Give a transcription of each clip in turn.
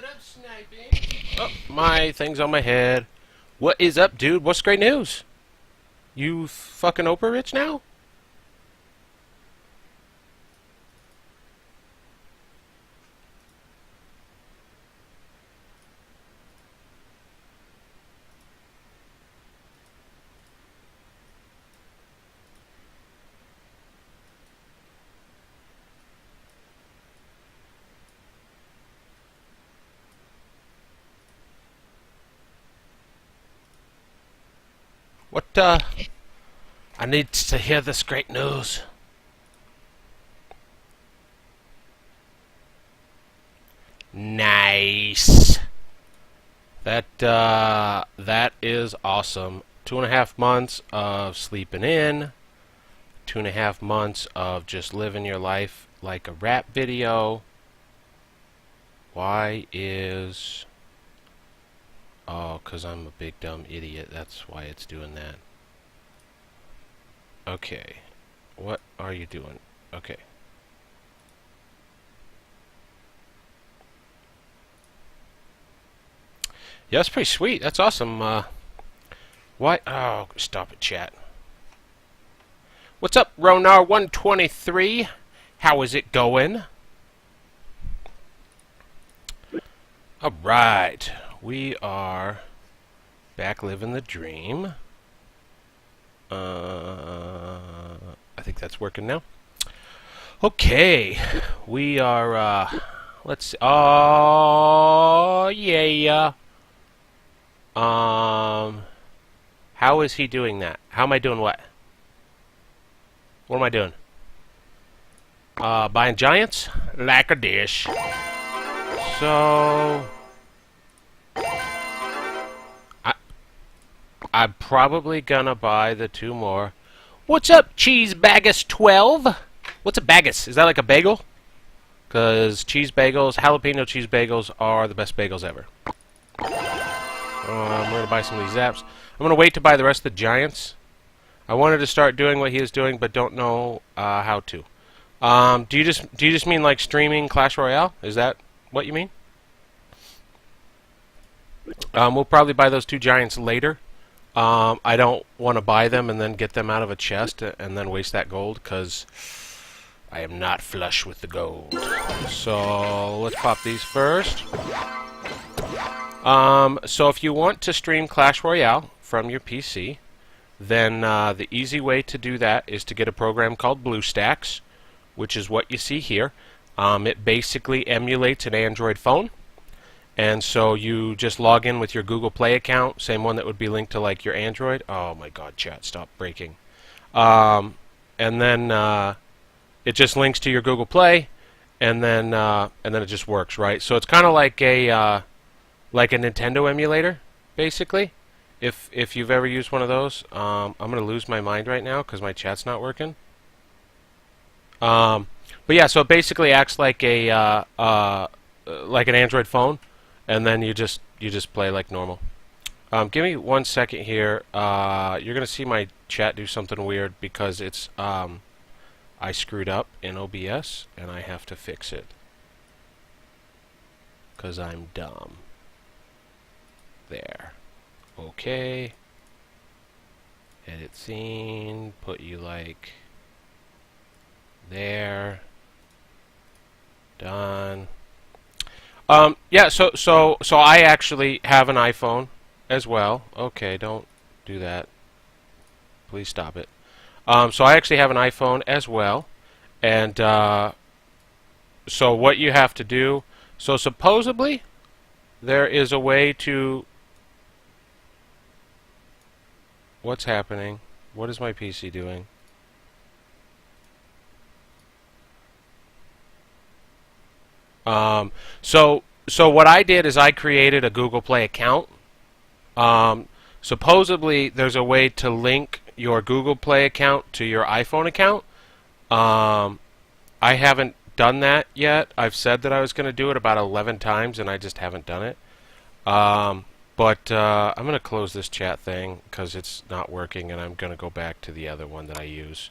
What up, sniping? Oh, my thing's on my head. What is up, dude? What's great news? You fucking Oprah rich now? What, I need to hear this great news. Nice. That is awesome. 2.5 months of sleeping in. 2.5 months of just living your life like a rap video. Why is... Oh, 'cause I'm a big dumb idiot. That's why it's doing that. Okay. What are you doing? Okay. Yeah, that's pretty sweet. That's awesome. Why? Oh, stop it, chat. What's up, Ronar123? How is it going? Alright. We are back living the dream. I think that's working now. Okay. We are, let's see. Oh, yeah. How is he doing that? How am I doing what? What am I doing? Buying giants? Like a dish. So... I'm probably gonna buy the 2 more. What's up, Cheese Baggus 12? What's a baggus? Is that like a bagel? Because cheese bagels, jalapeno cheese bagels are the best bagels ever. I'm gonna buy some of these apps. I'm gonna wait to buy the rest of the giants. I wanted to start doing what he is doing, but don't know how to. Do you just mean like streaming Clash Royale? Is that what you mean? We'll probably buy those 2 giants later. I don't want to buy them and then get them out of a chest and then waste that gold, because I am not flush with the gold. So let's pop these first. So if you want to stream Clash Royale from your PC, then the easy way to do that is to get a program called BlueStacks, which is what you see here. It basically emulates an Android phone. And so you just log in with your Google Play account, same one that would be linked to like your Android. Oh my God, chat, stop breaking. And then it just links to your Google Play, and then it just works, right? So it's kind of like a Nintendo emulator, basically. If you've ever used one of those, I'm gonna lose my mind right now because my chat's not working. But yeah, so it basically acts like a like an Android phone. And then you just play like normal. Give me 1 second here. You're gonna see my chat do something weird because it's I screwed up in OBS and I have to fix it. 'Cause I'm dumb. There. Okay. Edit scene. Put you like there. Done. Yeah, so I actually have an iPhone as well. Okay, don't do that. Please stop it. So I actually have an iPhone as well. And so what you have to do, so supposedly there is a way to... What's happening? What is my PC doing? So what I did is I created a Google Play account. Supposedly there's a way to link your Google Play account to your iPhone account. I haven't done that yet. I've said that I was going to do it about 11 times and I just haven't done it. But I'm going to close this chat thing because it's not working, and I'm going to go back to the other one that I use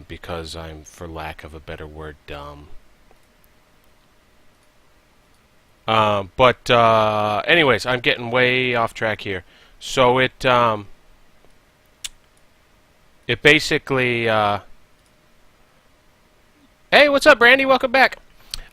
because I'm, for lack of a better word, dumb. Anyways, I'm getting way off track here. So it basically hey, what's up, Brandy? Welcome back.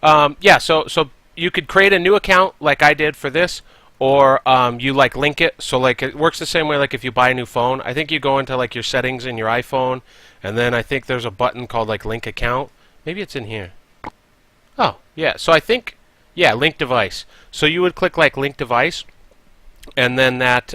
Yeah, so you could create a new account like I did for this, or you like link it. So like it works the same way like if you buy a new phone. I think you go into like your settings in your iPhone, and then I think there's a button called like link account. Maybe it's in here. Oh, yeah. So I think, yeah, link device. So you would click like link device, and then that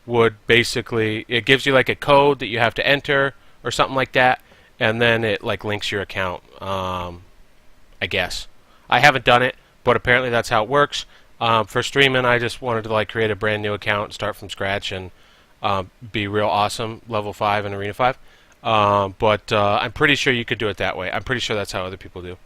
would basically, it gives you like a code that you have to enter or something like that, and then it like links your account, I guess. I haven't done it, but apparently that's how it works. For streaming, I just wanted to like create a brand new account, start from scratch, and be real awesome, level 5 and Arena 5. I'm pretty sure you could do it that way. I'm pretty sure that's how other people do.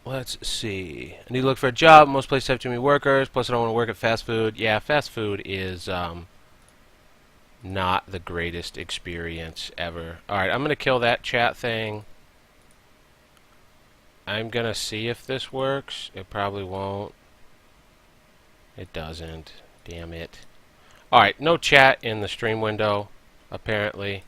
Let's see. I need to look for a job. Most places have too many workers. Plus, I don't want to work at fast food. Yeah, fast food is not the greatest experience ever. Alright, I'm going to kill that chat thing. I'm going to see if this works. It probably won't. It doesn't. Damn it. Alright, no chat in the stream window, apparently.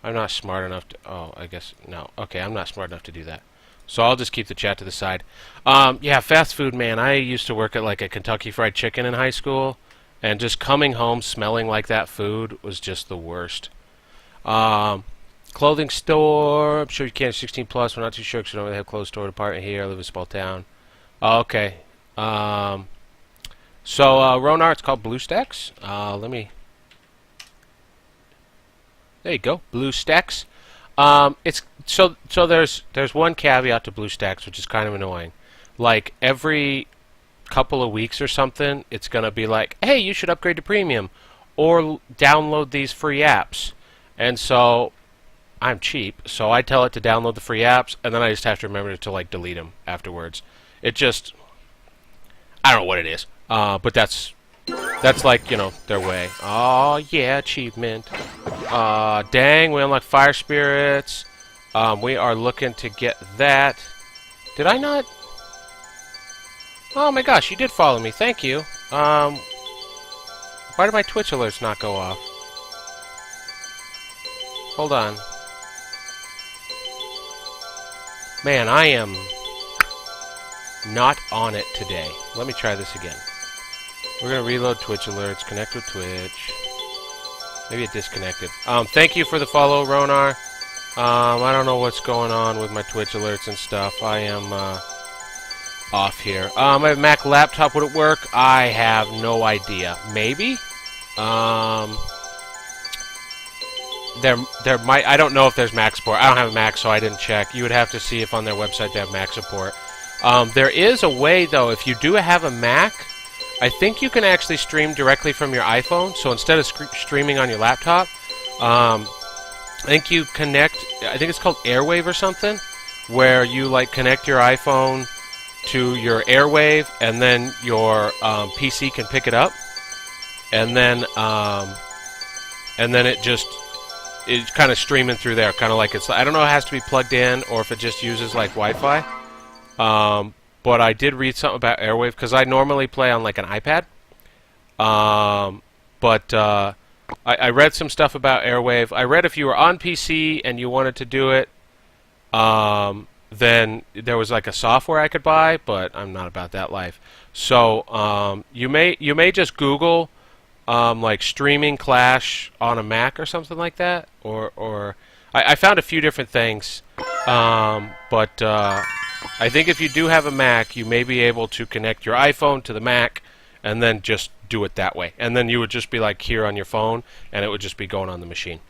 I'm not smart enough to... Oh, I guess... No. Okay, I'm not smart enough to do that. So I'll just keep the chat to the side. Yeah, fast food, man. I used to work at like a Kentucky Fried Chicken in high school, and just coming home smelling like that food was just the worst. Clothing store. I'm sure you can. 16 plus. We're not too sure because we don't really have clothes store department here. I live in a small town. Oh, okay. Ronar, it's called BlueStacks. Let me... There you go, BlueStacks. It's so there's one caveat to BlueStacks, which is kind of annoying. Like every couple of weeks or something, it's gonna be like, hey, you should upgrade to premium, or download these free apps. And so I'm cheap, so I tell it to download the free apps, and then I just have to remember to like delete them afterwards. It just, I don't know what it is, but that's like, you know, their way. Oh yeah, achievement. Dang, we unlocked fire spirits. We are looking to get that. Did I not? Oh my gosh, you did follow me. Thank you. Why did my Twitch alerts not go off? Hold on. Man, I am not on it today. Let me try this again. We're going to reload Twitch alerts, connect with Twitch. Maybe it disconnected. Thank you for the follow, Ronar. I don't know what's going on with my Twitch alerts and stuff. I am off here. I have a Mac laptop. Would it work? I have no idea. Maybe? There might... I don't know if there's Mac support. I don't have a Mac, so I didn't check. You would have to see if on their website they have Mac support. There is a way, though, if you do have a Mac... I think you can actually stream directly from your iPhone. So instead of streaming on your laptop, I think you connect, I think it's called Airwave or something, where you like connect your iPhone to your Airwave, and then your PC can pick it up, and then it's kind of streaming through there, kind of like it's. I don't know if it has to be plugged in or if it just uses like Wi-Fi. But I did read something about Airwave because I normally play on like an iPad. I read some stuff about Airwave. I read if you were on PC and you wanted to do it, then there was like a software I could buy, but I'm not about that life. So you may just Google like streaming Clash on a Mac or something like that, or I found a few different things, I think if you do have a Mac, you may be able to connect your iPhone to the Mac and then just do it that way. And then you would just be like here on your phone, and it would just be going on the machine.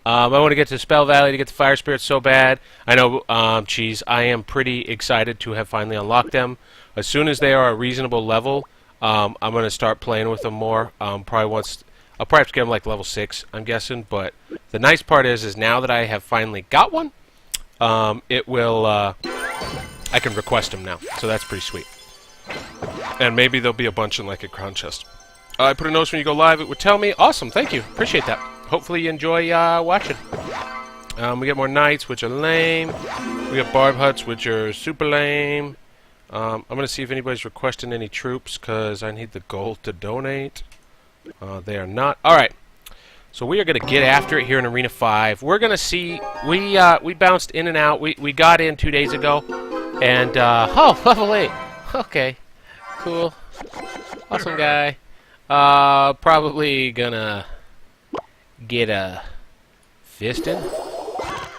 I want to get to Spell Valley to get the Fire Spirits so bad. I know, Cheese, I am pretty excited to have finally unlocked them. As soon as they are a reasonable level, I'm going to start playing with them more. I'll probably have to get them like level 6, I'm guessing. But the nice part is now that I have finally got one, it will... I can request them now, so that's pretty sweet. And maybe there'll be a bunch in like a crown chest. I put a notice when you go live. It would tell me. Awesome. Thank you. Appreciate that. Hopefully you enjoy watching. We get more knights, which are lame. We got barb huts, which are super lame. I'm going to see if anybody's requesting any troops, because I need the gold to donate. They are not. Alright. So we are going to get after it here in Arena 5. We're going to see. We bounced in and out. We got in 2 days ago. And, oh, level 8. Okay. Cool. Awesome guy. Probably gonna get a fisting.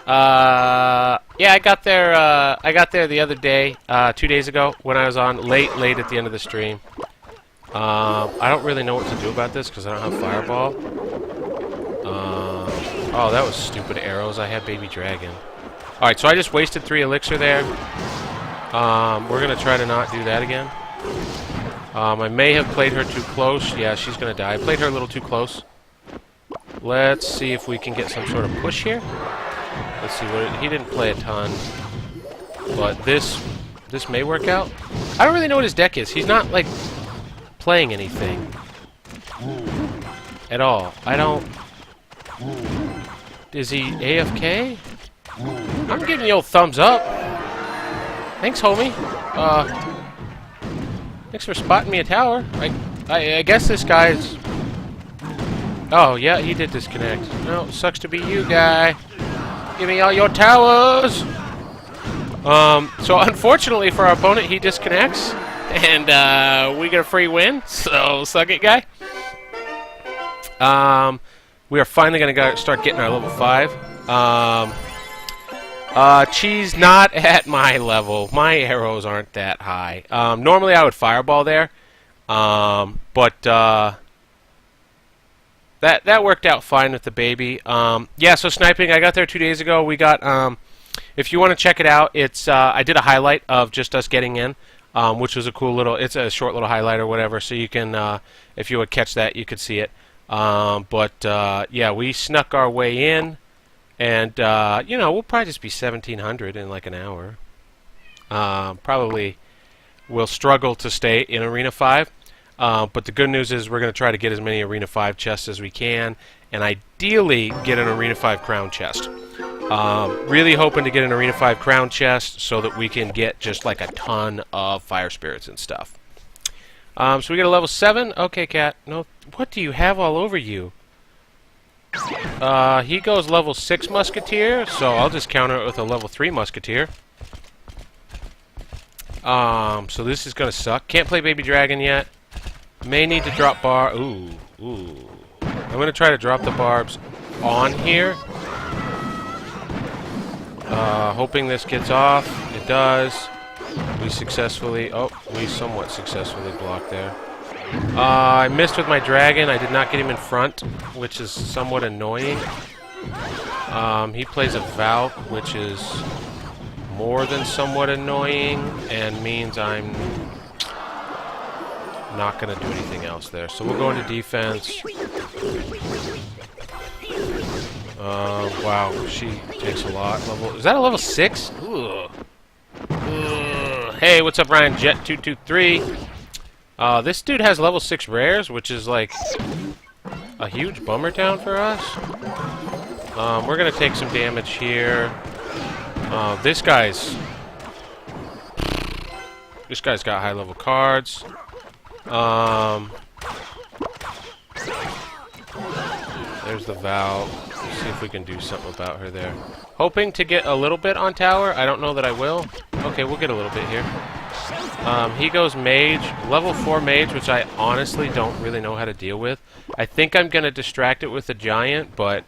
Yeah, I got there the other day, 2 days ago, when I was on late at the end of the stream. I don't really know what to do about this because I don't have fireball. Oh, that was stupid arrows. I had baby dragon. Alright, so I just wasted 3 elixir there. We're gonna try to not do that again. I may have played her too close. Yeah, she's gonna die. I played her a little too close. Let's see if we can get some sort of push here. Let's see what he didn't play a ton, but this may work out. I don't really know what his deck is. He's not like playing anything at all. I don't. Is he AFK? I'm giving the old thumbs up. Thanks, homie. Thanks for spotting me a tower. I guess this guy's. Oh yeah, he did disconnect. No, sucks to be you, guy. Give me all your towers! So unfortunately for our opponent, he disconnects, and we get a free win, so suck it, guy. We are finally going to start getting our level 5. Cheese not at my level. My arrows aren't that high. Normally I would fireball there, but that worked out fine with the baby. Yeah, so sniping, I got there 2 days ago. We got, if you want to check it out, it's I did a highlight of just us getting in, which was a cool little, it's a short little highlight or whatever, so you can, if you would catch that, you could see it. Yeah, we snuck our way in, and, you know, we'll probably just be 1,700 in like an hour. Probably we'll struggle to stay in Arena 5. But the good news is we're going to try to get as many Arena 5 chests as we can, and ideally get an Arena 5 crown chest. Really hoping to get an Arena 5 crown chest so that we can get just like a ton of fire spirits and stuff. So we get a level 7. Okay, cat. No, what do you have all over you? He goes level 6 musketeer, so I'll just counter it with a level 3 musketeer. So this is going to suck. Can't play baby dragon yet. May need to drop bar. Ooh. I'm going to try to drop the barbs on here. Hoping this gets off. It does. We somewhat successfully blocked there. I missed with my dragon. I did not get him in front, which is somewhat annoying. He plays a Valk, which is more than somewhat annoying, and means I'm not going to do anything else there. So we'll go into defense. Wow, she takes a lot. Is that a level 6? Ugh. Hey, what's up, Ryan? Jet223. This dude has level 6 rares, which is like a huge bummer town for us. We're going to take some damage here. This guy's got high level cards. There's the Val. Let's see if we can do something about her there. Hoping to get a little bit on tower. I don't know that I will. Okay, we'll get a little bit here. He goes mage, level 4 mage, which I honestly don't really know how to deal with. I think I'm going to distract it with a giant, but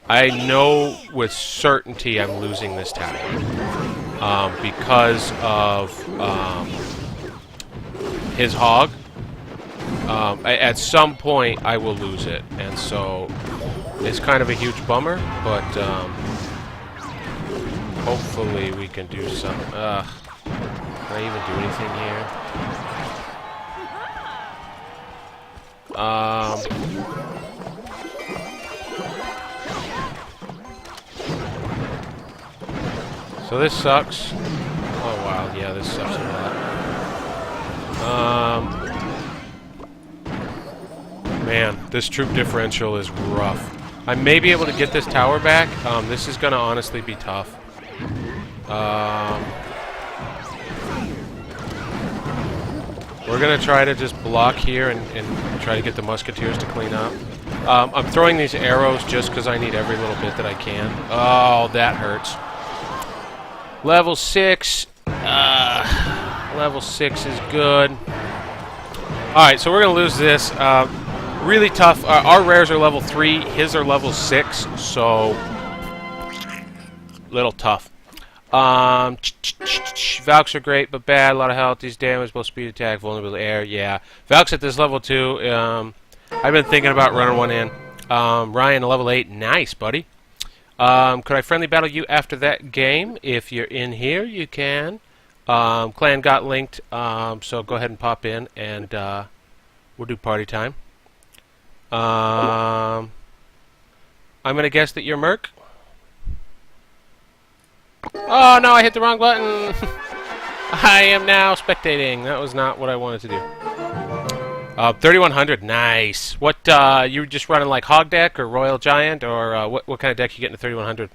I know with certainty I'm losing this tower. Because of his hog. At some point I will lose it, and so it's kind of a huge bummer, but hopefully we can do something. Can I even do anything here? So this sucks. Oh wow, yeah, this sucks a lot. Man, this troop differential is rough. I may be able to get this tower back. This is going to honestly be tough. We're going to try to just block here and try to get the musketeers to clean up. I'm throwing these arrows just because I need every little bit that I can. Oh, that hurts. Level 6. Level 6 is good. Alright, so we're going to lose this. Really tough. Our rares are level 3. His are level 6. So, little tough. Valks are great, but bad. A lot of health. These damage, both speed attack, vulnerable to air. Yeah. Valks at this level 2. I've been thinking about running one in. Ryan, level 8. Nice, buddy. Could I friendly battle you after that game? If you're in here, you can. Clan got linked, so go ahead and pop in, and we'll do party time. I'm going to guess that you're Merc. Oh, no, I hit the wrong button. I am now spectating. That was not what I wanted to do. 3100, nice. What, you just running like Hog Deck or Royal Giant, or what kind of deck you getting to 3100?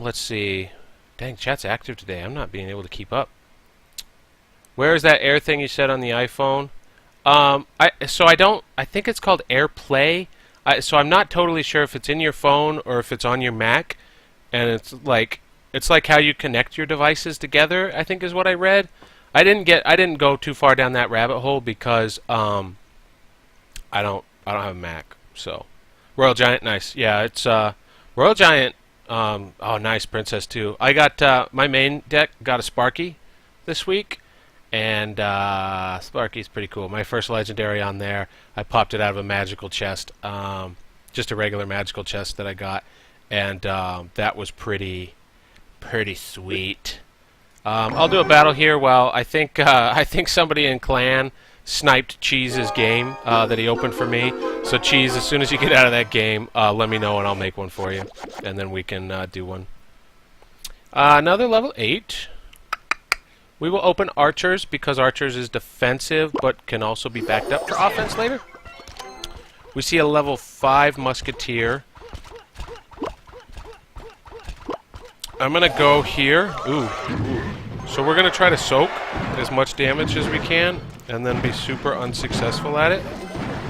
Let's see. Dang, chat's active today. I'm not being able to keep up. Where is that air thing you said on the iPhone? I think it's called AirPlay. So I'm not totally sure if it's in your phone or if it's on your Mac, and it's like how you connect your devices together, I think is what I read. I didn't go too far down that rabbit hole because I don't have a Mac. So Royal Giant, nice. Yeah, it's Royal Giant. Oh, nice, Princess too. I got my main deck got a Sparky this week, and Sparky's pretty cool. My first legendary on there. I popped it out of a magical chest, just a regular magical chest that I got, and that was pretty sweet. I'll do a battle here. Well, I think somebody in Clan sniped Cheese's game that he opened for me. So Cheese, as soon as you get out of that game, let me know and I'll make one for you, and then we can do one. Another level 8. We will open Archers because Archers is defensive but can also be backed up for offense later. We see a level 5 Musketeer. I'm going to go here. Ooh. So we're going to try to soak as much damage as we can and then be super unsuccessful at it.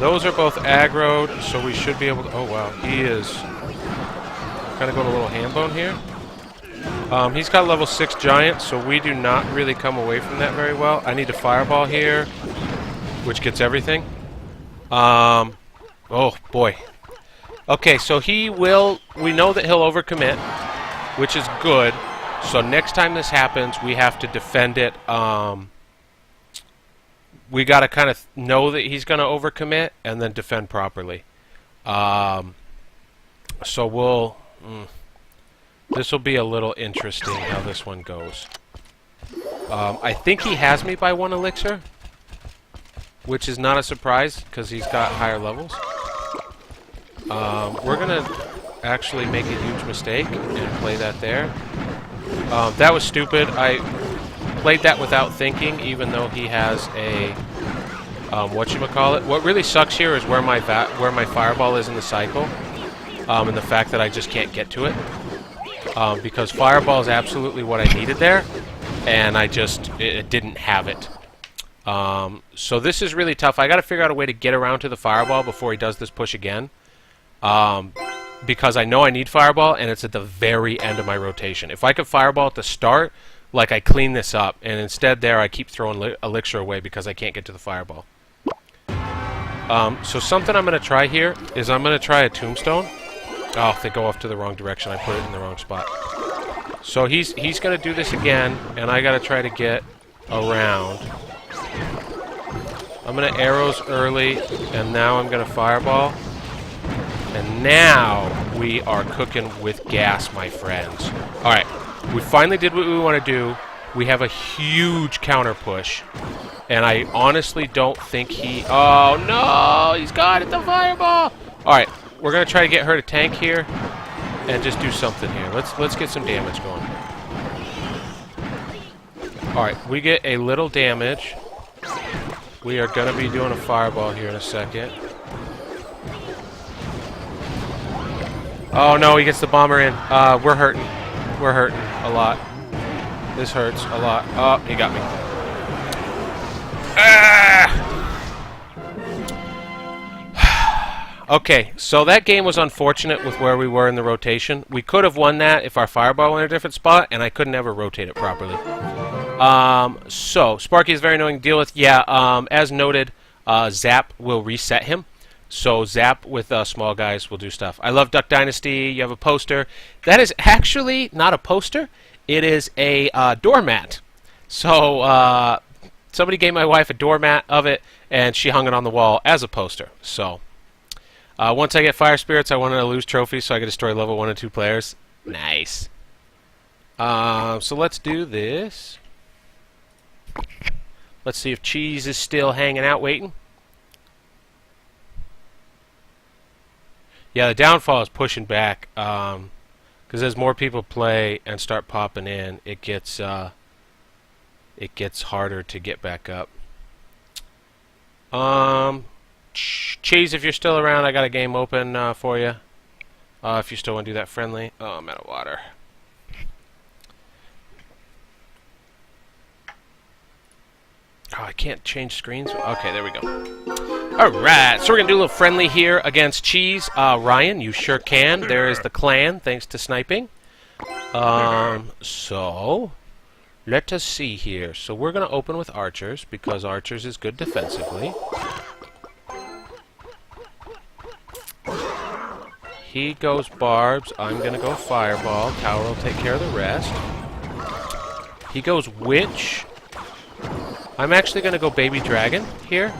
Those are both aggroed, so we should be able to... Oh, wow. He is kind of going a little ham bone here. He's got a level 6 Giant, so we do not really come away from that very well. I need to Fireball here, which gets everything. Oh, boy. Okay, so he will... We know that he'll overcommit, which is good. So next time this happens, we have to defend it. We got to kind of know that he's going to overcommit and then defend properly. So we'll... This will be a little interesting how this one goes. I think he has me by 1 elixir, which is not a surprise because he's got higher levels. We're going to actually make a huge mistake and play that there. That was stupid. I played that without thinking, even though he has a whatchamacallit. What really sucks here is where my Fireball is in the cycle, and the fact that I just can't get to it. Because Fireball is absolutely what I needed there, and it didn't have it. So this is really tough. I got to figure out a way to get around to the Fireball before he does this push again. Because I know I need Fireball, and it's at the very end of my rotation. If I could Fireball at the start, like I clean this up, and instead there I keep throwing Elixir away because I can't get to the Fireball. So something I'm going to try here is I'm going to try a Tombstone. Oh, they go off to the wrong direction. I put it in the wrong spot. So he's going to do this again, and I got to try to get around. I'm going to arrows early, and now I'm going to Fireball. And now we are cooking with gas, my friends. Alright, we finally did what we want to do. We have a huge counter push. And I honestly don't think he... Oh, no! He's got it, the Fireball! Alright, we're going to try to get her to tank here and just do something here. Let's get some damage going. Alright, we get a little damage. We are going to be doing a fireball here in a second. Oh no, he gets the bomber in. We're hurting. We're hurting a lot. This hurts a lot. Oh, he got me. Ah! Okay, so that game was unfortunate with where we were in the rotation. We could have won that if our fireball went in a different spot, and I could never rotate it properly. So, Sparky is very annoying to deal with. Yeah, as noted, Zap will reset him. So Zap with small guys will do stuff. I love Duck Dynasty. You have a poster. That is actually not a poster. It is a doormat. So somebody gave my wife a doormat of it, and she hung it on the wall as a poster. So once I get Fire Spirits, I want to lose trophies so I can destroy level 1 and 2 players. Nice. So let's do this. Let's see if Cheese is still hanging out waiting. Yeah, the downfall is pushing back, because as more people play and start popping in, it gets harder to get back up. Cheese, if you're still around, I got a game open for you. If you still want to do that friendly. Oh, I'm out of water. Oh, I can't change screens. Okay, there we go. Alright, so we're going to do a little friendly here against Cheese. Ryan, you sure can. There is the clan, thanks to sniping. So, let us see here. So we're going to open with Archers, because Archers is good defensively. He goes Barbs. I'm going to go Fireball. Tower will take care of the rest. He goes Witch. I'm actually going to go Baby Dragon here.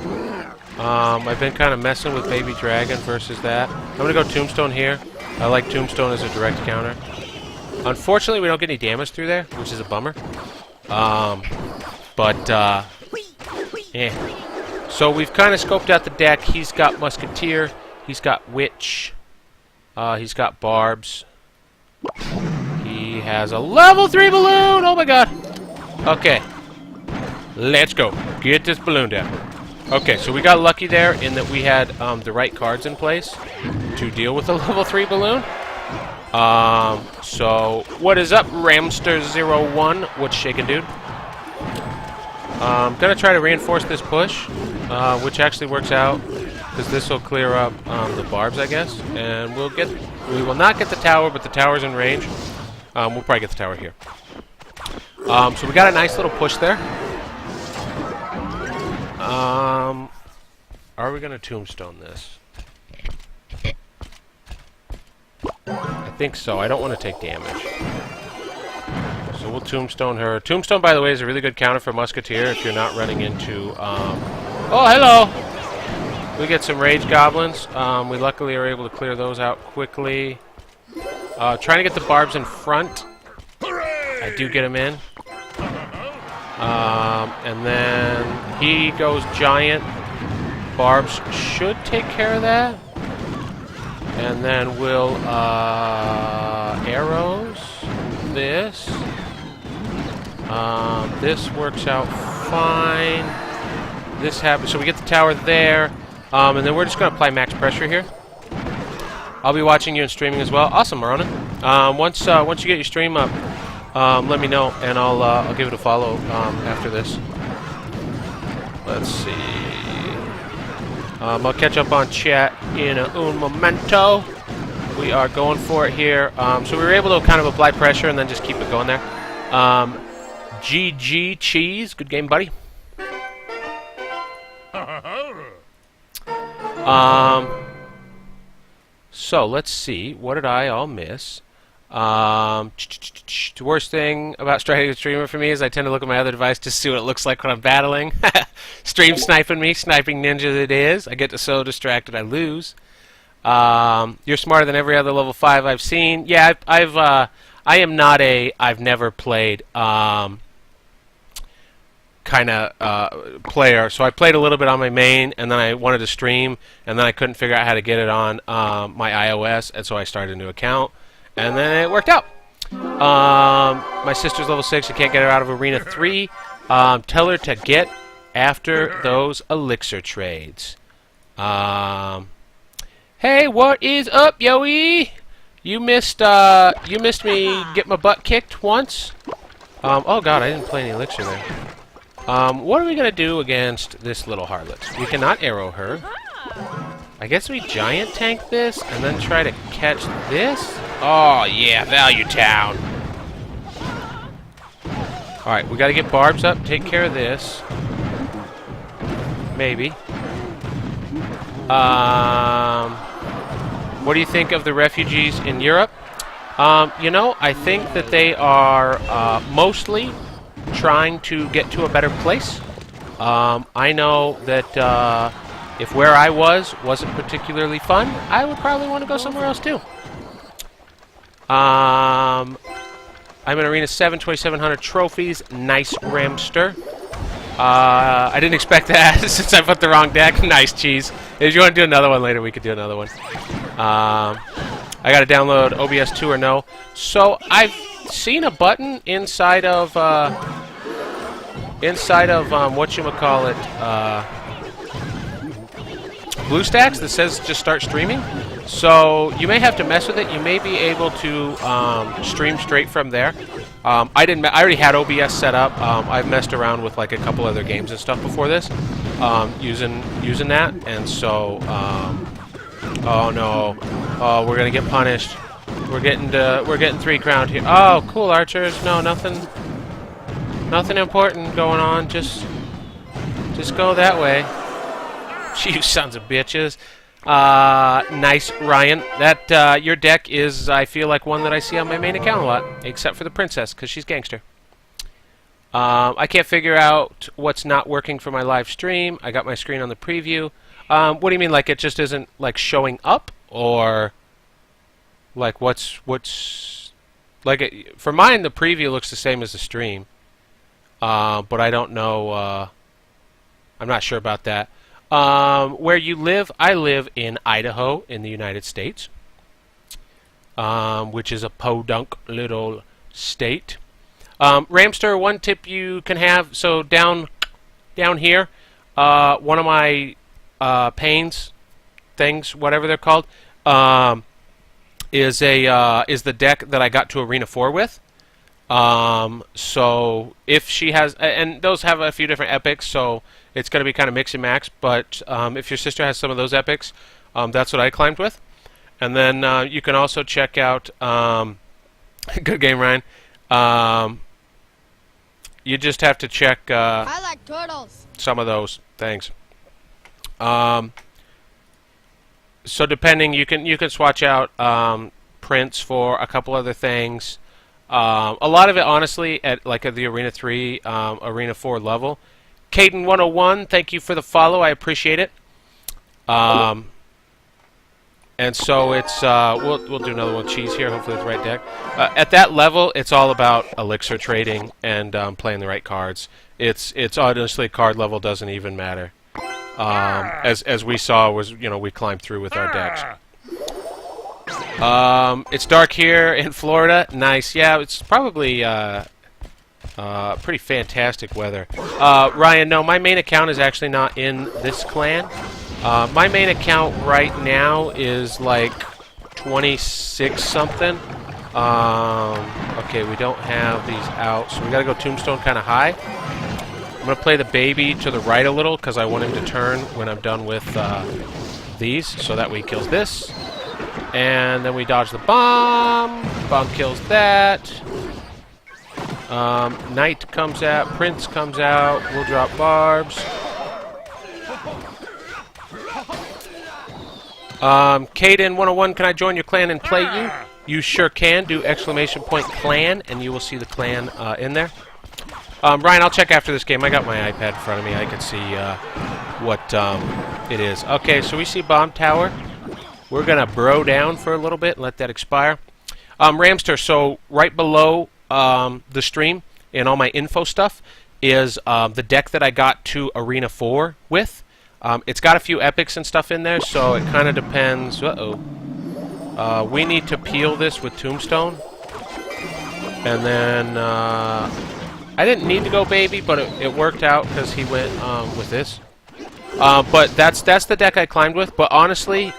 I've been kind of messing with Baby Dragon versus that. I'm going to go Tombstone here. I like Tombstone as a direct counter. Unfortunately, we don't get any damage through there, which is a bummer. Yeah. So we've kind of scoped out the deck. He's got Musketeer. He's got Witch. He's got Barbs. He has a level 3 balloon! Oh my god! Okay. Let's go. Get this balloon down. Okay, so we got lucky there in that we had the right cards in place to deal with a level 3 balloon. So, what is up, Ramster01? What's shaking, dude? I'm going to try to reinforce this push, which actually works out, because this will clear up the Barbs, I guess. And we will not get the tower, but the tower's in range. We'll probably get the tower here. So we got a nice little push there. Are we going to Tombstone this? I think so. I don't want to take damage. So we'll Tombstone her. Tombstone, by the way, is a really good counter for Musketeer if you're not running into... Oh, hello! We get some Rage Goblins. We luckily are able to clear those out quickly. Trying to get the Barbs in front. I do get him in. And then he goes Giant. Barbs should take care of that. And then we'll arrows this. This works out fine. This happens, so we get the tower there. And then we're just going to apply max pressure here. I'll be watching you and streaming as well. Awesome, Marona. Once you get your stream up, let me know, and I'll give it a follow after this. Let's see. I'll catch up on chat in un momento. We are going for it here. So we were able to kind of apply pressure and then just keep it going there. GG Cheese, good game, buddy. So let's see. What did I all miss? The worst thing about starting a streamer for me is I tend to look at my other device to see what it looks like when I'm battling. Stream sniping me, sniping ninja it is. I get so distracted I lose. You're smarter than every other level 5 I've seen. Yeah, I am not a I've never played kind of player. So I played a little bit on my main, and then I wanted to stream, and then I couldn't figure out how to get it on my iOS, and so I started a new account. And then it worked out. My sister's level 6. I can't get her out of Arena 3. Tell her to get after those elixir trades. Hey, what is up, Yoey? You missed me get my butt kicked once. Oh god, I didn't play any elixir there. What are we gonna do against this little harlot? We cannot arrow her. I guess we giant tank this and then try to catch this. Oh yeah, Value Town. All right, we got to get barbs up. Take care of this. Maybe. What do you think of the refugees in Europe? You know, I think that they are mostly trying to get to a better place. I know that if where I wasn't particularly fun, I would probably want to go somewhere else too. I'm in Arena 7, 2,700 trophies. Nice, Ramster. I didn't expect that since I put the wrong deck. Nice, Cheese. If you want to do another one later, we could do another one. I got to download OBS 2 or no. So I've seen a button inside of whatchamacallit, BlueStacks that says just start streaming. So you may have to mess with it. You may be able to stream straight from there. I already had OBS set up. I've messed around with like a couple other games and stuff before this, using that. And so, oh no, oh we're gonna get punished. We're getting 3 crowned here. Oh, cool, archers. No, nothing important going on. Just go that way. You sons of bitches. Nice, Ryan. That, your deck is, I feel like, one that I see on my main account a lot, except for the princess, because she's gangster. I can't figure out what's not working for my live stream. I got my screen on the preview. What do you mean, like, it just isn't, like, showing up? Or, like, what's, like, for mine, the preview looks the same as the stream. But I don't know, I'm not sure about that. Where you live, I live in Idaho in the United States, which is a podunk little state. Ramster, one tip you can have, so down here, one of my panes, things, whatever they're called, is the deck that I got to Arena 4 with. So if she has, and those have a few different epics, so it's going to be kind of mix and match, but if your sister has some of those epics, that's what I climbed with. And then you can also check out, good game, Ryan. You just have to check I like turtles. Some of those things. So depending, you can swatch out prints for a couple other things. A lot of it, honestly, at the Arena 3, Arena 4 level. Caden101, thank you for the follow. I appreciate it. And so it's we'll do another one. Cheese here. Hopefully, it's the right deck. At that level, it's all about elixir trading and playing the right cards. It's honestly, card level doesn't even matter. As we saw, we climbed through with our decks. It's dark here in Florida. Nice. Yeah, it's probably pretty fantastic weather. Ryan, no, my main account is actually not in this clan. My main account right now is like 26 something. Okay, we don't have these out, so we gotta go Tombstone kind of high. I'm gonna play the baby to the right a little because I want him to turn when I'm done with these, so that way he kills this. And then we dodge the bomb. Bomb kills that. Knight comes out. Prince comes out. We'll drop barbs. Caden101, can I join your clan and play you? You sure can. Do ! Clan, and you will see the clan in there. Ryan, I'll check after this game. I got my iPad in front of me. I can see what it is. Okay, so we see bomb tower. We're going to bro down for a little bit and let that expire. Ramster, so right below the stream and all my info stuff is the deck that I got to Arena 4 with. It's got a few epics and stuff in there, so it kind of depends. We need to peel this with Tombstone. And then I didn't need to go baby, but it worked out because he went with this. But that's the deck I climbed with. But honestly,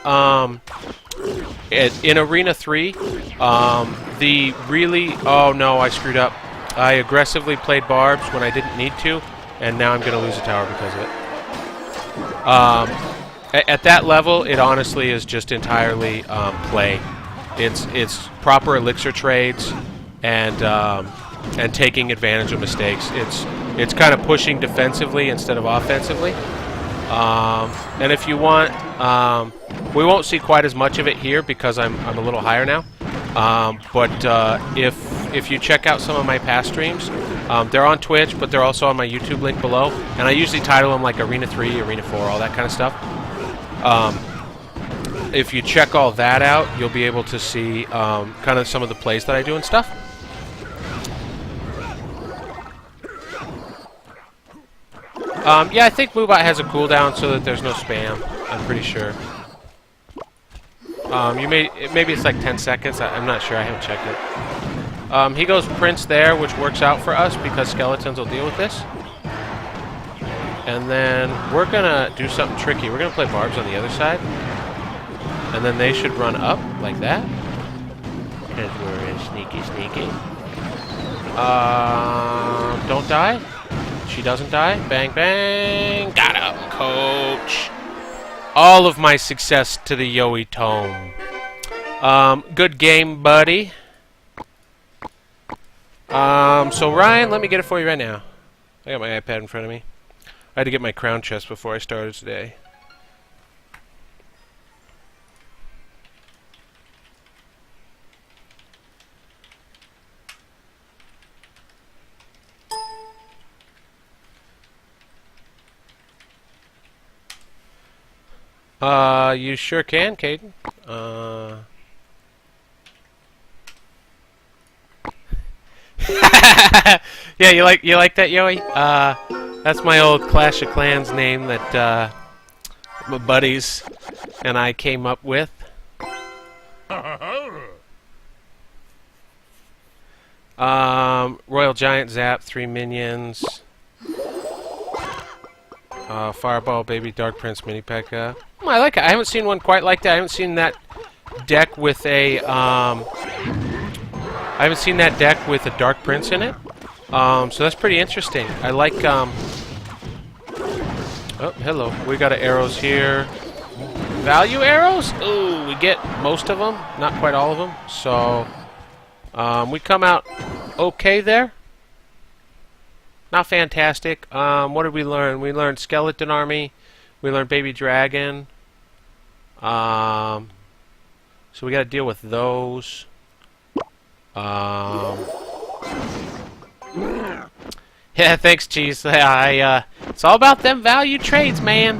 in Arena 3, the really... Oh no, I screwed up. I aggressively played barbs when I didn't need to, and now I'm going to lose a tower because of it. At that level, it honestly is just entirely play. It's proper elixir trades and taking advantage of mistakes. It's kind of pushing defensively instead of offensively. And if you want, we won't see quite as much of it here because I'm a little higher now. But if you check out some of my past streams, they're on Twitch, but they're also on my YouTube link below. And I usually title them like Arena 3, Arena 4, all that kind of stuff. If you check all that out, you'll be able to see kind of some of the plays that I do and stuff. Yeah, I think MooBot has a cooldown so that there's no spam. I'm pretty sure. Maybe it's like 10 seconds. I'm not sure. I haven't checked it. He goes Prince there, which works out for us because skeletons will deal with this. And then we're gonna do something tricky. We're gonna play barbs on the other side, and then they should run up like that. Because we're sneaky, sneaky. Don't die. She doesn't die. Bang, bang. Got him, coach. All of my success to the Yowie Tome. Good game, buddy. So Ryan, let me get it for you right now. I got my iPad in front of me. I had to get my crown chest before I started today. You sure can, Caden. Yeah, you like that, Yoey? That's my old Clash of Clans name that my buddies and I came up with. Royal Giant Zap, 3 minions. Fireball, Baby, Dark Prince, Mini P.E.K.K.A. I like it. I haven't seen one quite like that. I haven't seen that deck with a Dark Prince in it. So that's pretty interesting. I like oh, hello. We got arrows here. Value arrows? Ooh, we get most of them, not quite all of them. So we come out okay there. Not fantastic. What did we learn? We learned Skeleton Army. We learned Baby Dragon. So we got to deal with those. Yeah, thanks, Cheese. It's all about them value trades, man.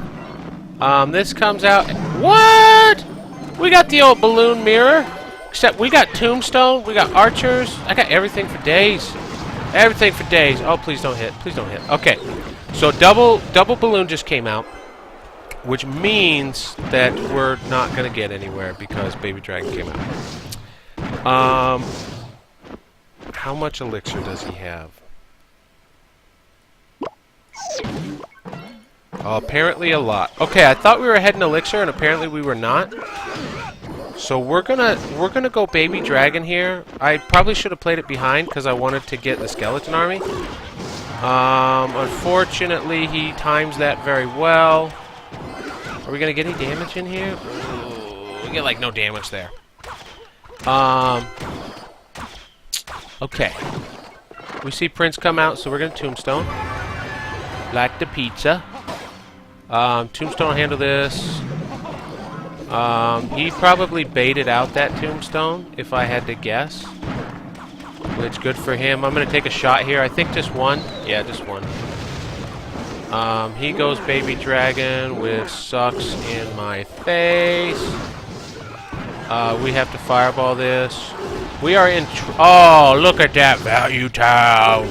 This comes out. What? We got the old balloon mirror. Except we got tombstone. We got archers. I got everything for days. Everything for days. Oh, please don't hit. Please don't hit. Okay. So double balloon just came out, which means that we're not gonna get anywhere because Baby Dragon came out. How much elixir does he have? Oh, apparently a lot. Okay, I thought we were heading elixir, and apparently we were not. So we're gonna go Baby Dragon here. I probably should have played it behind because I wanted to get the Skeleton Army. Unfortunately, he times that very well. Are we gonna get any damage in here? Ooh, we get like no damage there. Okay. We see Prince come out, so we're gonna Tombstone. Like the pizza. Tombstone handle this. He probably baited out that Tombstone, if I had to guess. Which, good for him. I'm going to take a shot here. I think just one. Yeah, just one. He goes Baby Dragon, which sucks in my face. We have to fireball this. We are in... Oh, look at that value town.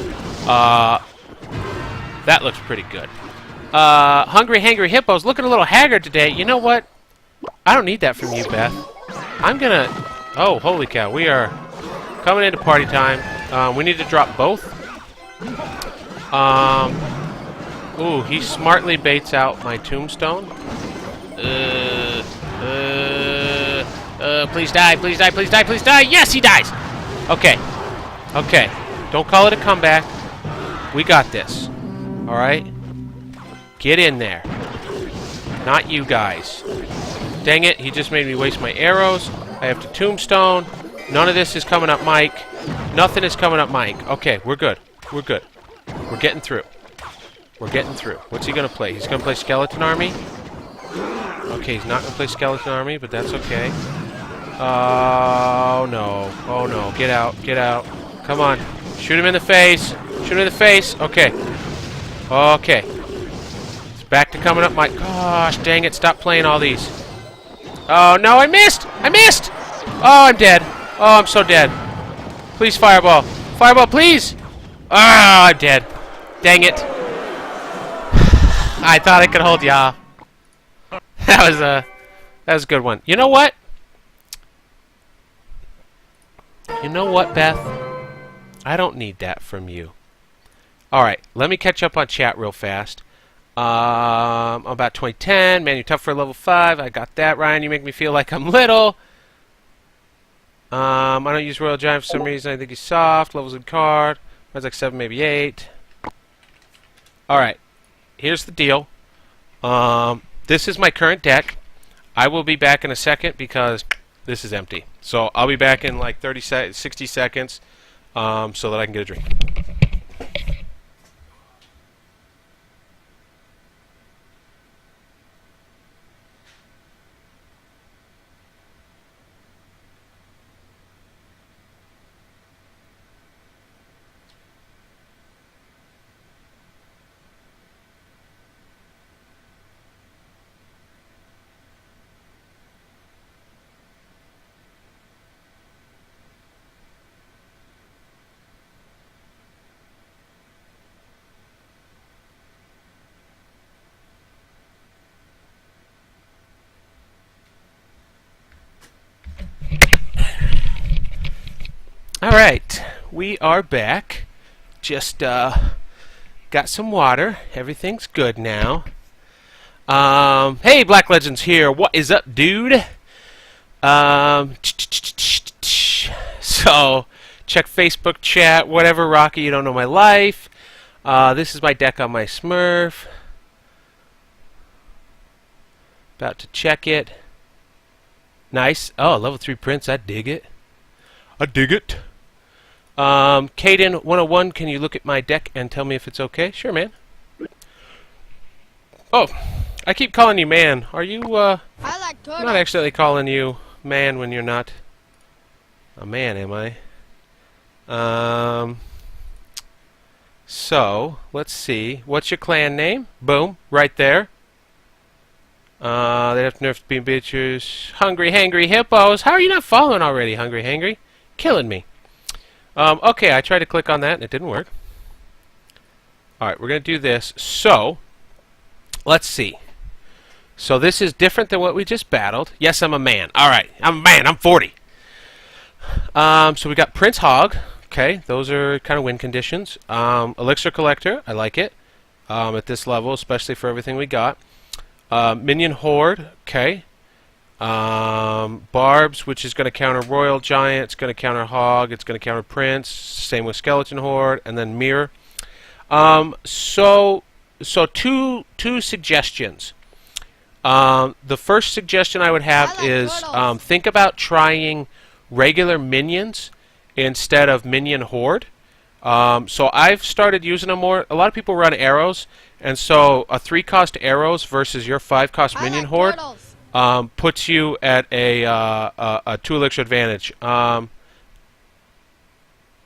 That looks pretty good. Hungry Hangry Hippo's looking a little haggard today. You know what? I don't need that from you, Beth. I'm gonna... Oh, holy cow. We are coming into party time. We need to drop both. Ooh, he smartly baits out my tombstone. Please die, please die, please die, please die! Yes, he dies! Okay. Okay. Don't call it a comeback. We got this. Alright? Get in there. Not you guys. Dang it, he just made me waste my arrows. I have to tombstone. None of this is coming up Mike. Nothing is coming up Mike. Okay, we're good. We're good. We're getting through. We're getting through. What's he gonna play? He's gonna play Skeleton Army? Okay, he's not gonna play Skeleton Army, but that's okay. Oh no. Oh no. Get out. Get out. Come on. Shoot him in the face. Shoot him in the face. Okay. Okay. It's back to coming up my... Gosh, dang it. Stop playing all these. Oh no, I missed! I missed! Oh, I'm dead. Oh, I'm so dead. Please, Fireball. Fireball, please! Ah, I'm dead. Dang it. I thought I could hold you off. That was a good one. You know what? You know what, Beth? I don't need that from you. Alright, let me catch up on chat real fast. About 2010. Man, you're tough for level 5. I got that, Ryan. You make me feel like I'm little. I don't use Royal Giant for some reason. I think he's soft. Level's a good card. Mine's like 7, maybe 8. Alright. Here's the deal. This is my current deck. I will be back in a second because this is empty. So I'll be back in like 60 seconds so that I can get a drink. Alright, we are back. Just got some water. Everything's good now. Hey, Black Legends here. What is up, dude? So, check Facebook chat, whatever, Rocky, you don't know my life. This is my deck on my Smurf. About to check it. Nice. Oh, level 3 Prince, I dig it. I dig it. Caden 101, can you look at my deck and tell me if it's okay? Sure, man. Oh, I keep calling you man. Are you, I like turtles. I'm not accidentally calling you man when you're not a man, am I? So, let's see. What's your clan name? Boom, right there. They have to nerf bean bitches. Hungry, hangry hippos. How are you not following already, hungry, hangry? Killing me. Okay, I tried to click on that and it didn't work. Alright, we're going to do this. So, let's see. So this is different than what we just battled. Yes, I'm a man. Alright, I'm a man. I'm 40. So we got Prince Hog. Okay, those are kind of win conditions. Elixir Collector. I like it. At this level, especially for everything we got. Minion Horde. Okay. Barbs, which is going to counter Royal Giant, it's going to counter Hog, it's going to counter Prince, same with Skeleton Horde, and then Mirror. So two suggestions. The first suggestion I would have is think about trying regular minions instead of Minion Horde. So I've started using them more. A lot of people run arrows, and so a 3-cost arrows versus your 5-cost Minion Horde puts you at a 2 elixir advantage.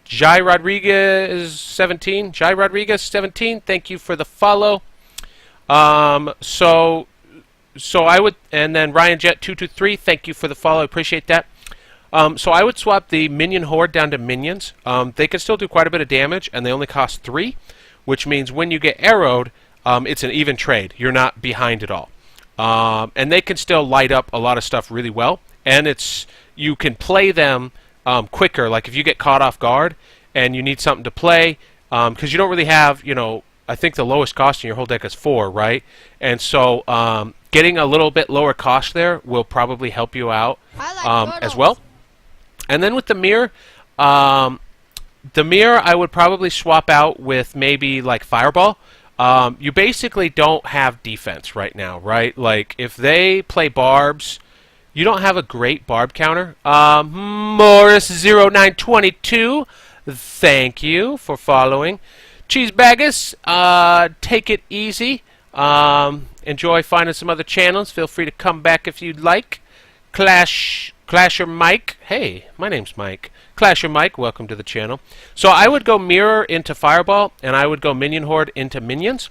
Jai Rodriguez 17. Jai Rodriguez 17. Thank you for the follow. So I would, and then Ryan Jet 223. Thank you for the follow. I appreciate that. So I would swap the Minion Horde down to minions. They can still do quite a bit of damage, and they only cost 3, which means when you get arrowed, it's an even trade. You're not behind at all. And they can still light up a lot of stuff really well, and you can play them quicker. Like if you get caught off guard and you need something to play, because you don't really have, I think the lowest cost in your whole deck is 4, right? And so getting a little bit lower cost there will probably help you out as well. And then with the mirror, I would probably swap out with maybe like Fireball. You basically don't have defense right now, right? Like if they play Barbs, you don't have a great Barb counter. Morris0922, thank you for following. Cheesebaggers, take it easy. Enjoy finding some other channels. Feel free to come back if you'd like. Clasher Mike. Hey, my name's Mike. Clasher Mike, welcome to the channel. So I would go Mirror into Fireball, and I would go Minion Horde into Minions,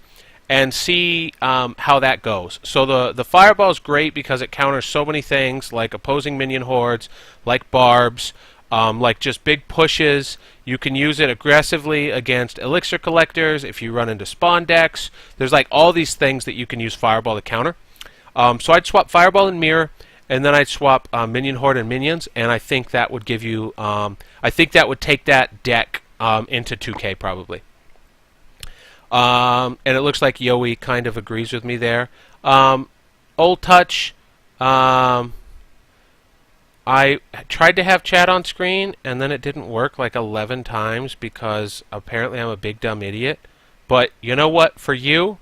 and see how that goes. So the Fireball is great because it counters so many things, like opposing Minion Hordes, like Barbs, like just big pushes. You can use it aggressively against Elixir Collectors if you run into spawn decks. There's like all these things that you can use Fireball to counter. So I'd swap Fireball and Mirror, and then I'd swap Minion Horde and Minions, and I think that would give you, I think that would take that deck into 2K probably. And it looks like Yoey kind of agrees with me there. Old Touch, I tried to have chat on screen, and then it didn't work like 11 times because apparently I'm a big dumb idiot. But you know what? For you,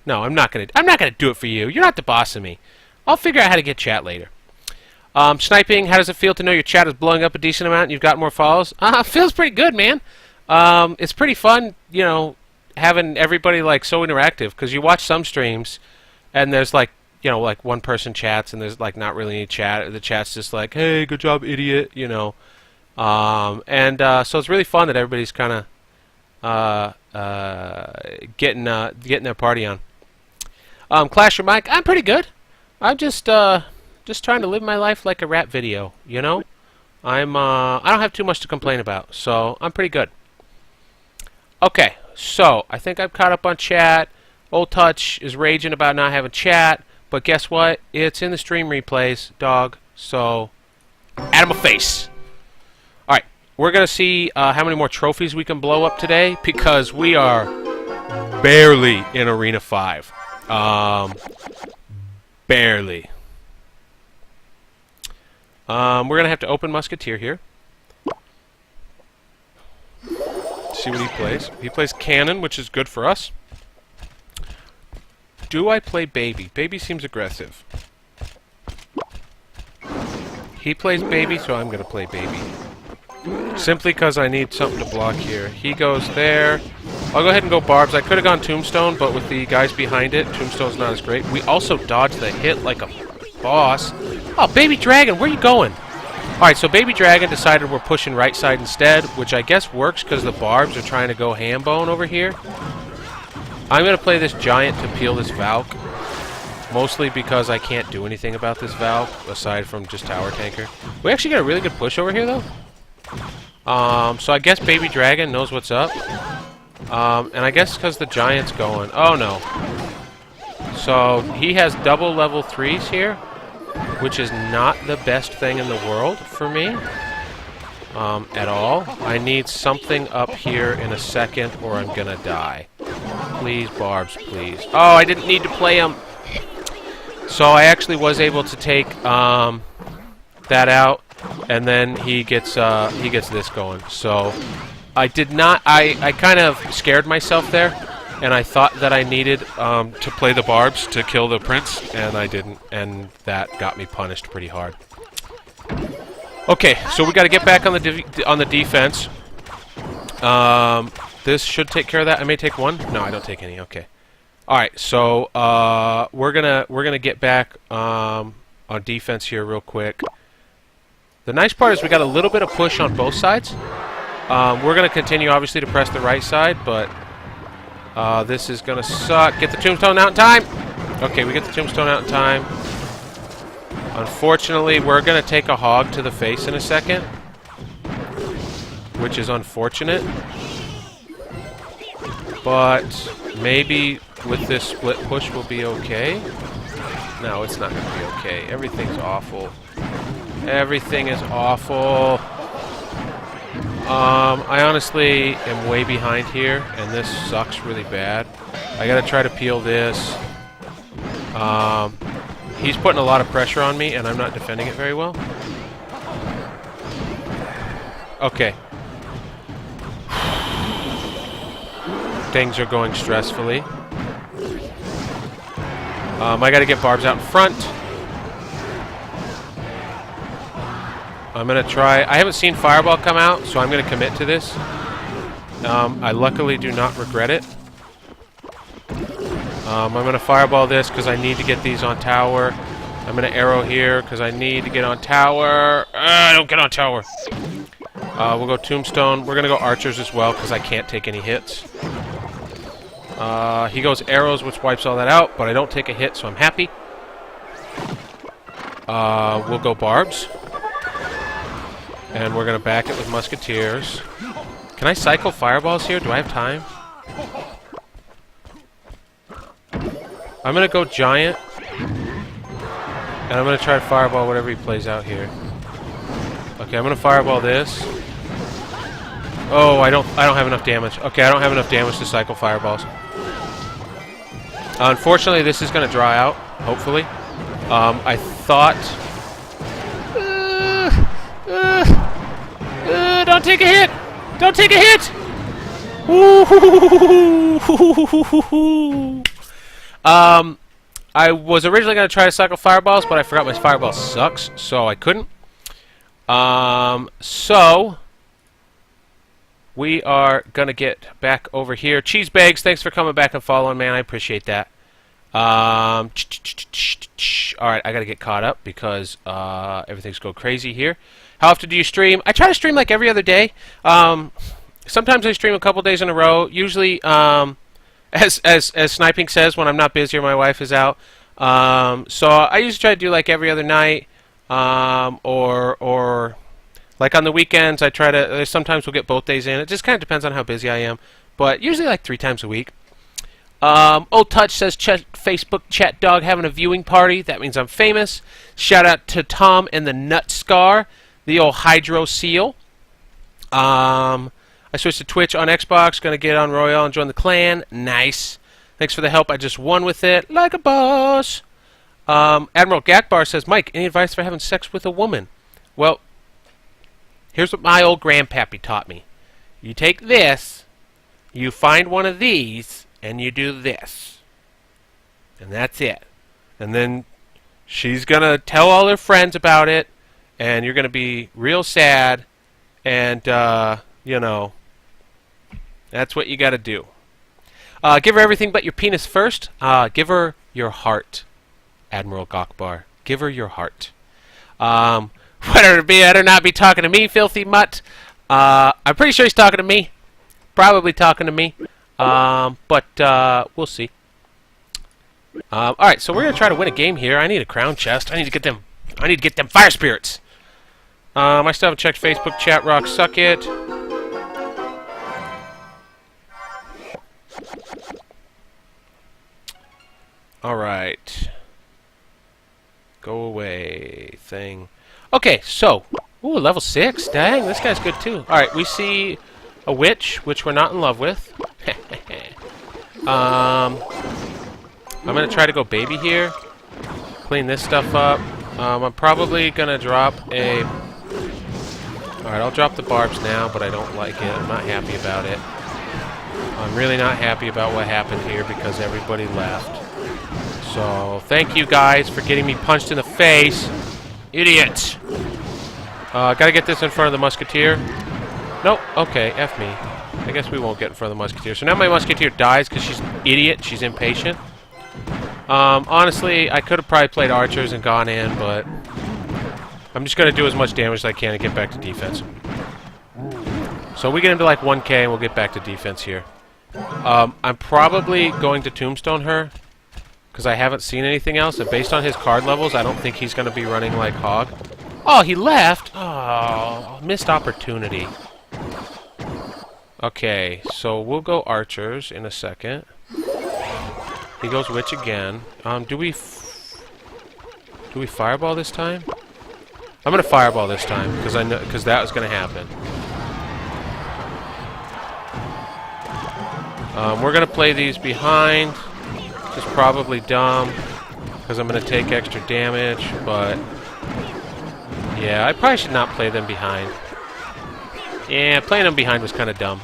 no, I'm not gonna do it for you. You're not the boss of me. I'll figure out how to get chat later. Sniping, how does it feel to know your chat is blowing up a decent amount and you've got more follows? Feels pretty good, man. It's pretty fun, having everybody like so interactive, because you watch some streams and there's like, like one person chats and there's like not really any chat. The chat's just like, hey, good job, idiot, so it's really fun that everybody's kind of getting their party on. Clasher Mike, I'm pretty good. I'm just trying to live my life like a rap video, I don't have too much to complain about, so I'm pretty good. Okay, so I think I've caught up on chat. Old Touch is raging about not having chat, but guess what? It's in the stream replays, dog. So, out of my face. All right, we're gonna see how many more trophies we can blow up today, because we are barely in Arena 5. Barely. We're going to have to open Musketeer here. See what he plays. He plays Cannon, which is good for us. Do I play Baby? Baby seems aggressive. He plays Baby, so I'm going to play Baby. Simply because I need something to block here. He goes there. I'll go ahead and go Barbs. I could have gone Tombstone, but with the guys behind it, Tombstone's not as great. We also dodged the hit like a boss. Oh, Baby Dragon, where are you going? Alright, so Baby Dragon decided we're pushing right side instead, which I guess works because the Barbs are trying to go ham bone over here. I'm going to play this Giant to peel this Valk, mostly because I can't do anything about this Valk, aside from just Tower Tanker. We actually got a really good push over here, though. So I guess Baby Dragon knows what's up. And I guess because the Giant's going... Oh, no. So he has double level 3s here, which is not the best thing in the world for me. At all. I need something up here in a second or I'm gonna die. Please, Barbs, please. Oh, I didn't need to play him. So I actually was able to take that out, and then he gets this going. So I did not. I kind of scared myself there, and I thought that I needed to play the Barbs to kill the Prince, and I didn't, and that got me punished pretty hard. Okay, so we got to get back on the defense. This should take care of that. I may take one. No, I don't take any. Okay. All right, so we're gonna get back on defense here real quick. The nice part is we got a little bit of push on both sides. We're gonna continue obviously to press the right side, but this is gonna suck. Get the Tombstone out in time. Okay, we get the Tombstone out in time. Unfortunately, we're gonna take a hog to the face in a second, which is unfortunate. But maybe with this split push we'll be okay. No, it's not gonna be okay. Everything's awful. Everything is awful. I honestly am way behind here, and this sucks really bad. I gotta try to peel this. He's putting a lot of pressure on me, and I'm not defending it very well. Okay. Things are going stressfully. I gotta get barbs out in front. I'm gonna try. I haven't seen Fireball come out, so I'm gonna commit to this. I luckily do not regret it. I'm gonna Fireball this because I need to get these on tower. I'm gonna arrow here because I need to get on tower. I don't get on tower. We'll go Tombstone. We're gonna go Archers as well because I can't take any hits. He goes Arrows, which wipes all that out, but I don't take a hit, so I'm happy. We'll go Barbs. And we're going to back it with Musketeers. Can I cycle Fireballs here? Do I have time? I'm going to go Giant. And I'm going to try to Fireball whatever he plays out here. Okay, I'm going to Fireball this. Oh, I don't have enough damage. Okay, I don't have enough damage to cycle Fireballs. Unfortunately, this is going to dry out, hopefully. I thought... don't take a hit! Don't take a hit! I was originally going to try to cycle Fireballs, but I forgot my Fireball sucks, so I couldn't. So... we are going to get back over here. Cheese Bags, thanks for coming back and following, man. I appreciate that. Alright, I got to get caught up because everything's going crazy here. How often do you stream? I try to stream like every other day. Sometimes I stream a couple days in a row. Usually, as Sniping says, when I'm not busy or my wife is out. So I usually try to do like every other night. Or like on the weekends, I try to... sometimes we'll get both days in. It just kind of depends on how busy I am. But usually like 3 times a week. Old Touch says, Facebook chat dog having a viewing party. That means I'm famous. Shout out to Tom and the Nut Scar, the old Hydro Seal. I switched to Twitch on Xbox. Going to get on Royale and join the clan. Nice. Thanks for the help. I just won with it. Like a boss. Admiral Gakbar says, Mike, any advice for having sex with a woman? Well... here's what my old grandpappy taught me. You take this, you find one of these, and you do this. And that's it. And then she's going to tell all her friends about it, and you're going to be real sad, and, you know, that's what you got to do. Give her everything but your penis first. Give her your heart, Admiral Gakbar. Give her your heart. Better not be talking to me, filthy mutt. I'm pretty sure he's talking to me. Probably talking to me. But we'll see. Alright, so we're gonna try to win a game here. I need a crown chest. I need to get them fire spirits. I still haven't checked Facebook chat. Rock, suck it. Alright. Go away, thing. Okay, so, ooh, level 6. Dang, this guy's good too. Alright, we see a witch, which we're not in love with. I'm gonna try to go baby here. Clean this stuff up. I'm probably gonna drop a... alright, I'll drop the barbs now, but I don't like it. I'm not happy about it. I'm really not happy about what happened here because everybody left. So, thank you guys for getting me punched in the face. Idiot! Gotta get this in front of the Musketeer. Nope, okay, F me. I guess we won't get in front of the Musketeer. So now my Musketeer dies because she's an idiot. She's impatient. Honestly, I could have probably played Archers and gone in, but... I'm just gonna do as much damage as I can and get back to defense. So we get into like 1k and we'll get back to defense here. I'm probably going to Tombstone her. Because I haven't seen anything else, and based on his card levels, I don't think he's going to be running like Hog. Oh, he left! Oh, missed opportunity. Okay, so we'll go Archers in a second. He goes Witch again. Do we Fireball this time? I'm going to Fireball this time, because that was going to happen. We're going to play these behind, which is probably dumb, because I'm going to take extra damage, but yeah, I probably should not play them behind. Yeah, playing them behind was kind of dumb.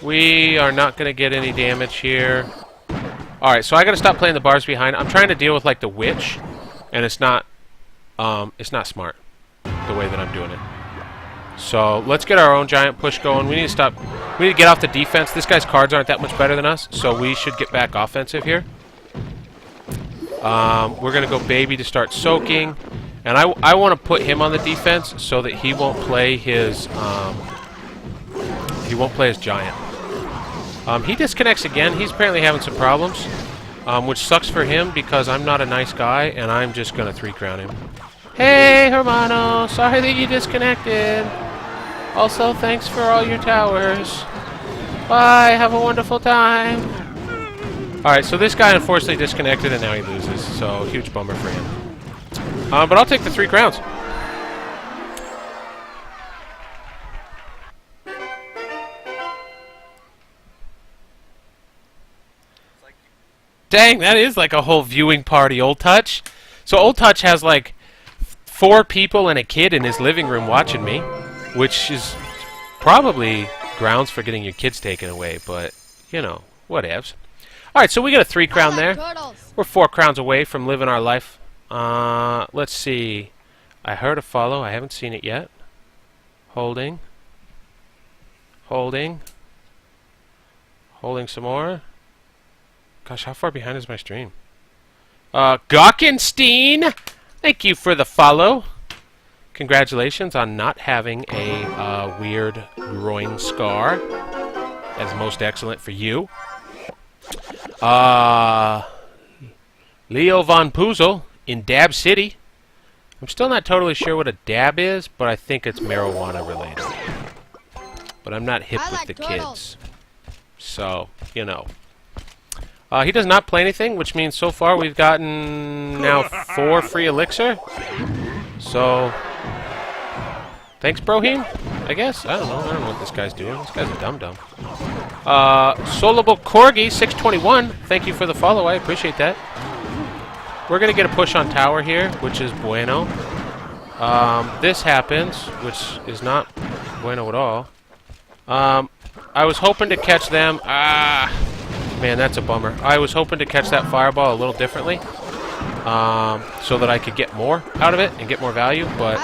We are not going to get any damage here. Alright, so I got to stop playing the barbs behind. I'm trying to deal with, like, the witch, and it's not smart, the way that I'm doing it. So, let's get our own giant push going. We need to stop. We need to get off the defense. This guy's cards aren't that much better than us, so we should get back offensive here. We're going to go baby to start soaking. And I want to put him on the defense so that he won't play his giant. He disconnects again. He's apparently having some problems, which sucks for him because I'm not a nice guy, and I'm just going to 3-crown him. Hey, Hermano! Sorry that you disconnected. Also, thanks for all your towers. Bye, have a wonderful time. Alright, so this guy unfortunately disconnected, and now he loses, so huge bummer for him. But I'll take the 3 crowns. Dang, that is like a whole viewing party, Old Touch. So Old Touch has like 4 people and a kid in his living room watching me, which is probably grounds for getting your kids taken away, but, you know, whatevs. Alright, so we got a 3 crown there. We're 4 crowns away from living our life. Let's see. I heard a follow. I haven't seen it yet. Holding. Holding. Holding some more. Gosh, how far behind is my stream? Gawkenstein! Thank you for the follow. Congratulations on not having a weird groin scar. That is most excellent for you. Leo Von Puzel in Dab City. I'm still not totally sure what a dab is, but I think it's marijuana related. But I'm not hip with the kids. So, you know. He does not play anything, which means so far we've gotten now 4 free elixir. So, thanks, Brohim, I guess. I don't know what this guy's doing. This guy's a dum-dum. Solable Corgi, 621. Thank you for the follow. I appreciate that. We're going to get a push on tower here, which is bueno. This happens, which is not bueno at all. I was hoping to catch them. Man, that's a bummer. I was hoping to catch that fireball a little differently, so that I could get more out of it and get more value, but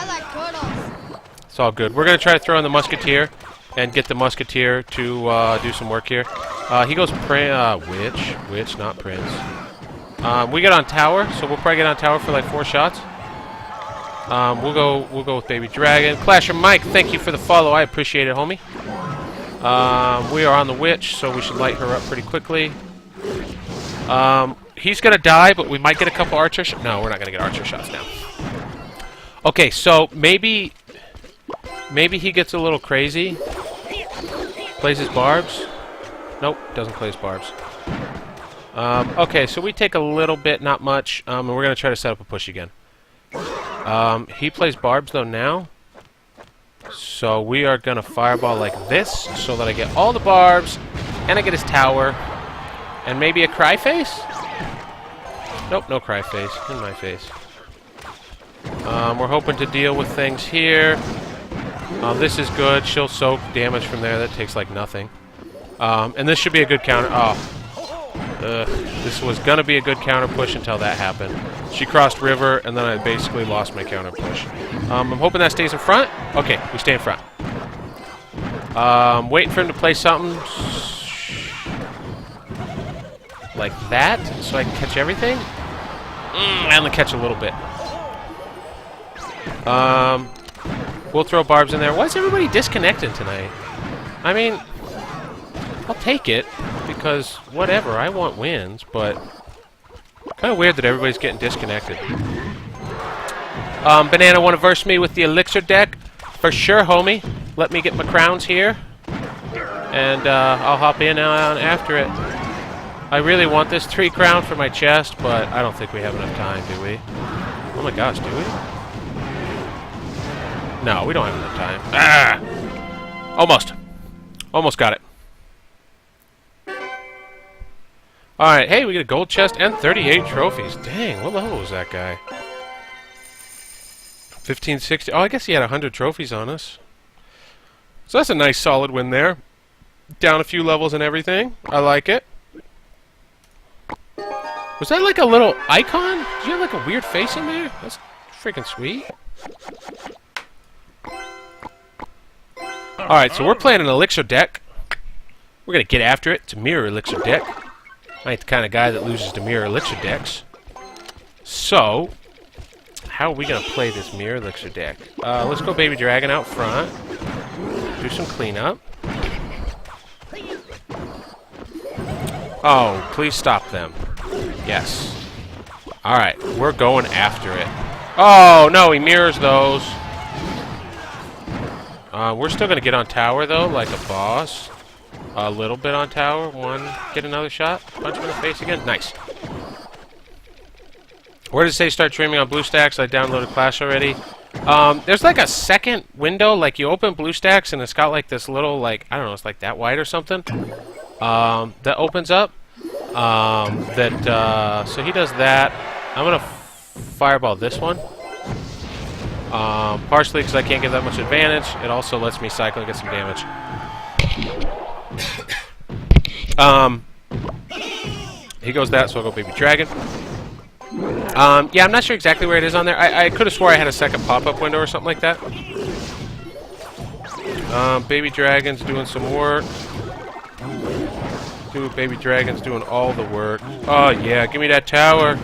it's all good. We're going to try to throw in the Musketeer and get the Musketeer to do some work here. He goes Witch, not Prince. We get on tower, so we'll probably get on tower for like 4 shots. We'll go with Baby Dragon. Clasher Mike, thank you for the follow. I appreciate it, homie. We are on the Witch, so we should light her up pretty quickly. He's gonna die, but we might get a couple archer shots. No, we're not gonna get archer shots now. Okay, so maybe he gets a little crazy. Plays his barbs. Nope, doesn't play his barbs. Okay, so we take a little bit, not much, and we're gonna try to set up a push again. He plays barbs though now. So we are going to fireball like this so that I get all the barbs and I get his tower and maybe a cry face? Nope, no cry face. In my face. We're hoping to deal with things here. This is good. She'll soak damage from there. That takes like nothing. And this should be a good counter. This was going to be a good counter push until that happened. She crossed river, and then I basically lost my counter push. I'm hoping that stays in front. Okay, we stay in front. Waiting for him to play something like that, so I can catch everything. I only catch a little bit. We'll throw barbs in there. Why is everybody disconnected tonight? I mean, I'll take it, because whatever, I want wins, but kind of weird that everybody's getting disconnected. Banana want to verse me with the elixir deck? For sure, homie. Let me get my crowns here, and I'll hop in after it. I really want this 3 crown for my chest, but I don't think we have enough time, do we? Oh my gosh, do we? No, we don't have enough time. Almost. Almost got it. Alright, hey, we get a gold chest and 38 trophies. Dang, what level was that guy? 1560. Oh, I guess he had 100 trophies on us. So that's a nice solid win there. Down a few levels and everything. I like it. Was that like a little icon? Did you have like a weird face in there? That's freaking sweet. Alright, so we're playing an elixir deck. We're going to get after it. It's a mirror elixir deck. I ain't the kind of guy that loses to mirror elixir decks. So, how are we going to play this mirror elixir deck? Let's go Baby Dragon out front. Do some cleanup. Oh, please stop them. Yes. Alright, we're going after it. Oh, no, he mirrors those. We're still going to get on tower, though, like a boss. A little bit on tower. One, get another shot. Punch him in the face again. Nice. Where does it say start streaming on BlueStacks? I downloaded Clash already. There's like a second window, like you open BlueStacks and it's got like this little, like, I don't know, it's like that wide or something. That opens up. So he does that. I'm gonna fireball this one. Partially because I can't get that much advantage. It also lets me cycle and get some damage. He goes that, so I'll go Baby Dragon. Yeah, I'm not sure exactly where it is on there. I could have swore I had a second pop-up window or something like that. Baby Dragon's doing some work. Baby Dragon's doing all the work. Oh, yeah, give me that tower.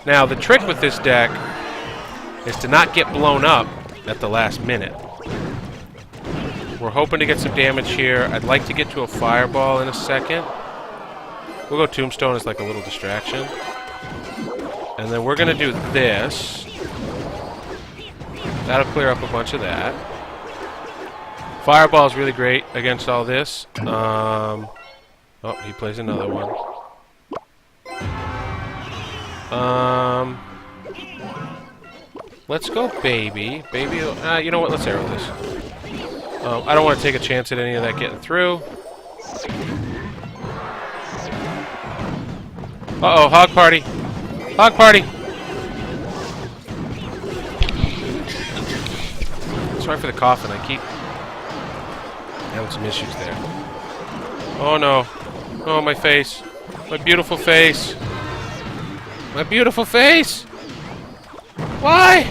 Now, the trick with this deck is to not get blown up at the last minute. We're hoping to get some damage here. I'd like to get to a fireball in a second. We'll go Tombstone as like a little distraction. And then we're going to do this. That'll clear up a bunch of that. Fireball is really great against all this. Oh, he plays another one. Let's go Baby. Baby, you know what? Let's arrow this. I don't want to take a chance at any of that getting through. Uh-oh, Hog Party. Hog Party! Sorry for the coughing. I keep having some issues there. Oh, no. Oh, my face. My beautiful face. My beautiful face! Why?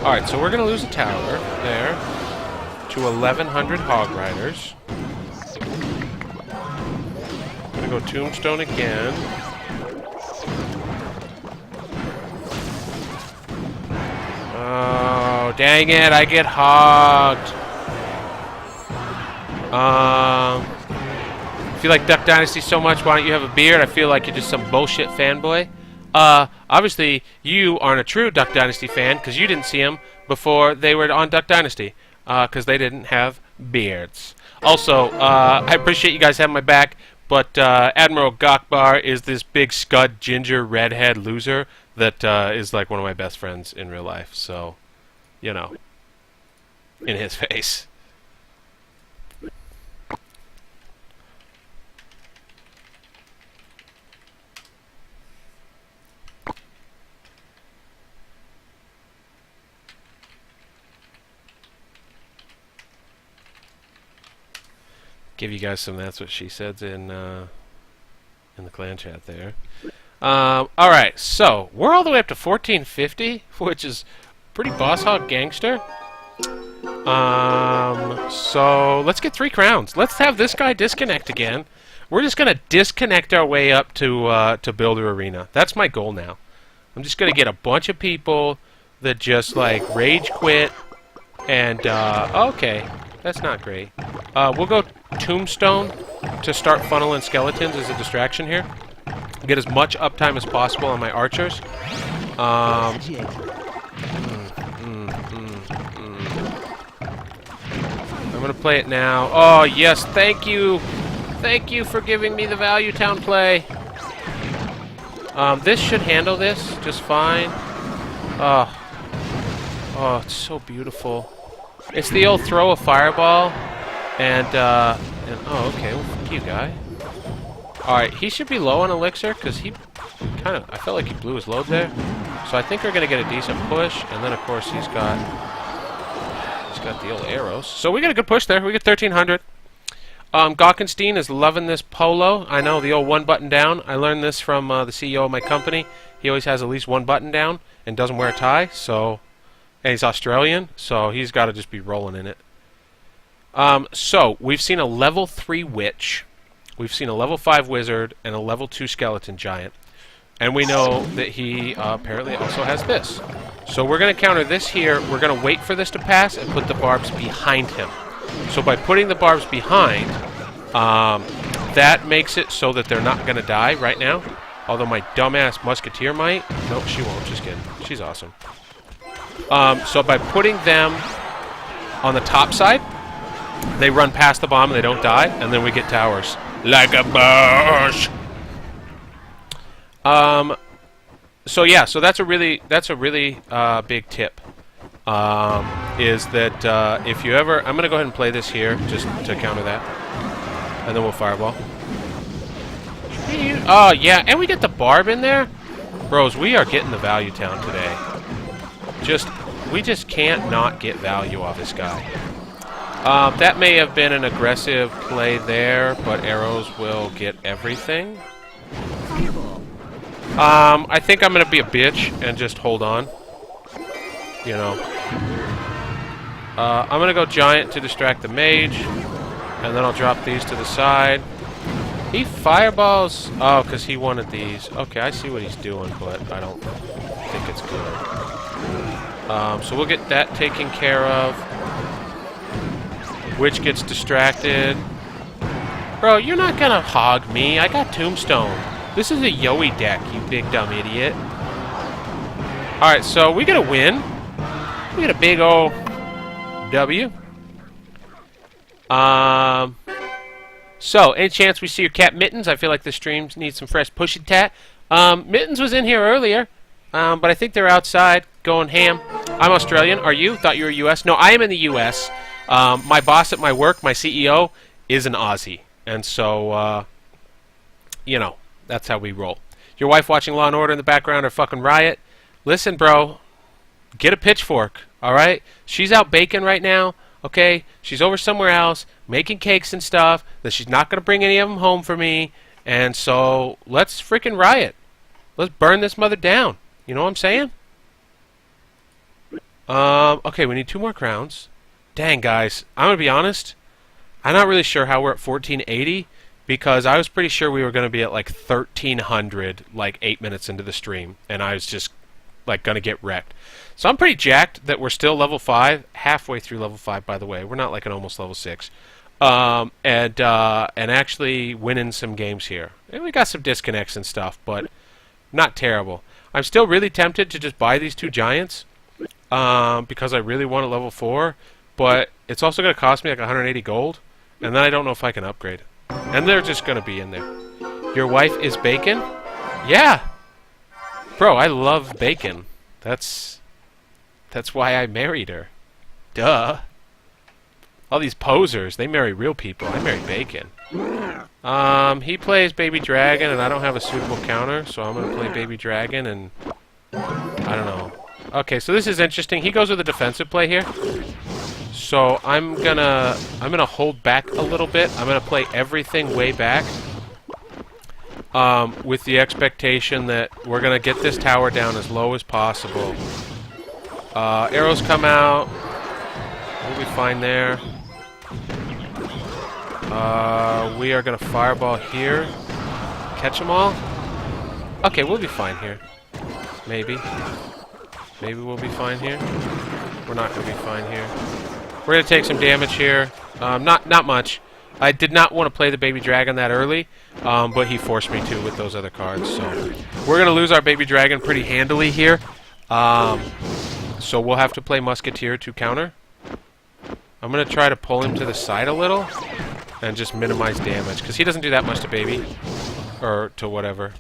Alright, so we're going to lose a tower there to 1,100 Hog Riders. I'm going to go Tombstone again. Oh, dang it, I get hogged. If you like Duck Dynasty so much, why don't you have a beard? I feel like you're just some bullshit fanboy. Obviously, you aren't a true Duck Dynasty fan, because you didn't see them before they were on Duck Dynasty, because they didn't have beards. Also, I appreciate you guys having my back, but Admiral Gokbar is this big scud ginger redhead loser that is like one of my best friends in real life, so, you know, in his face. Give you guys some That's What She Said in the clan chat there. Alright, so we're all the way up to 1450, which is pretty boss hog gangster. So let's get 3 crowns. Let's have this guy disconnect again. We're just gonna disconnect our way up to Builder Arena. That's my goal now. I'm just gonna get a bunch of people that just like rage quit and okay, that's not great. We'll go Tombstone to start funneling skeletons as a distraction here. Get as much uptime as possible on my archers. I'm gonna play it now. Oh yes, thank you. Thank you for giving me the Value Town play. This should handle this just fine. Oh, it's so beautiful. It's the old throw a fireball, and oh, okay, well, fuck you, guy. Alright, he should be low on elixir, because he kind of... I felt like he blew his load there. So I think we're going to get a decent push, and then, of course, he's got the old arrows. So we get a good push there. We get 1,300. Gawkenstein is loving this polo. I know, the old one button down. I learned this from the CEO of my company. He always has at least one button down and doesn't wear a tie, so... And he's Australian, so he's got to just be rolling in it. So, we've seen a level 3 witch, we've seen a level 5 wizard, and a level 2 skeleton giant. And we know that he apparently also has this. So we're going to counter this here. We're going to wait for this to pass and put the barbs behind him. So by putting the barbs behind, that makes it so that they're not going to die right now. Although my dumbass musketeer might. Nope, she won't. Just kidding. She's awesome. So by putting them on the top side, they run past the bomb and they don't die, and then we get towers. Like a boss! So yeah, so that's a really big tip. Is that if you ever... I'm going to go ahead and play this here, just to counter that. And then we'll fireball. Oh, yeah, and we get the barb in there? Bros, we are getting the value town today. We just can't not get value off this guy. That may have been an aggressive play there, but arrows will get everything. I think I'm going to be a bitch and just hold on. You know. I'm going to go giant to distract the mage. And then I'll drop these to the side. He fireballs... Oh, because he wanted these. Okay, I see what he's doing, but I don't think it's good. So we'll get that taken care of. Witch gets distracted. Bro, you're not going to hog me. I got Tombstone. This is a Yowie deck, you big dumb idiot. Alright, so we get a win. We get a big ol' W. So, any chance we see your cat Mittens? I feel like the stream needs some fresh pushing tat. Mittens was in here earlier, but I think they're outside going ham. I'm Australian. Are you? Thought you were US? No, I am in the US. My boss at my work, my CEO, is an Aussie. And so, you know, that's how we roll. Your wife watching Law & Order in the background or fucking Riot? Listen, bro, get a pitchfork, alright? She's out baking right now, okay? She's over somewhere else, making cakes and stuff, that she's not going to bring any of them home for me. And so, let's freaking riot. Let's burn this mother down. You know what I'm saying? Okay, we need 2 more crowns. Dang, guys, I'm going to be honest. I'm not really sure how we're at 1480, because I was pretty sure we were going to be at like 1300, like 8 minutes into the stream, and I was just like going to get wrecked. So I'm pretty jacked that we're still level 5, halfway through level 5, by the way. We're not like an almost level 6. And actually winning some games here. And we got some disconnects and stuff, but not terrible. I'm still really tempted to just buy these 2 giants, because I really want a level 4, but it's also going to cost me like 180 gold, and then I don't know if I can upgrade. And they're just going to be in there. Your wife is bacon? Yeah! Bro, I love bacon. That's why I married her. Duh. All these posers, they marry real people. I marry bacon. He plays Baby Dragon, and I don't have a suitable counter, so I'm going to play Baby Dragon, and I don't know. Okay, so this is interesting. He goes with a defensive play here. So I'm gonna hold back a little bit. I'm gonna play everything way back, with the expectation that we're gonna get this tower down as low as possible. Arrows come out. We'll be fine there. We are gonna fireball here. Catch them all. Okay, we'll be fine here. Maybe. Maybe we'll be fine here. We're not gonna be fine here. We're going to take some damage here. Not much. I did not want to play the Baby Dragon that early, but he forced me to with those other cards. So we're going to lose our Baby Dragon pretty handily here. So we'll have to play Musketeer to counter. I'm going to try to pull him to the side a little and just minimize damage, because he doesn't do that much to Baby. Or to whatever.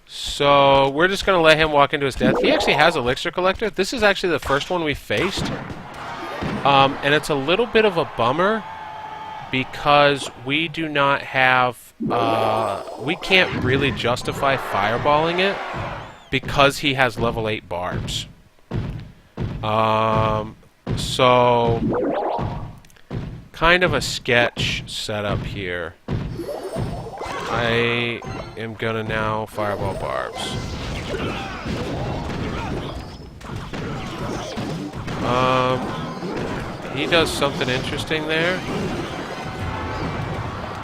So we're just going to let him walk into his death. He actually has Elixir Collector. This is actually the first one we faced. And it's a little bit of a bummer because we do not have... we can't really justify fireballing it because he has level 8 barbs. So... kind of a sketch setup here. I am gonna now fireball barbs. He does something interesting there.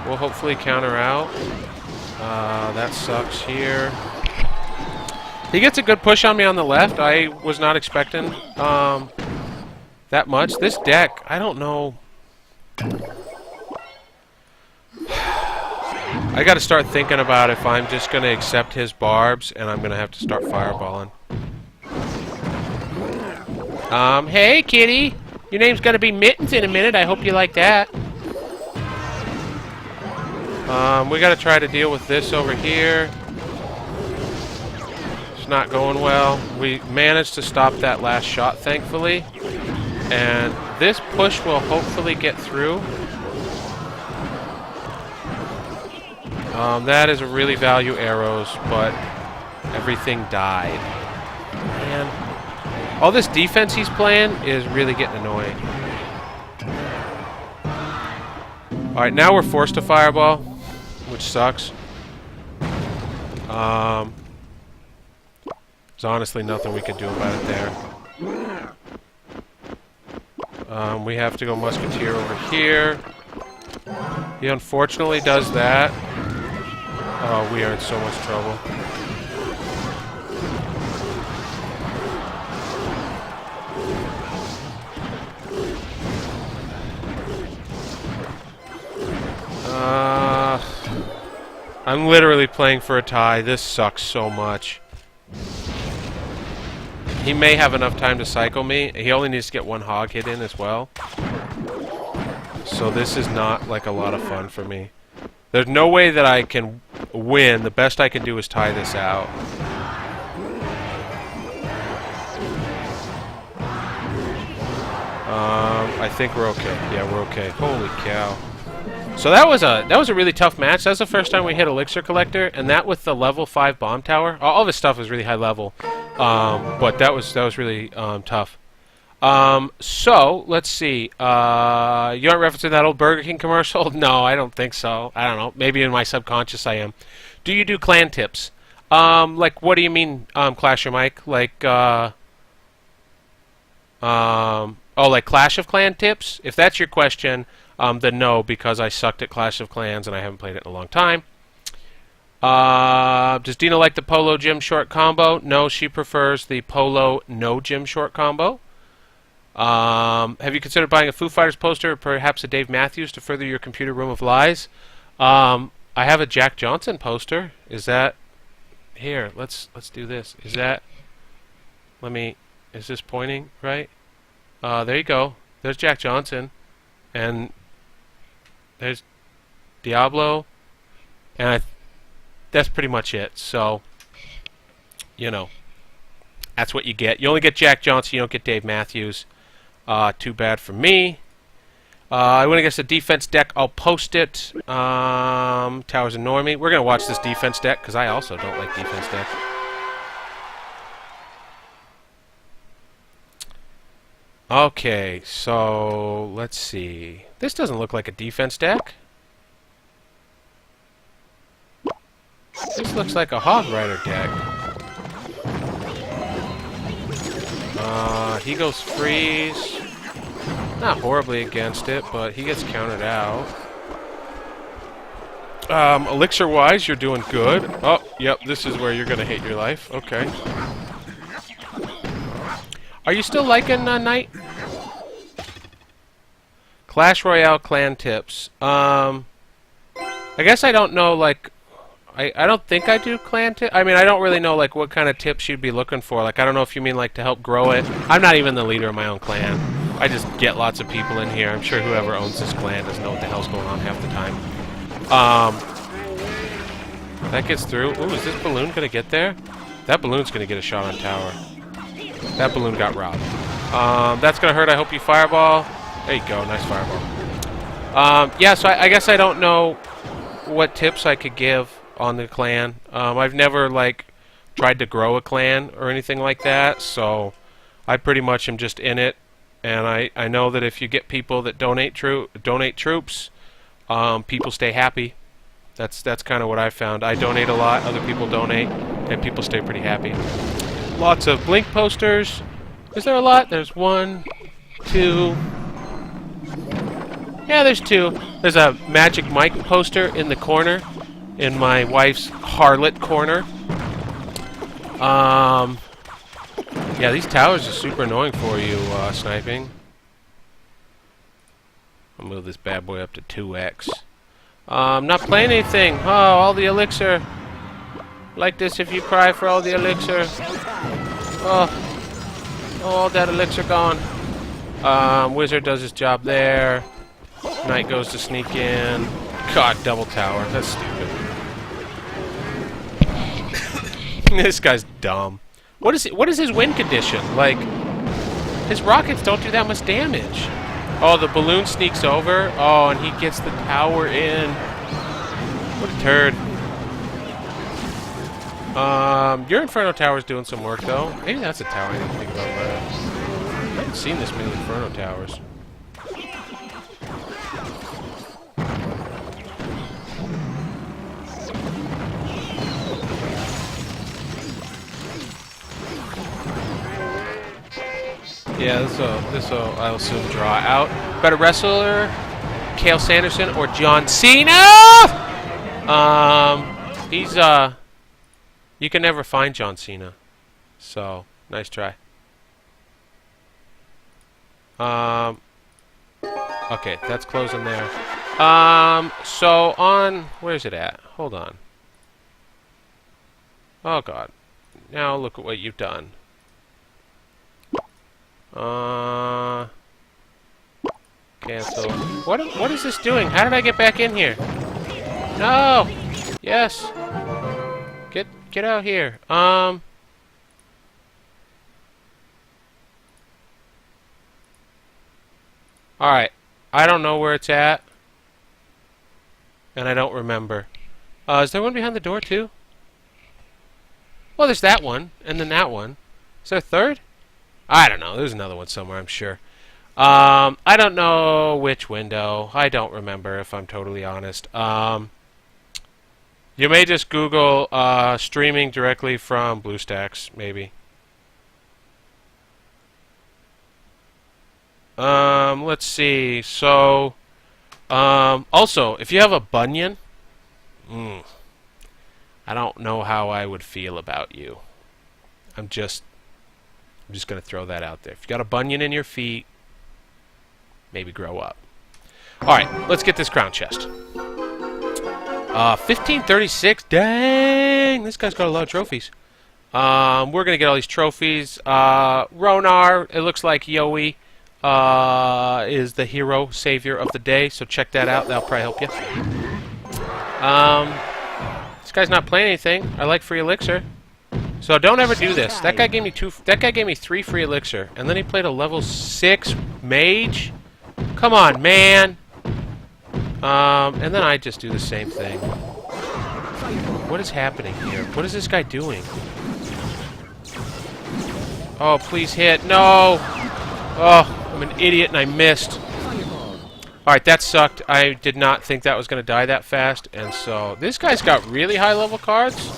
We'll hopefully counter out. That sucks here. He gets a good push on me on the left. I was not expecting that much. This deck, I don't know. I gotta start thinking about if I'm just gonna accept his barbs and I'm gonna have to start fireballing. Hey kitty! Your name's gonna be Mittens in a minute, I hope you like that. We gotta try to deal with this over here. It's not going well. We managed to stop that last shot, thankfully. And this push will hopefully get through. That is a really value arrows, but everything died. Man. All this defense he's playing is really getting annoying. Alright, now we're forced to fireball, which sucks. There's honestly nothing we can do about it there. We have to go Musketeer over here. He unfortunately does that. Oh, we are in so much trouble. I'm literally playing for a tie. This sucks so much. He may have enough time to cycle me. He only needs to get one hog hit in as well. So this is not like a lot of fun for me. There's no way that I can win. The best I can do is tie this out. I think we're okay. Yeah, we're okay. Holy cow. So that was a really tough match. That was the first time we hit Elixir Collector, and that with the level 5 bomb tower. All of his stuff was really high level. But that was really tough. So let's see. You aren't referencing that old Burger King commercial? No, I don't think so. I don't know. Maybe in my subconscious I am. Do you do clan tips? Like what do you mean, Clash of Mike? Like oh, like Clash of Clan tips? If that's your question, then no, because I sucked at Clash of Clans and I haven't played it in a long time. Does Dina like the Polo Gym short combo? No, she prefers the Polo no gym short combo. Have you considered buying a Foo Fighters poster or perhaps a Dave Matthews to further your computer room of lies? I have a Jack Johnson poster. Is that... Here, let's do this. Is that... Is this pointing right? There you go. There's Jack Johnson. And there's Diablo. And that's pretty much it. So, you know, that's what you get. You only get Jack Johnson. You don't get Dave Matthews. Too bad for me. I went against the defense deck. I'll post it. Towers annoy me. We're going to watch this defense deck because I also don't like defense decks. Okay, so let's see. This doesn't look like a defense deck. This looks like a Hog Rider deck. He goes freeze. Not horribly against it, but he gets countered out. Elixir-wise, you're doing good. Oh, yep, this is where you're gonna hate your life. Okay. Are you still liking Knight? Clash Royale clan tips. I guess I don't know, like... I don't think I do clan tips. I mean, I don't really know, like, what kind of tips you'd be looking for. Like, I don't know if you mean, like, to help grow it. I'm not even the leader of my own clan. I just get lots of people in here. I'm sure whoever owns this clan doesn't know what the hell's going on half the time. That gets through. Ooh, is this balloon going to get there? That balloon's going to get a shot on tower. That balloon got robbed. That's going to hurt. I hope you fireball. There you go. Nice fireball. Yeah, so I guess I don't know what tips I could give on the clan. I've never, like, tried to grow a clan or anything like that, so I pretty much am just in it. And I know that if you get people that donate troops, people stay happy. That's kind of what I found. I donate a lot, other people donate, and people stay pretty happy. Lots of Blink posters. Is there a lot? There's 1, 2... Yeah, there's 2. There's a Magic Mike poster in the corner, in my wife's Harlot corner. Yeah, these towers are super annoying for you, sniping. I'll move this bad boy up to 2x. Not playing anything. Oh, all the elixir. Like this if you cry for all the elixir. Oh, all that elixir gone. Wizard does his job there. Knight goes to sneak in. God, double tower. That's stupid. This guy's dumb. What is his win condition? Like, his rockets don't do that much damage. Oh, the balloon sneaks over. Oh, and he gets the tower in. What a turd. Your Inferno Tower's doing some work, though. Maybe that's a tower I need to think about. I haven't seen this many Inferno Towers. Yeah, this'll I'll soon draw out. Better wrestler, Kale Sanderson or John Cena? He's you can never find John Cena. So, nice try. Okay, that's closing there. So on where's it at? Hold on. Oh god. Now look at what you've done. Cancel. What is this doing? How did I get back in here? No! Yes! Get out here. Alright. I don't know where it's at. And I don't remember. Is there one behind the door too? Well, there's that one, and then that one. Is there a third? I don't know. There's another one somewhere, I'm sure. I don't know which window. I don't remember, if I'm totally honest. You may just Google streaming directly from BlueStacks, maybe. Let's see. So, also, if you have a bunion, I don't know how I would feel about you. I'm just going to throw that out there. If you got a bunion in your feet, maybe grow up. Alright, let's get this crown chest. 1536. Dang! This guy's got a lot of trophies. We're going to get all these trophies. Ronar, it looks like Yowie is the hero savior of the day, so check that out. That'll probably help you. This guy's not playing anything. I like free elixir. So don't ever do this. That guy gave me 3 free elixir, and then he played a level 6 mage. Come on, man. And then I just do the same thing. What is happening here? What is this guy doing? Oh, please hit. No! Oh, I'm an idiot and I missed. Alright, that sucked. I did not think that was going to die that fast, and so this guy's got really high level cards.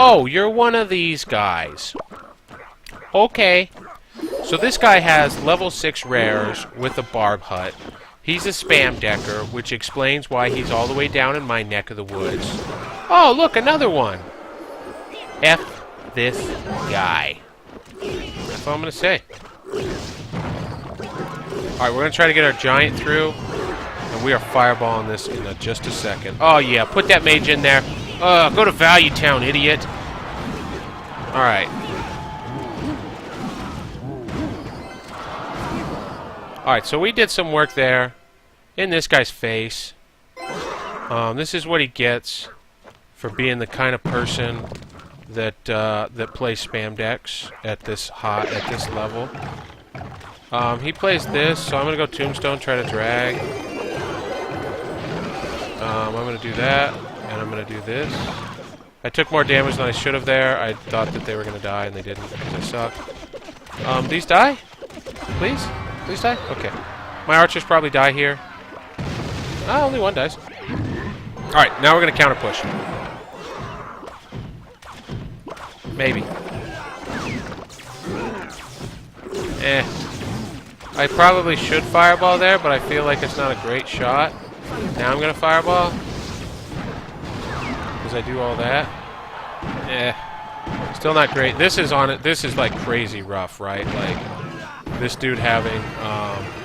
Oh, you're one of these guys. Okay. So this guy has level 6 rares with a barb hut. He's a spam decker, which explains why he's all the way down in my neck of the woods. Oh, look, another one. F this guy. That's all I'm going to say. Alright, we're going to try to get our giant through. And we are fireballing this in just a second. Oh, yeah, put that mage in there. Go to Value Town, idiot. Alright. Alright, so we did some work there in this guy's face. This is what he gets for being the kind of person that that plays spam decks at this level. He plays this, so I'm gonna go Tombstone, try to drag. I'm gonna do that, and I'm gonna do this. I took more damage than I should have there. I thought that they were gonna die, and they didn't because I suck. These die? Please? Please die? Okay. My archers probably die here. Ah, only one dies. Alright, now we're gonna counter push. Maybe. I probably should fireball there, but I feel like it's not a great shot. Now I'm gonna fireball. Because I do all that. Still not great. This is on it. This is like crazy rough, right? Like this dude having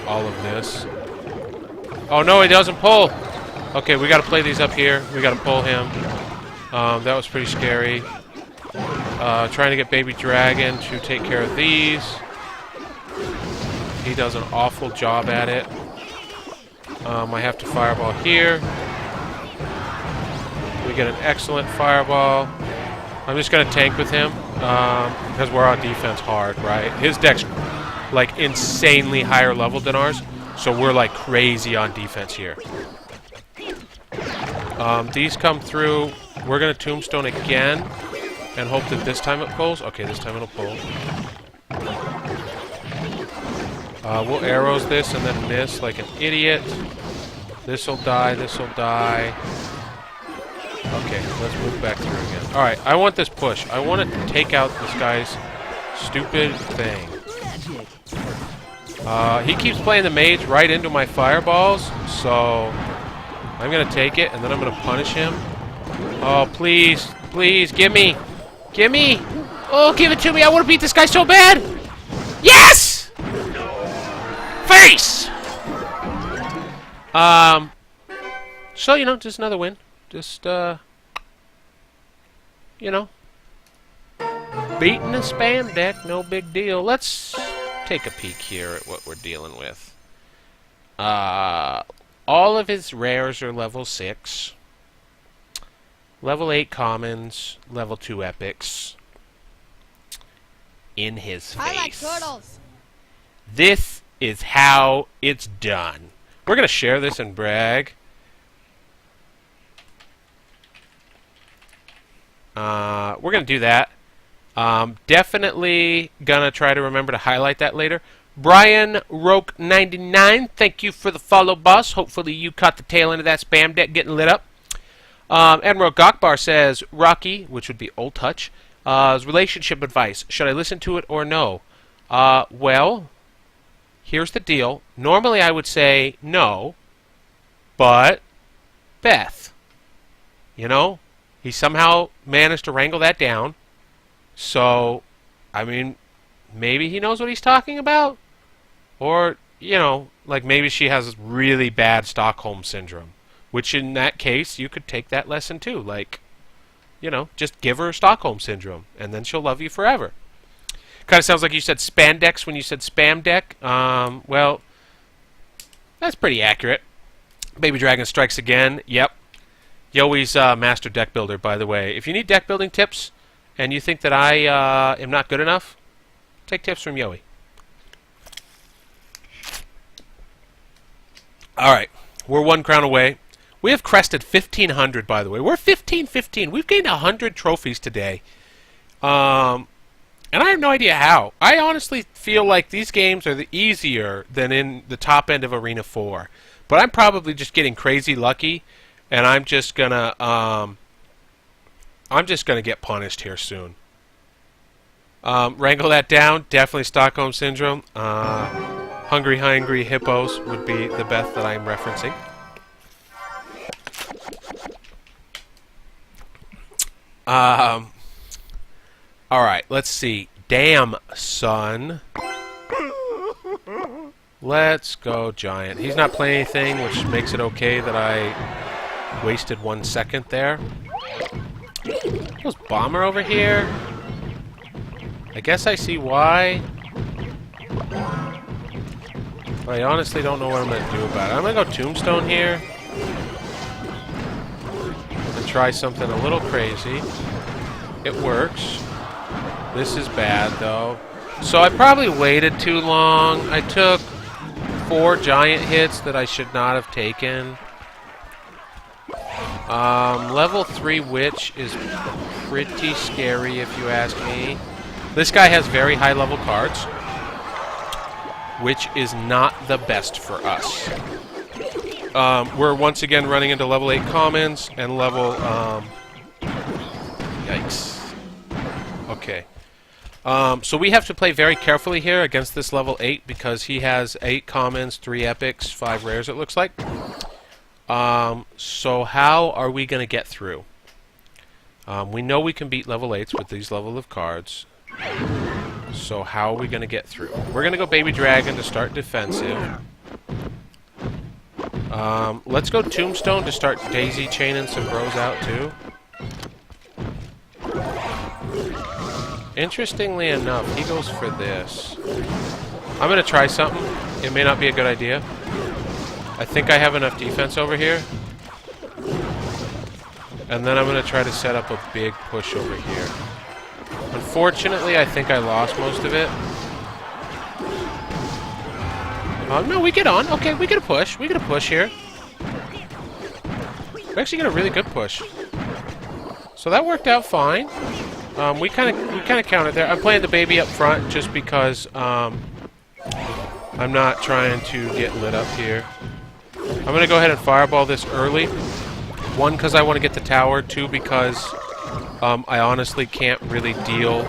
all of this. Oh no, he doesn't pull. Okay, we gotta play these up here. We gotta pull him. That was pretty scary. Trying to get Baby Dragon to take care of these. He does an awful job at it. I have to fireball here. We get an excellent fireball. I'm just going to tank with him because we're on defense hard, right? His deck's like insanely higher level than ours, so we're like crazy on defense here. These come through. We're going to Tombstone again and hope that this time it pulls. Okay, this time it'll pull. We'll arrows this and then miss like an idiot. This'll die, this'll die. Okay, let's move back through again. Alright, I want this push. I want to take out this guy's stupid thing. He keeps playing the mage right into my fireballs, so I'm going to take it and then I'm going to punish him. Oh, please, please, gimme! Gimme! Oh, give it to me! I want to beat this guy so bad! Yes! Face! So, you know, just another win. Just, you know, beating a spam deck, no big deal. Let's take a peek here at what we're dealing with. All of his rares are level 6. Level 8 commons, level 2 epics. In his face. I like turtles. This is how it's done. We're going to share this and brag. We're going to do that. Definitely going to try to remember to highlight that later. Brian Roke99, thank you for the follow, boss. Hopefully you caught the tail end of that spam deck getting lit up. Admiral Gokbar says, Rocky, which would be Old Touch, relationship advice. Should I listen to it or no? Well, here's the deal. Normally I would say no, but Beth, you know, he somehow managed to wrangle that down. So, I mean, maybe he knows what he's talking about. Or, you know, like maybe she has really bad Stockholm Syndrome. Which in that case, you could take that lesson too. Like, you know, just give her Stockholm Syndrome. And then she'll love you forever. Kind of sounds like you said spandex when you said spam deck. Well, that's pretty accurate. Baby Dragon strikes again. Yep. Yoey's master deck builder, by the way. If you need deck building tips and you think that I am not good enough, take tips from Yoey. Alright. We're 1 crown away. We have crested 1,500, by the way. We're 1515. We've gained 100 trophies today. And I have no idea how. I honestly feel like these games are easier than in the top end of Arena 4. But I'm probably just getting crazy lucky, and I'm just gonna get punished here soon. Wrangle that down. Definitely Stockholm Syndrome. Hungry Hippos would be the Beth that I'm referencing. Alright, let's see. Damn, son. Let's go, Giant. He's not playing anything, which makes it okay that I wasted 1 second there. There's Bomber over here. I guess I see why. But I honestly don't know what I'm going to do about it. I'm going to go Tombstone here. And try something a little crazy. It works. This is bad, though. So I probably waited too long. I took 4 giant hits that I should not have taken. Level 3 Witch is pretty scary if you ask me. This guy has very high level cards, which is not the best for us. We're once again running into level 8 commons and level... yikes. Okay. So we have to play very carefully here against this level 8 because he has 8 commons, 3 epics, 5 rares it looks like. So how are we going to get through? We know we can beat level 8s with these level of cards. So how are we going to get through? We're going to go Baby Dragon to start defensive. Let's go Tombstone to start daisy chaining some bros out too. Interestingly enough, he goes for this. I'm going to try something. It may not be a good idea. I think I have enough defense over here. And then I'm going to try to set up a big push over here. Unfortunately, I think I lost most of it. No, we get on. Okay, we get a push. We get a push here. We actually get a really good push. So that worked out fine. We kind of counted there. I'm playing the baby up front just because I'm not trying to get lit up here. I'm going to go ahead and fireball this early. 1, because I want to get the tower. 2, because I honestly can't really deal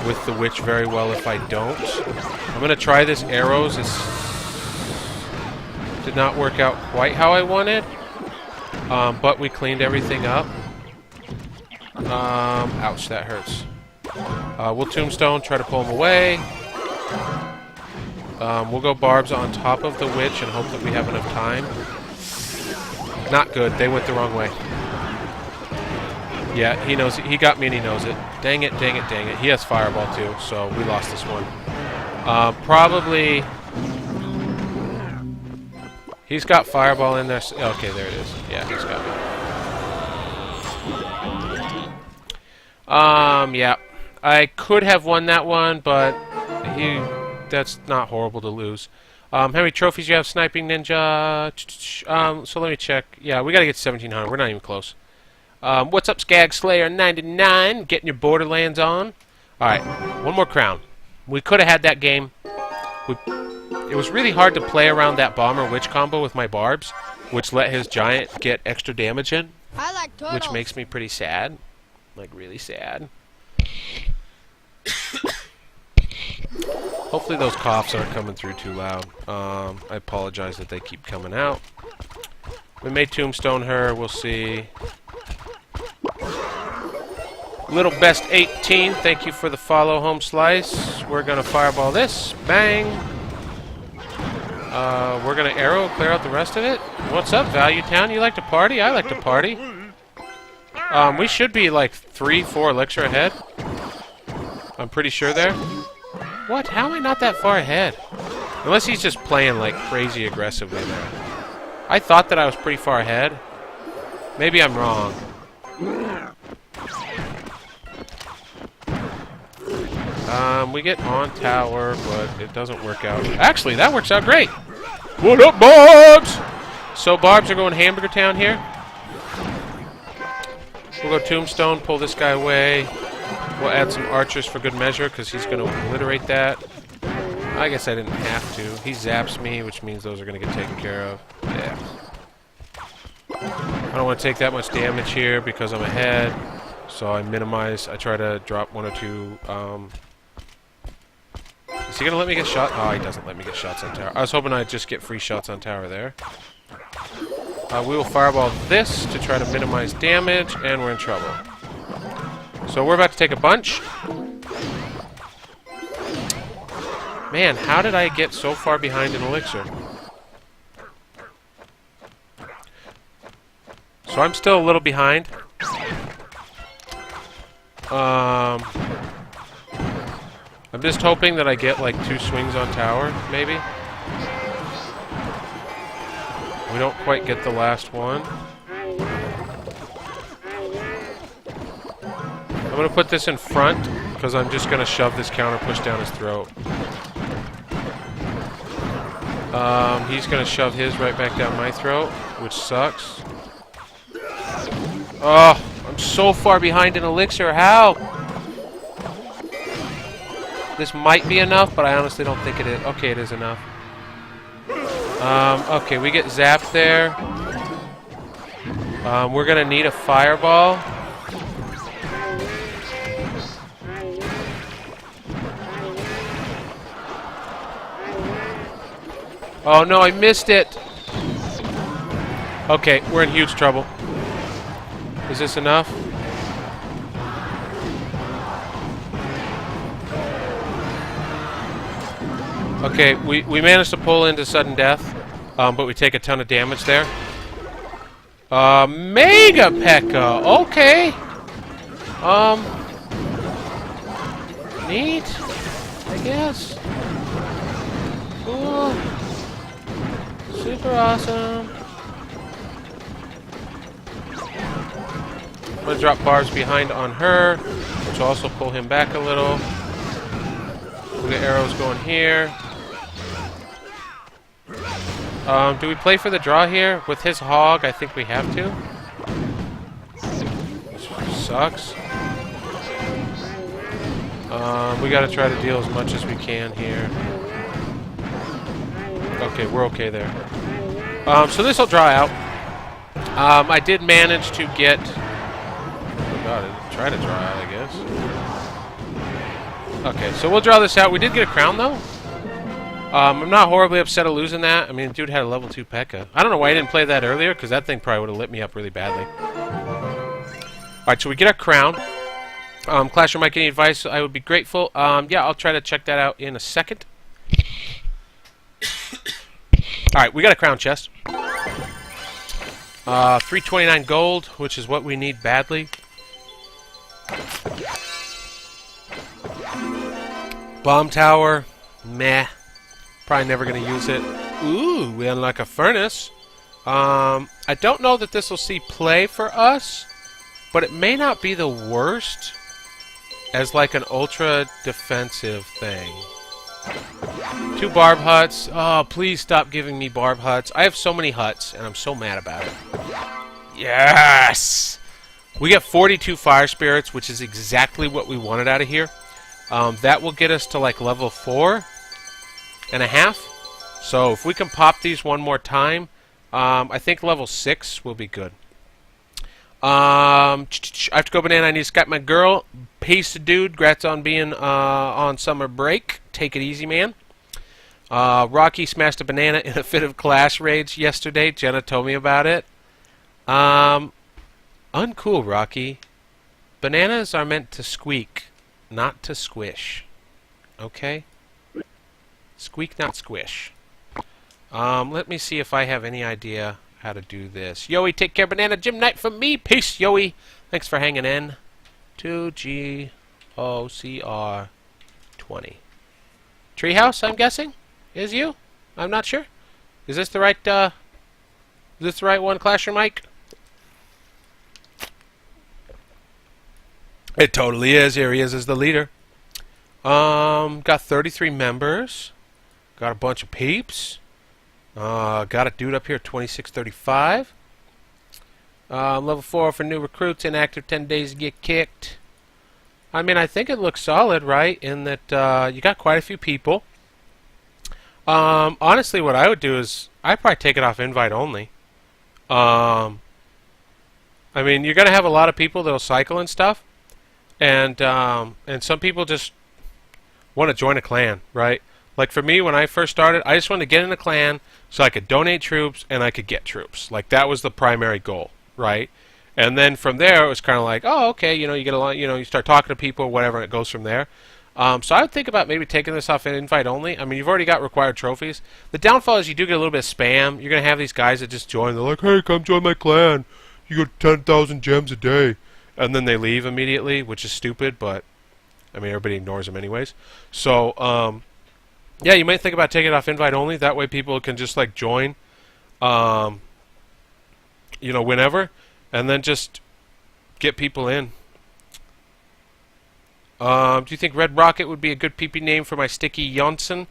with the witch very well if I don't. I'm going to try this arrows. This did not work out quite how I wanted, but we cleaned everything up. Ouch, that hurts. We'll Tombstone, try to pull him away. We'll go Barbs on top of the witch and hope that we have enough time. Not good. They went the wrong way. Yeah, he knows it. He got me and he knows it. Dang it, dang it, dang it. He has Fireball too, so we lost this one. Probably... He's got Fireball in there. Okay, there it is. Yeah, he's got it. Yeah. I could have won that one, but that's not horrible to lose. How many trophies you have, Sniping Ninja? So let me check. Yeah, we gotta get 1,700. We're not even close. What's up, Skag Slayer 99? Getting your Borderlands on. Alright, one more crown. We could have had that game. It was really hard to play around that Bomber Witch combo with my Barbs, which let his Giant get extra damage in. I like turtles. Which makes me pretty sad. Like, really sad. Hopefully those coughs aren't coming through too loud. I apologize that they keep coming out. We may Tombstone her. We'll see. Little Best 18, thank you for the follow, Home Slice. We're going to fireball this. Bang. We're going to arrow, clear out the rest of it. What's up, Value Town? You like to party? I like to party. We should be like 3-4 elixir ahead. I'm pretty sure there. What? How am I not that far ahead? Unless he's just playing like crazy aggressively there. I thought that I was pretty far ahead. Maybe I'm wrong. We get on tower, but it doesn't work out. Actually, that works out great. What up, Barbs? So Barbs are going Hamburger Town here. We'll go Tombstone, pull this guy away. We'll add some archers for good measure, because he's going to obliterate that. I guess I didn't have to. He zaps me, which means those are going to get taken care of. Yeah. I don't want to take that much damage here because I'm ahead. So I minimize. I try to drop 1 or 2. Is he going to let me get shot? Oh, he doesn't let me get shots on tower. I was hoping I'd just get free shots on tower there. We will fireball this to try to minimize damage, and we're in trouble. So we're about to take a bunch. Man, how did I get so far behind in elixir? So I'm still a little behind. I'm just hoping that I get like 2 swings on tower, maybe. We don't quite get the last one. I'm going to put this in front because I'm just going to shove this counter push down his throat. He's going to shove his right back down my throat, which sucks. Oh, I'm so far behind in elixir. How? This might be enough, but I honestly don't think it is. Okay, it is enough. Okay, we get zapped there. We're going to need a fireball. Oh no, I missed it! Okay, we're in huge trouble. Is this enough? Okay, we managed to pull into sudden death, but we take a ton of damage there. Mega P.E.K.K.A. Okay. Neat, I guess. Cool. Super awesome. I'm gonna drop bars behind on her, which will also pull him back a little. The arrows going here. Do we play for the draw here? With his hog, I think we have to. Which sucks. We gotta try to deal as much as we can here. Okay, we're okay there. So this will draw out. I did manage to get... Oh god, try to draw out, I guess. Okay, so we'll draw this out. We did get a crown, though. I'm not horribly upset at losing that. I mean, the dude had a level 2 P.E.K.K.A. I don't know why I didn't play that earlier, because that thing probably would have lit me up really badly. Alright, so we get our crown. Clash or Mike, any advice? I would be grateful. Yeah, I'll try to check that out in a second. Alright, we got a crown chest. 329 gold, which is what we need badly. Bomb tower. Meh. Probably never going to use it. Ooh, we unlock a furnace. I don't know that this will see play for us, but it may not be the worst as like an ultra defensive thing. 2 barb huts. Oh, please stop giving me barb huts. I have so many huts, and I'm so mad about it. Yes! We get 42 fire spirits, which is exactly what we wanted out of here. That will get us to like level 4.5. So if we can pop these one more time, I think level 6 will be good. I have to go banana. I need to Skype my girl. Peace, dude. Grats on being on summer break. Take it easy, man. Rocky smashed a banana in a fit of class rage yesterday. Jenna told me about it. Uncool, Rocky. Bananas are meant to squeak, not to squish. Okay? Squeak, not squish. Let me see if I have any idea how to do this. Yoey, take care, banana. Gym night from me. Peace, Yoey. Thanks for hanging in. 2GOCR20. Treehouse, I'm guessing, is you? I'm not sure. Is this the right, one, Clasher Mike? It totally is. Here he is as the leader. Got 33 members. Got a bunch of peeps. Got a dude up here, 2635. Level 4 for new recruits. Inactive 10 days to get kicked. I mean, I think it looks solid, right? In that you got quite a few people. Honestly, what I would do is I'd probably take it off invite only. I mean, you're gonna have a lot of people that'll cycle and stuff, and some people just want to join a clan, right? Like for me, when I first started, I just wanted to get in a clan so I could donate troops and I could get troops. Like that was the primary goal, right? And then from there, it was kind of like, oh, okay, you know, you get a lot, you know, you start talking to people or whatever, and it goes from there. So I would think about maybe taking this off in invite only. I mean, you've already got required trophies. The downfall is you do get a little bit of spam. You're going to have these guys that just join. They're like, hey, come join my clan. You get 10,000 gems a day. And then they leave immediately, which is stupid, but, I mean, everybody ignores them anyways. So, yeah, you might think about taking it off invite only. That way people can just, like, join, you know, whenever. And then just get people in. Do you think Red Rocket would be a good PP name for my sticky Johnson?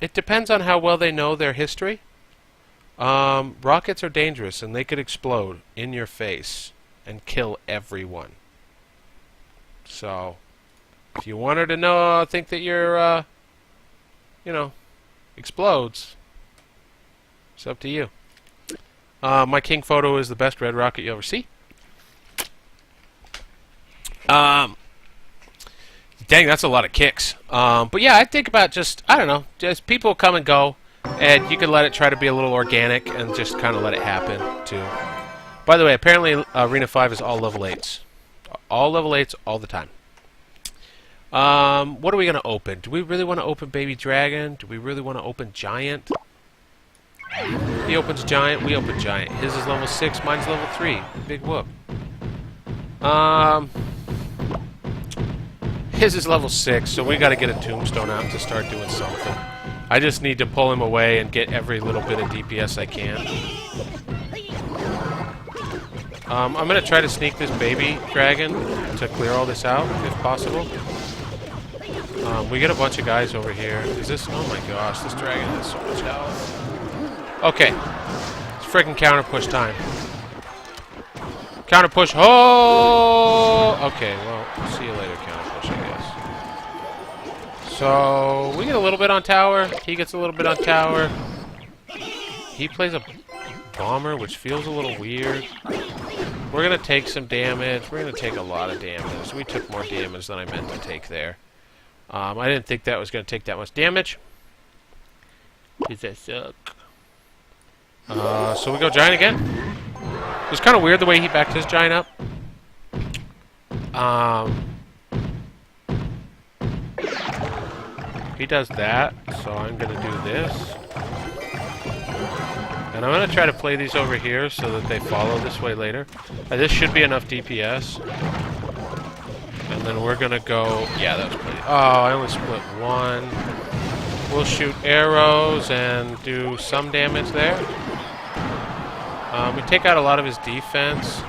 It depends on how well they know their history. Rockets are dangerous, and they could explode in your face and kill everyone. So, if you want her to know, think that you're, explodes, it's up to you. My king photo is the best red rocket you'll ever see. Dang, that's a lot of kicks. But yeah, I think about just people come and go, and you can let it try to be a little organic and just kind of let it happen, too. By the way, apparently Arena 5 is all level 8s. All level 8s all the time. What are we going to open? Do we really want to open Baby Dragon? Do we really want to open Giant? He opens Giant, we open Giant. His is level 6, mine's level 3. Big whoop. His is level 6, so we got to get a Tombstone out to start doing something. I just need to pull him away and get every little bit of DPS I can. I'm going to try to sneak this Baby Dragon to clear all this out, if possible. We get a bunch of guys over here. Is this... Oh my gosh, this dragon has so much health. Okay. It's freaking counter push time. Counter push. Oh! Okay, well, see you later, counter push, I guess. So, we get a little bit on tower. He gets a little bit on tower. He plays a bomber, which feels a little weird. We're going to take some damage. We're going to take a lot of damage. We took more damage than I meant to take there. I didn't think that was going to take that much damage. Does that suck? So we go Giant again. It was kind of weird the way he backed his Giant up. He does that, so I'm going to do this. And I'm going to try to play these over here so that they follow this way later. This should be enough DPS. And then we're going to go... Yeah, that was pretty... Oh, I only split one. We'll shoot arrows and do some damage there. We take out a lot of his defense.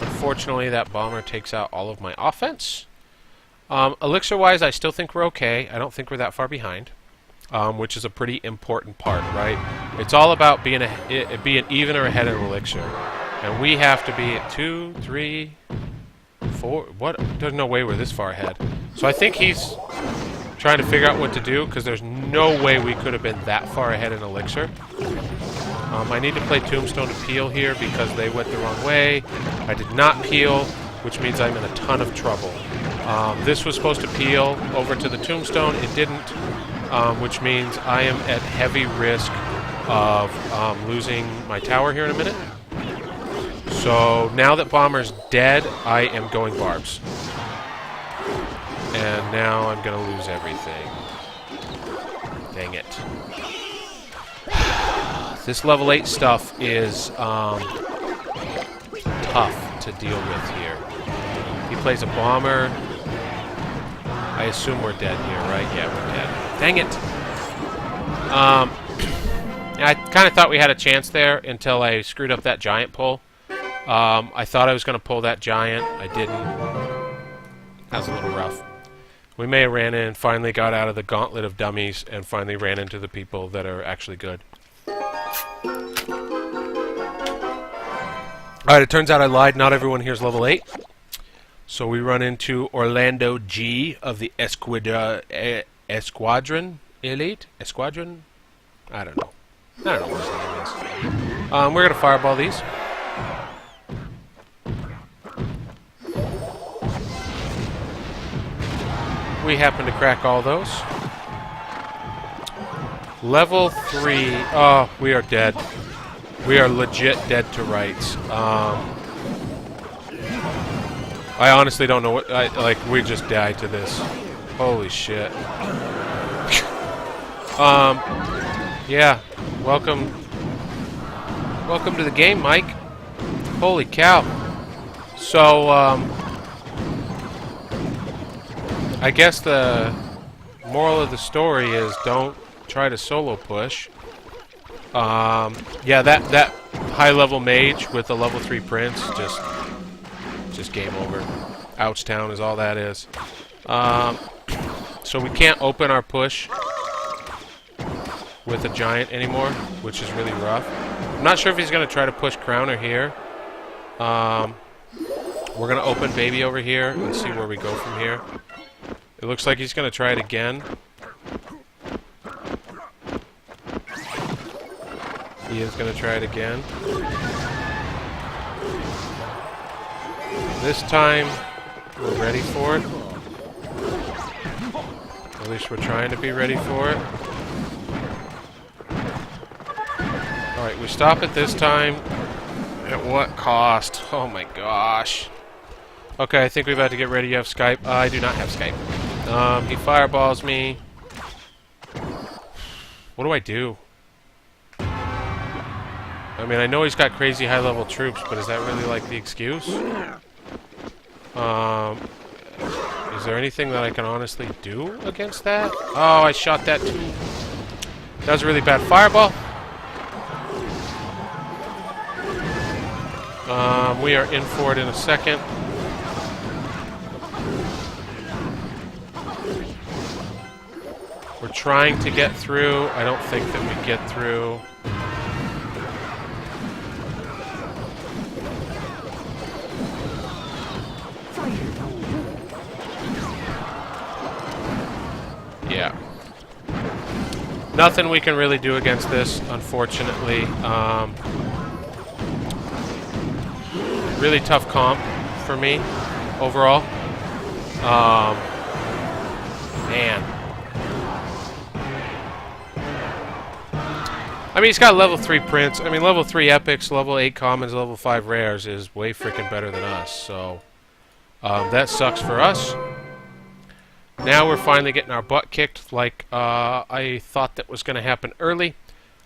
Unfortunately, that bomber takes out all of my offense. Elixir-wise, I still think we're okay. I don't think we're that far behind. Which is a pretty important part, right? It's all about being even or ahead in Elixir. And we have to be at 2, 3... 4? What? There's no way we're this far ahead. So I think he's trying to figure out what to do, because there's no way we could have been that far ahead in Elixir. I need to play Tombstone to peel here because they went the wrong way. I did not peel, which means I'm in a ton of trouble. This was supposed to peel over to the Tombstone. It didn't, which means I am at heavy risk of losing my tower here in a minute. So now that Bomber's dead, I am going Barbs. And now I'm going to lose everything. Dang it. This level 8 stuff is tough to deal with here. He plays a Bomber. I assume we're dead here, right? Yeah, we're dead. Dang it. I kind of thought we had a chance there until I screwed up that Giant pull. I thought I was going to pull that Giant. I didn't. That was a little rough. We may have ran in, finally got out of the gauntlet of dummies, and finally ran into the people that are actually good. Alright, it turns out I lied. Not everyone here is level 8. So we run into Orlando G of the Esquadron Elite? Esquadron? I don't know. I don't know what his name is. We're going to fireball these. We happen to crack all those. Level 3. Oh, we are dead. We are legit dead to rights. I honestly don't know what... we just died to this. Holy shit. Yeah. Welcome to the game, Mike. Holy cow. So, I guess the moral of the story is don't try to solo push. Yeah, that high-level mage with a level 3 prince just just game over. Ouchtown is all that is. So we can't open our push with a giant anymore, which is really rough. I'm not sure if he's going to try to push Crowner here. We're going to open Baby over here and see where we go from here. It looks like he's going to try it again. He is going to try it again. This time, we're ready for it. At least we're trying to be ready for it. Alright, we stop it this time. At what cost? Oh my gosh. Okay, I think we're about to get ready. You have Skype? I do not have Skype. He fireballs me. What do I do? I mean, I know he's got crazy high-level troops, but is that really, like, the excuse? Is there anything that I can honestly do against that? Oh, I shot that too. That was a really bad fireball. We are in for it in a second. We're trying to get through. I don't think that we get through. Yeah. Nothing we can really do against this, unfortunately. Really tough comp for me, overall. Man. I mean, he's got level 3 prints. I mean, level 3 epics, level 8 commons, level 5 rares is way freaking better than us. So, that sucks for us. Now we're finally getting our butt kicked like I thought that was going to happen early.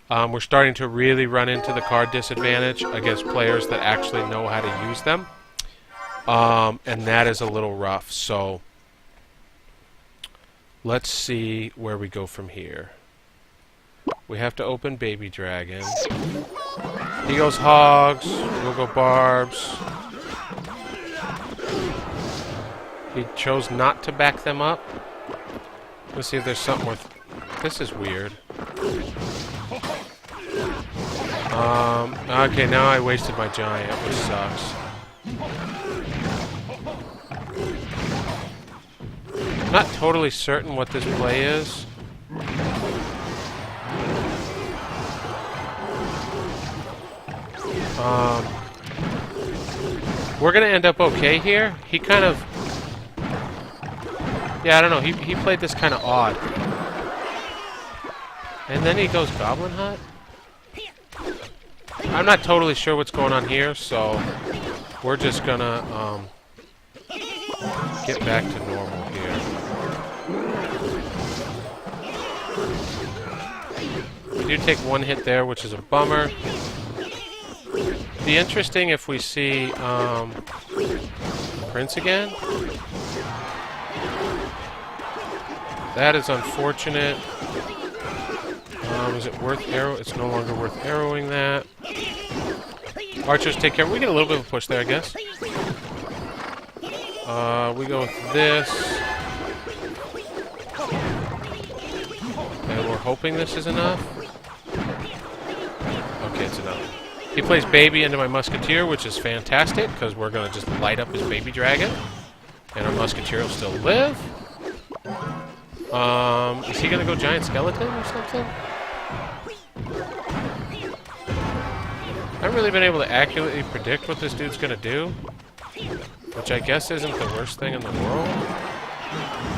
We're starting to really run into the card disadvantage against players that actually know how to use them. And that is a little rough. So let's see where we go from here. We have to open Baby Dragon. He goes Hogs. We'll go Barbs. He chose not to back them up. Let's see if there's something worth... This is weird. Okay, now I wasted my giant, which sucks. I'm not totally certain what this play is. We're gonna end up okay here. He kind of... Yeah, I don't know. He played this kind of odd. And then he goes Goblin Hut? I'm not totally sure what's going on here, so we're just gonna get back to normal here. We do take one hit there, which is a bummer. It'd be interesting if we see Prince again. That is unfortunate. Is it worth arrow? It's no longer worth arrowing that. Archers take care. We get a little bit of a push there, I guess. We go with this. And we're hoping this is enough. Okay, it's enough. He plays Baby into my Musketeer, which is fantastic, because we're going to just light up his Baby Dragon. And our Musketeer will still live. Is he going to go Giant Skeleton or something? I haven't really been able to accurately predict what this dude's going to do. Which I guess isn't the worst thing in the world.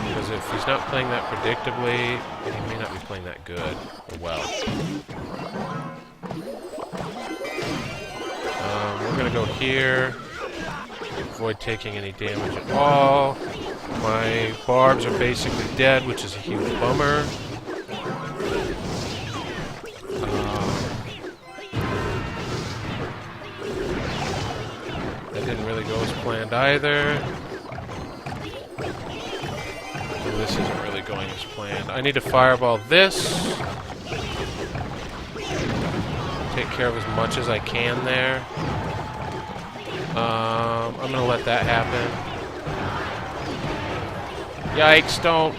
Because if he's not playing that predictably, he may not be playing that good or well. We're going to go here. Avoid taking any damage at all. My Barbs are basically dead, which is a huge bummer. That didn't really go as planned either. And this isn't really going as planned. I need to fireball this. Take care of as much as I can there. I'm gonna let that happen. Yikes, don't.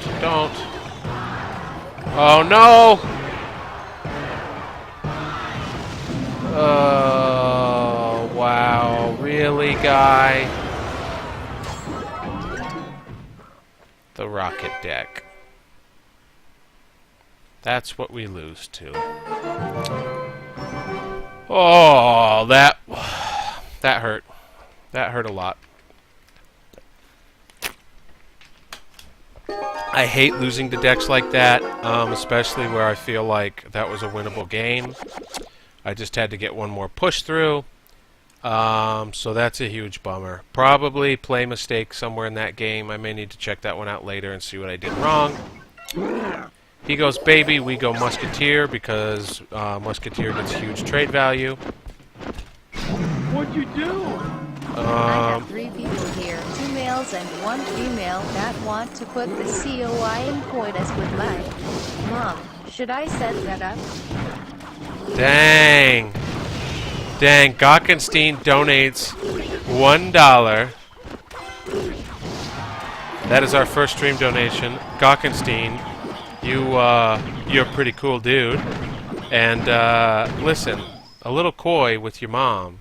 Oh, no! Oh, wow. Really, guy? The rocket deck. That's what we lose to. Oh, that hurt. That hurt a lot. I hate losing to decks like that, especially where I feel like that was a winnable game. I just had to get one more push through, so that's a huge bummer. Probably play mistake somewhere in that game. I may need to check that one out later and see what I did wrong. He goes baby, we go musketeer because musketeer gets huge trade value. What'd you do? I have 3 people here, 2 males and 1 female that want to put the COI in coitus with my mom. Should I set that up? Dang. Dang, Gockenstein donates $1. That is our first stream donation. Gockenstein, you're a pretty cool dude. And listen, a little coy with your mom.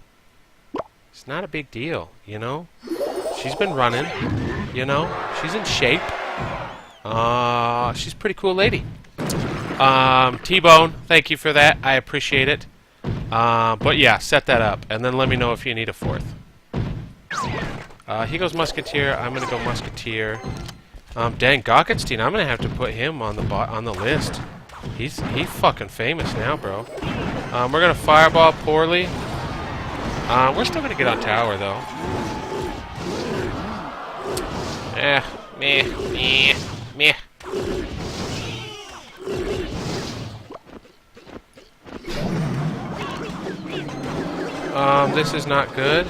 It's not a big deal, you know? She's been running, you know? She's in shape. She's a pretty cool lady. T-Bone, thank you for that. I appreciate it. But yeah, set that up. And then let me know if you need a 4th. He goes Musketeer. I'm going to go Musketeer. Dang, Gockenstein, I'm going to have to put him on the list. He's fucking famous now, bro. We're going to Fireball poorly. We're still going to get on tower, though. Meh. This is not good.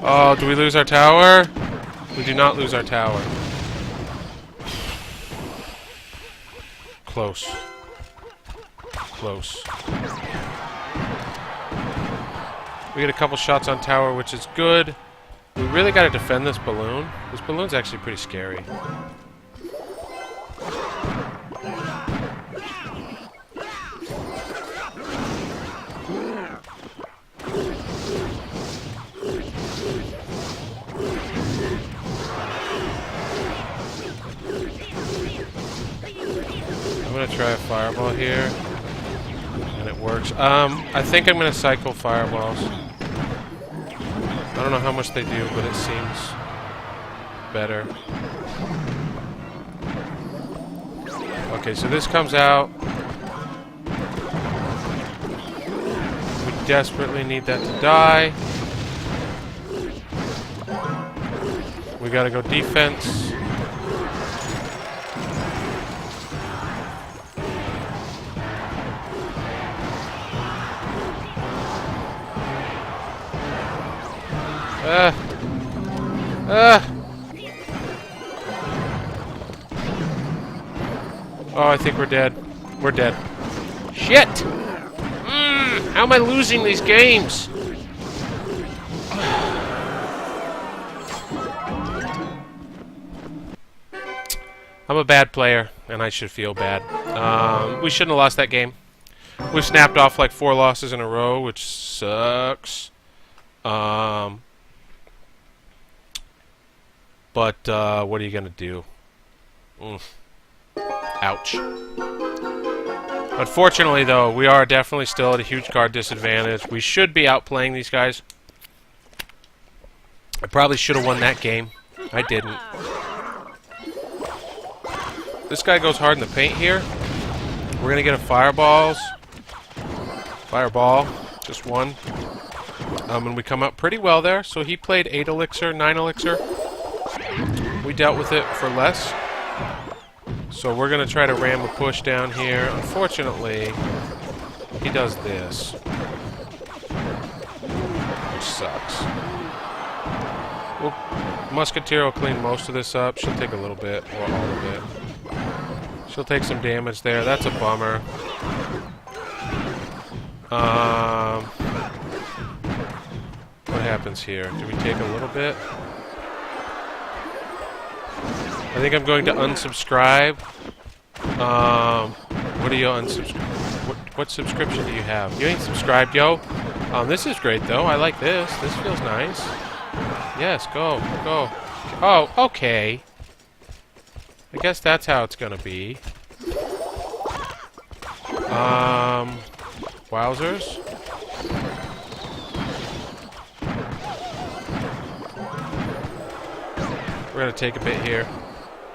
Oh, do we lose our tower? We do not lose our tower. Close. We get a couple shots on tower, which is good. We really got to defend this balloon. This balloon's actually pretty scary. I'm gonna try a fireball here, and it works. I think I'm gonna cycle fireballs. I don't know how much they do, but it seems better. Okay, so this comes out. We desperately need that to die. We gotta go defense. Oh, I think we're dead. We're dead. Shit! How am I losing these games? I'm a bad player, and I should feel bad. We shouldn't have lost that game. We snapped off like 4 losses in a row, which sucks. But what are you gonna do? Ouch. Unfortunately, though, we are definitely still at a huge card disadvantage. We should be outplaying these guys. I probably should have won that game. I didn't. This guy goes hard in the paint here. We're gonna get a fireball. Just one. And we come out pretty well there. So he played 8 elixir, 9 elixir. We dealt with it for less. So we're going to try to ram a push down here. Unfortunately, he does this. Which sucks. Well, Musketeer will clean most of this up. She'll take a little bit, or all of it. She'll take some damage there. That's a bummer. happens here? Do we take a little bit? I think I'm going to unsubscribe. What do you unsubscribe? What subscription do you have? You ain't subscribed, yo. This is great though. I like this. This feels nice. Yes, go. Oh, okay. I guess that's how it's gonna be. Wowzers. We're gonna take a bit here.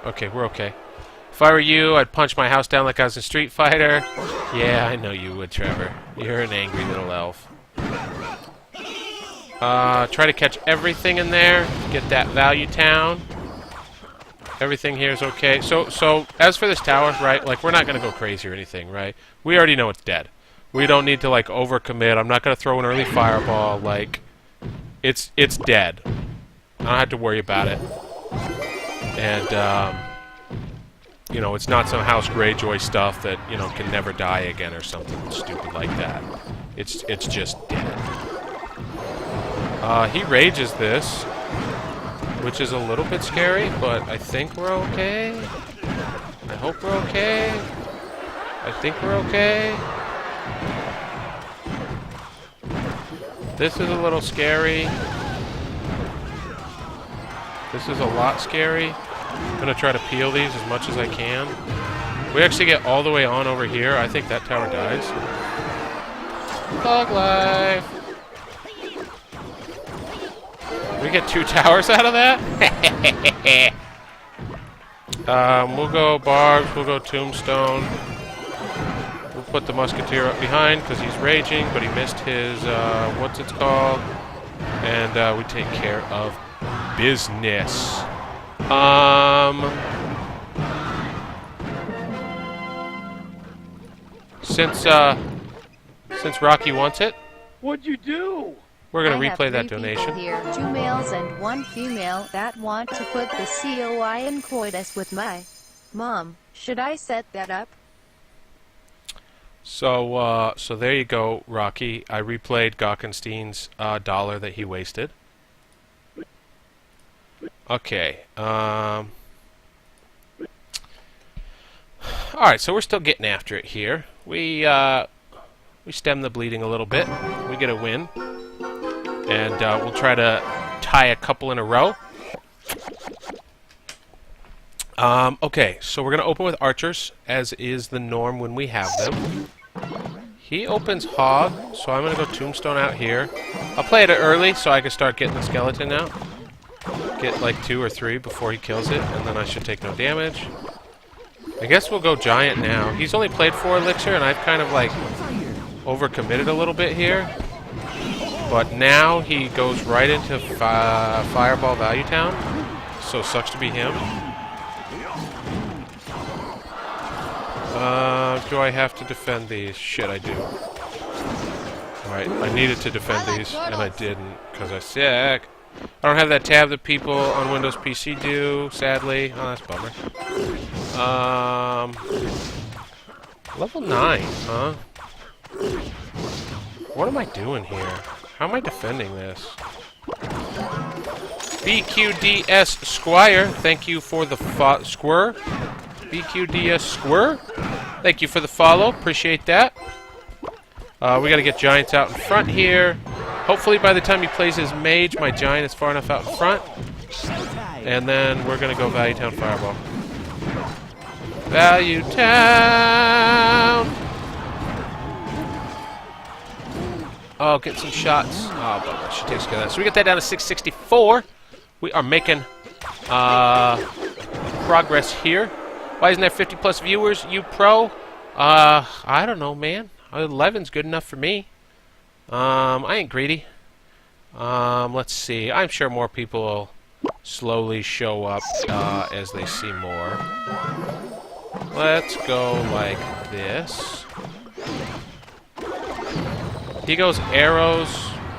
Okay, we're okay. If I were you, I'd punch my house down like I was in Street Fighter. Yeah, I know you would, Trevor. You're an angry little elf. Try to catch everything in there. Get that value town. Everything here is okay. So as for this tower, right? Like, we're not gonna go crazy or anything, right? We already know it's dead. We don't need to like overcommit. I'm not gonna throw an early fireball. Like, it's dead. I don't have to worry about it. And you know, it's not some House Greyjoy stuff that, you know, can never die again or something stupid like that. It's just dead. He rages this, which is a little bit scary, but I think we're okay. I hope we're okay. I think we're okay. This is a little scary. This is a lot scary. I'm gonna try to peel these as much as I can. We actually get all the way on over here. I think that tower dies. Thug life. We get 2 towers out of that? We'll go barbs. We'll go tombstone. We'll put the musketeer up behind because he's raging, but he missed his what's it called? And we take care of business. Since Rocky wants it, What'd you do? we're gonna I have replay that 3 donation. people here, 2 males and 1 female that want to put the COI in coitus with my mom. Should I set that up? So there you go, Rocky. I replayed Gockenstein's dollar that he wasted. Okay. Alright, so we're still getting after it here. We stem the bleeding a little bit. We get a win. And we'll try to tie a couple in a row. Okay, so we're going to open with archers, as is the norm when we have them. He opens hog, so I'm going to go tombstone out here. I'll play it early so I can start getting the skeleton out. Get like 2 or 3 before he kills it, and then I should take no damage. I guess we'll go giant now. He's only played 4 elixir, and I've kind of like overcommitted a little bit here. But now he goes right into Fireball Value Town, so sucks to be him. Do I have to defend these? Shit, I do. Alright, I needed to defend these, and I didn't, because I suck. I don't have that tab that people on Windows PC do, sadly. Oh, that's a bummer. Level 9, huh? What am I doing here? How am I defending this? BQDS Squire, thank you for the squir. BQDS Squir, thank you for the follow. Appreciate that. We got to get giants out in front here. Hopefully by the time he plays his mage, my giant is far enough out in front. And then we're going to go Value Town Fireball. Value Town! Oh, get some shots. Oh, but I should take care of that. So we get that down to 664. We are making progress here. Why isn't there 50 plus viewers, you pro? I don't know, man. 11's good enough for me. I ain't greedy. Let's see. I'm sure more people will slowly show up as they see more. Let's go like this. He goes arrows,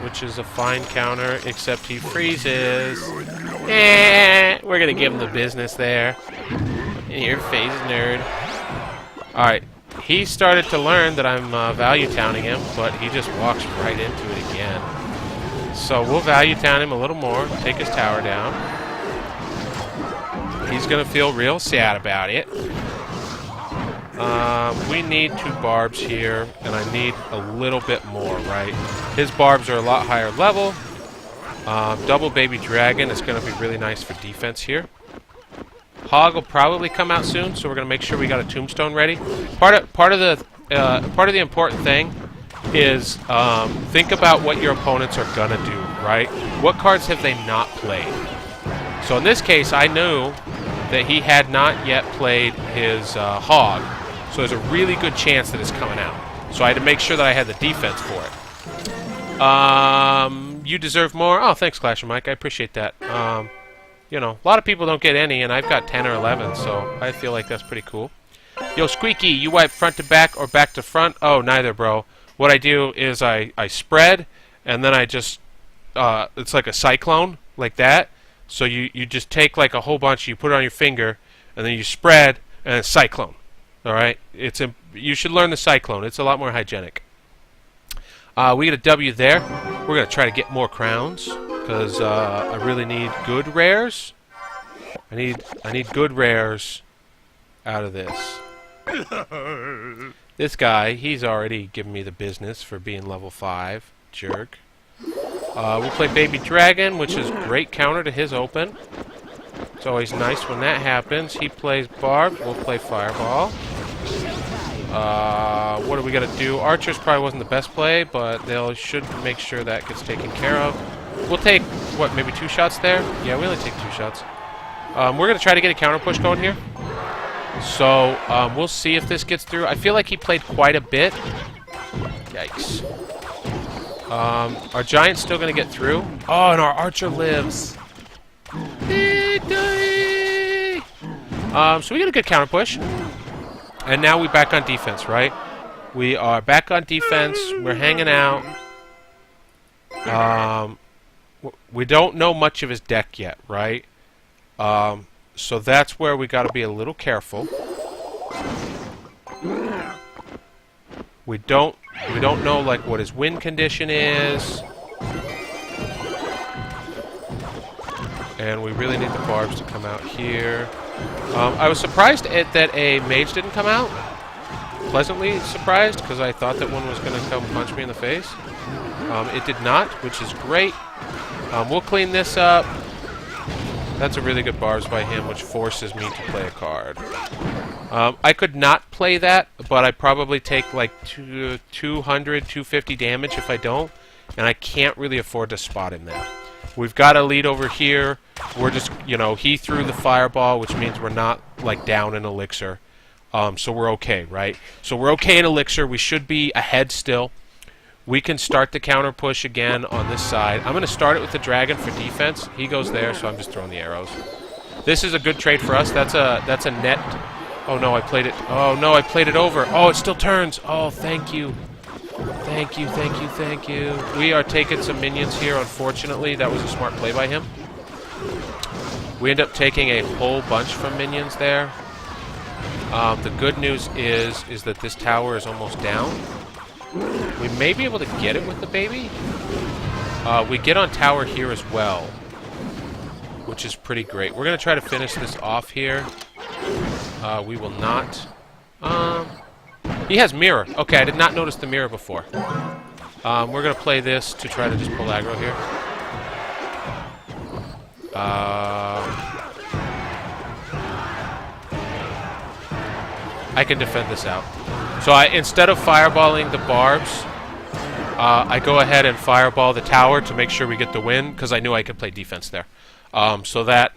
which is a fine counter, except he freezes. We're gonna give him the business there. In your face, nerd. Alright, he started to learn that I'm value towning him, but he just walks right into it again. So we'll value town him a little more, take his tower down. He's going to feel real sad about it. We need 2 barbs here, and I need a little bit more, right? His barbs are a lot higher level. Double baby dragon is going to be really nice for defense here. Hog will probably come out soon, so we're going to make sure we got a tombstone ready. Part of the important thing is think about what your opponents are going to do, right? What cards have they not played? So in this case, I knew that he had not yet played his hog, so there's a really good chance that it's coming out. So I had to make sure that I had the defense for it. You deserve more. Oh, thanks, Clasher Mike. I appreciate that. You know, a lot of people don't get any, and I've got 10 or 11, so I feel like that's pretty cool. Yo, Squeaky, you wipe front to back or back to front? Oh, neither, bro. What I do is I spread, and then I just, it's like a cyclone, like that. So you just take like a whole bunch, you put it on your finger, and then you spread, and then cyclone. All right? You should learn the cyclone. It's a lot more hygienic. We get a W there. We're going to try to get more crowns, because I really need good rares. I need good rares out of this. This guy, he's already given me the business for being level 5. Jerk. We'll play Baby Dragon, which is great counter to his open. It's always nice when that happens. He plays Barb. We'll play Fireball. What are we going to do? Archers probably wasn't the best play, but they should make sure that gets taken care of. We'll take, what, maybe 2 shots there? Yeah, we only take 2 shots. We're going to try to get a counter push going here. So, we'll see if this gets through. I feel like he played quite a bit. Yikes. Our Giant's still going to get through. Oh, and our Archer lives. So we get a good counter push. And now we're back on defense, right? We are back on defense. We're hanging out. We don't know much of his deck yet, right? So that's where we got to be a little careful. We don't know like what his win condition is. And we really need the barbs to come out here. I was surprised that a mage didn't come out. Pleasantly surprised, because I thought that one was going to come punch me in the face. It did not, which is great. We'll clean this up. That's a really good barbs by him, which forces me to play a card. I could not play that, but I probably take like 200, 250 damage if I don't, and I can't really afford to spot him now. We've got a lead over here. We're just, you know, he threw the fireball, which means we're not like down in elixir. So we're okay, right? So we're okay in elixir. We should be ahead still. We can start the counter push again on this side. I'm going to start it with the dragon for defense. He goes there, so I'm just throwing the arrows. This is a good trade for us. That's a net. Oh no, I played it. Oh no, I played it over. Oh, it still turns. Oh, thank you. Thank you, thank you, thank you. We are taking some minions here, unfortunately. That was a smart play by him. We end up taking a whole bunch from minions there. The good news is that this tower is almost down. We may be able to get it with the baby. We get on tower here as well, which is pretty great. We're going to try to finish this off here. We will not. He has mirror. Okay, I did not notice the mirror before. We're going to play this to try to just pull aggro here. I can defend this out. So instead of fireballing the barbs, I go ahead and fireball the tower to make sure we get the win, because I knew I could play defense there. So that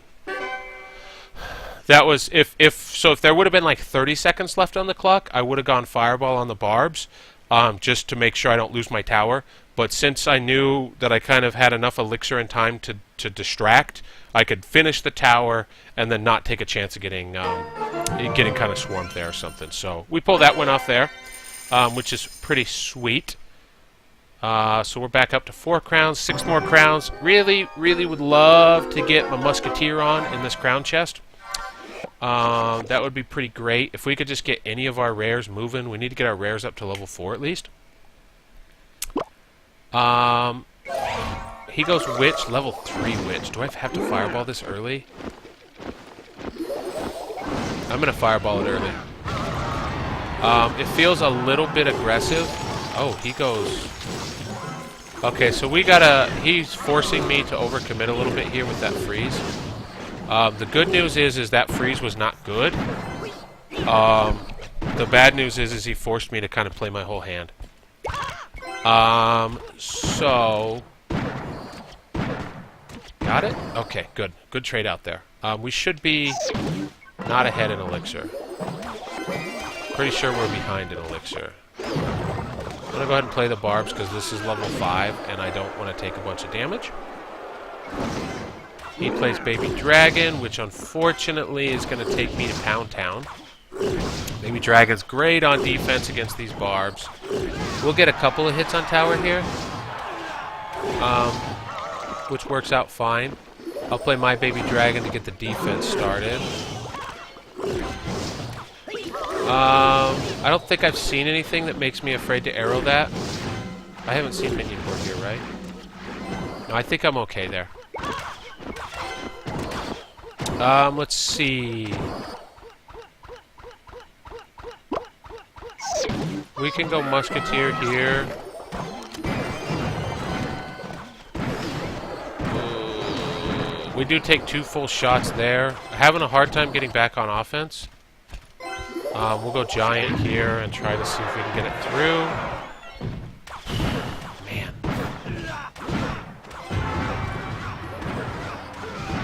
was if there would have been like 30 seconds left on the clock, I would have gone fireball on the barbs, just to make sure I don't lose my tower. But since I knew that I kind of had enough elixir and time to distract, I could finish the tower and then not take a chance of getting kind of swarmed there or something. So we pull that one off there, which is pretty sweet. So we're back up to 4 crowns, 6 more crowns. Really, really would love to get my musketeer on in this crown chest. That would be pretty great. If we could just get any of our rares moving, we need to get our rares up to level 4 at least. He he goes witch, level 3 witch. Do I have to fireball this early? I'm gonna fireball it early. It feels a little bit aggressive. Oh, he goes... Okay, so we gotta... He's forcing me to overcommit a little bit here with that freeze. The good news is that freeze was not good. The bad news is he forced me to kind of play my whole hand. So... Got it? Okay, good. Good trade out there. We should be not ahead in Elixir. Pretty sure we're behind in Elixir. I'm going to go ahead and play the barbs because this is level 5 and I don't want to take a bunch of damage. He plays Baby Dragon, which unfortunately is going to take me to Pound Town. Baby Dragon's great on defense against these barbs. We'll get a couple of hits on tower here, which works out fine. I'll play my Baby Dragon to get the defense started. I don't think I've seen anything that makes me afraid to arrow that. I haven't seen minion board here, right? No, I think I'm okay there. Let's see. We can go Musketeer here. We do take 2 full shots there. Having a hard time getting back on offense. We'll go Giant here and try to see if we can get it through. Man.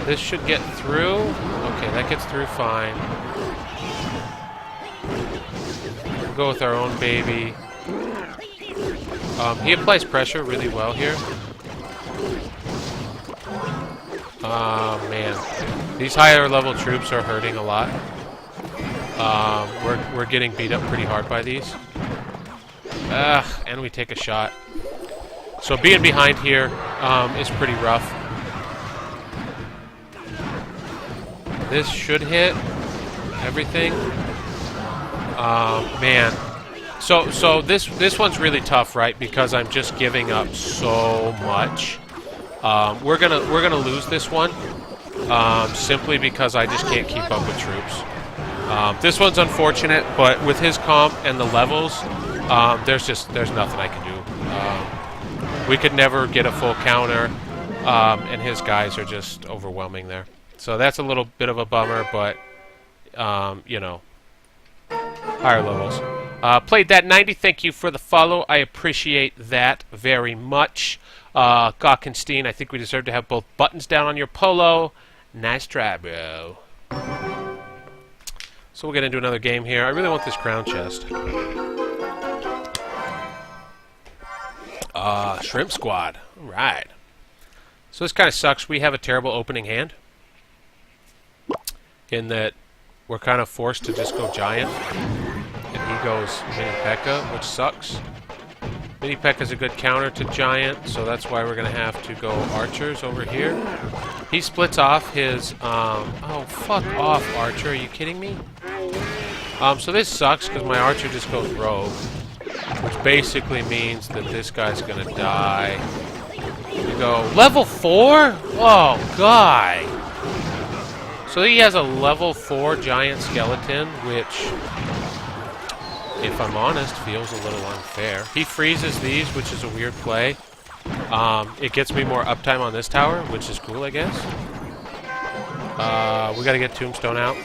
This should get through. Okay, that gets through fine. We'll go with our own baby. He applies pressure really well here. Oh, man. These higher level troops are hurting a lot. We're getting beat up pretty hard by these. And we take a shot. So being behind here is pretty rough. This should hit everything. Man. So this one's really tough, right? Because I'm just giving up so much. We're gonna lose this one simply because I just can't keep up with troops. This one's unfortunate, but with his comp and the levels, there's nothing I can do. We could never get a full counter, and his guys are just overwhelming there. So that's a little bit of a bummer, but you know, higher levels. Played that 90. Thank you for the follow. I appreciate that very much. Gawkenstein, I think we deserve to have both buttons down on your polo. Nice try, bro. So we'll get into another game here. I really want this crown chest. Shrimp Squad. All right. So this kind of sucks. We have a terrible opening hand. In that we're kind of forced to just go Giant. And he goes Mini P.E.K.K.A., which sucks. Mini P.E.K.K.A. is a good counter to Giant, so that's why we're going to have to go Archers over here. He splits off his... oh, fuck off, Archer. Are you kidding me? So this sucks because my Archer just goes Rogue, which basically means that this guy's going to die. We go level 4? Oh, guy. So he has a level 4 Giant Skeleton, which... if I'm honest, feels a little unfair. He freezes these, which is a weird play. It gets me more uptime on this tower, which is cool, I guess. We gotta get Tombstone out.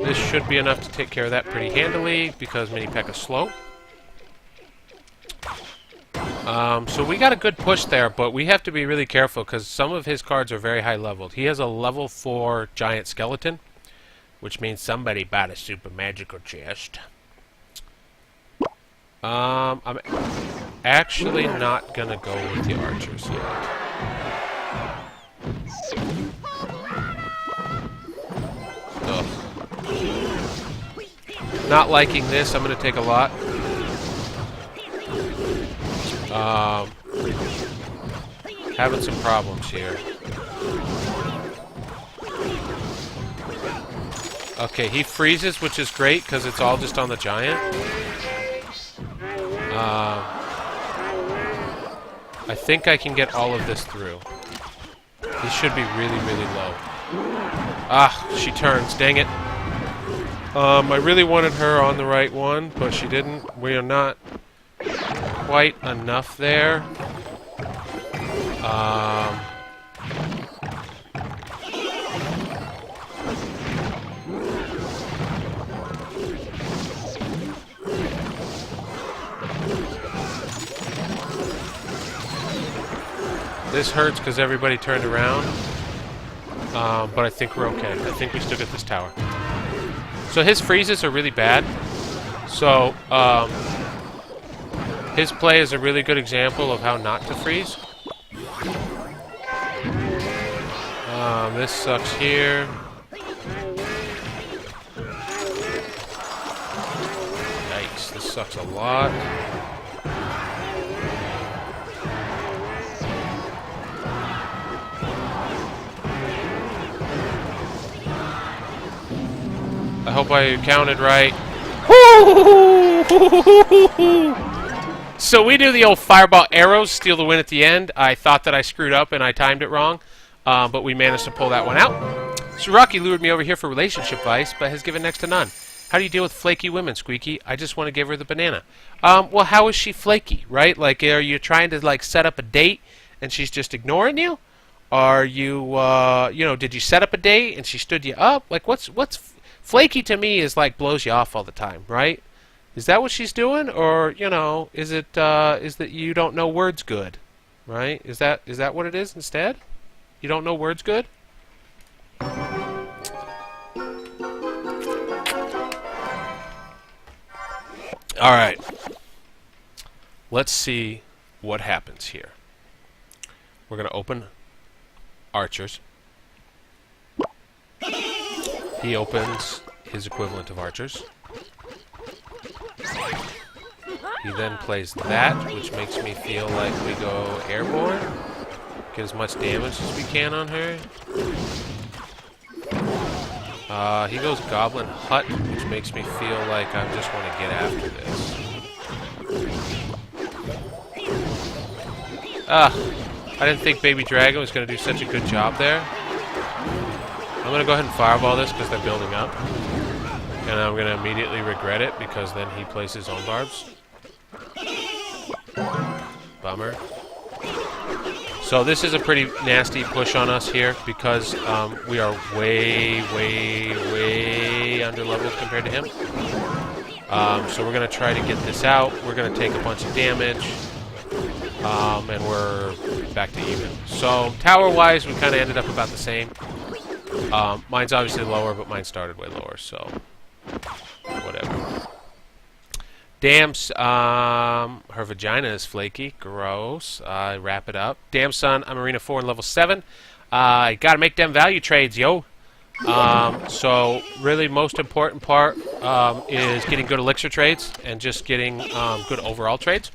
This should be enough to take care of that pretty handily, because Mini P.E.K.K.A.'s slow. So we got a good push there, but we have to be really careful, because some of his cards are very high leveled. He has a level 4 Giant Skeleton, which means somebody bought a super magical chest. I'm actually not gonna go with the Archers yet. Ugh. Not liking this. I'm gonna take a lot. Having some problems here. Okay, he freezes, which is great, because it's all just on the Giant. I think I can get all of this through. This should be really, really low. Ah, she turns. Dang it. I really wanted her on the right one, but she didn't. We are not quite enough there. This hurts because everybody turned around. But I think we're okay. I think we still get this tower. So his freezes are really bad. So, his play is a really good example of how not to freeze. This sucks here. Yikes, this sucks a lot. I hope I counted right. So we do the old fireball arrows, steal the win at the end. I thought that I screwed up and I timed it wrong, but we managed to pull that one out. So Rocky lured me over here for relationship advice, but has given next to none. How do you deal with flaky women, Squeaky? I just want to give her the banana. Well, how is she flaky, right? Like, are you trying to, like, set up a date and she's just ignoring you? Are you, you know, did you set up a date and she stood you up? Like, what's flaky to me is like blows you off all the time, right? Is that what she's doing, or you know, is it is that you don't know words good, right? Is that what it is instead? You don't know words good? All right. Let's see what happens here. We're gonna open archers. He opens his equivalent of archers. He then plays that, which makes me feel like we go airborne. Get as much damage as we can on her. He goes Goblin Hut, which makes me feel like I just want to get after this. I didn't think Baby Dragon was going to do such a good job there. I'm going to go ahead and fireball this because they're building up. And I'm going to immediately regret it because then he plays his own barbs. Bummer. So this is a pretty nasty push on us here because we are way, way, way under leveled compared to him. So we're going to try to get this out. We're going to take a bunch of damage. And we're back to even. So tower-wise, we kind of ended up about the same. Mine's obviously lower, but mine started way lower, so whatever. Damn, her vagina is flaky. Gross. Wrap it up. Damn, son, I'm Arena 4 and level 7. Gotta make them value trades, yo. So really most important part is getting good elixir trades and just getting good overall trades.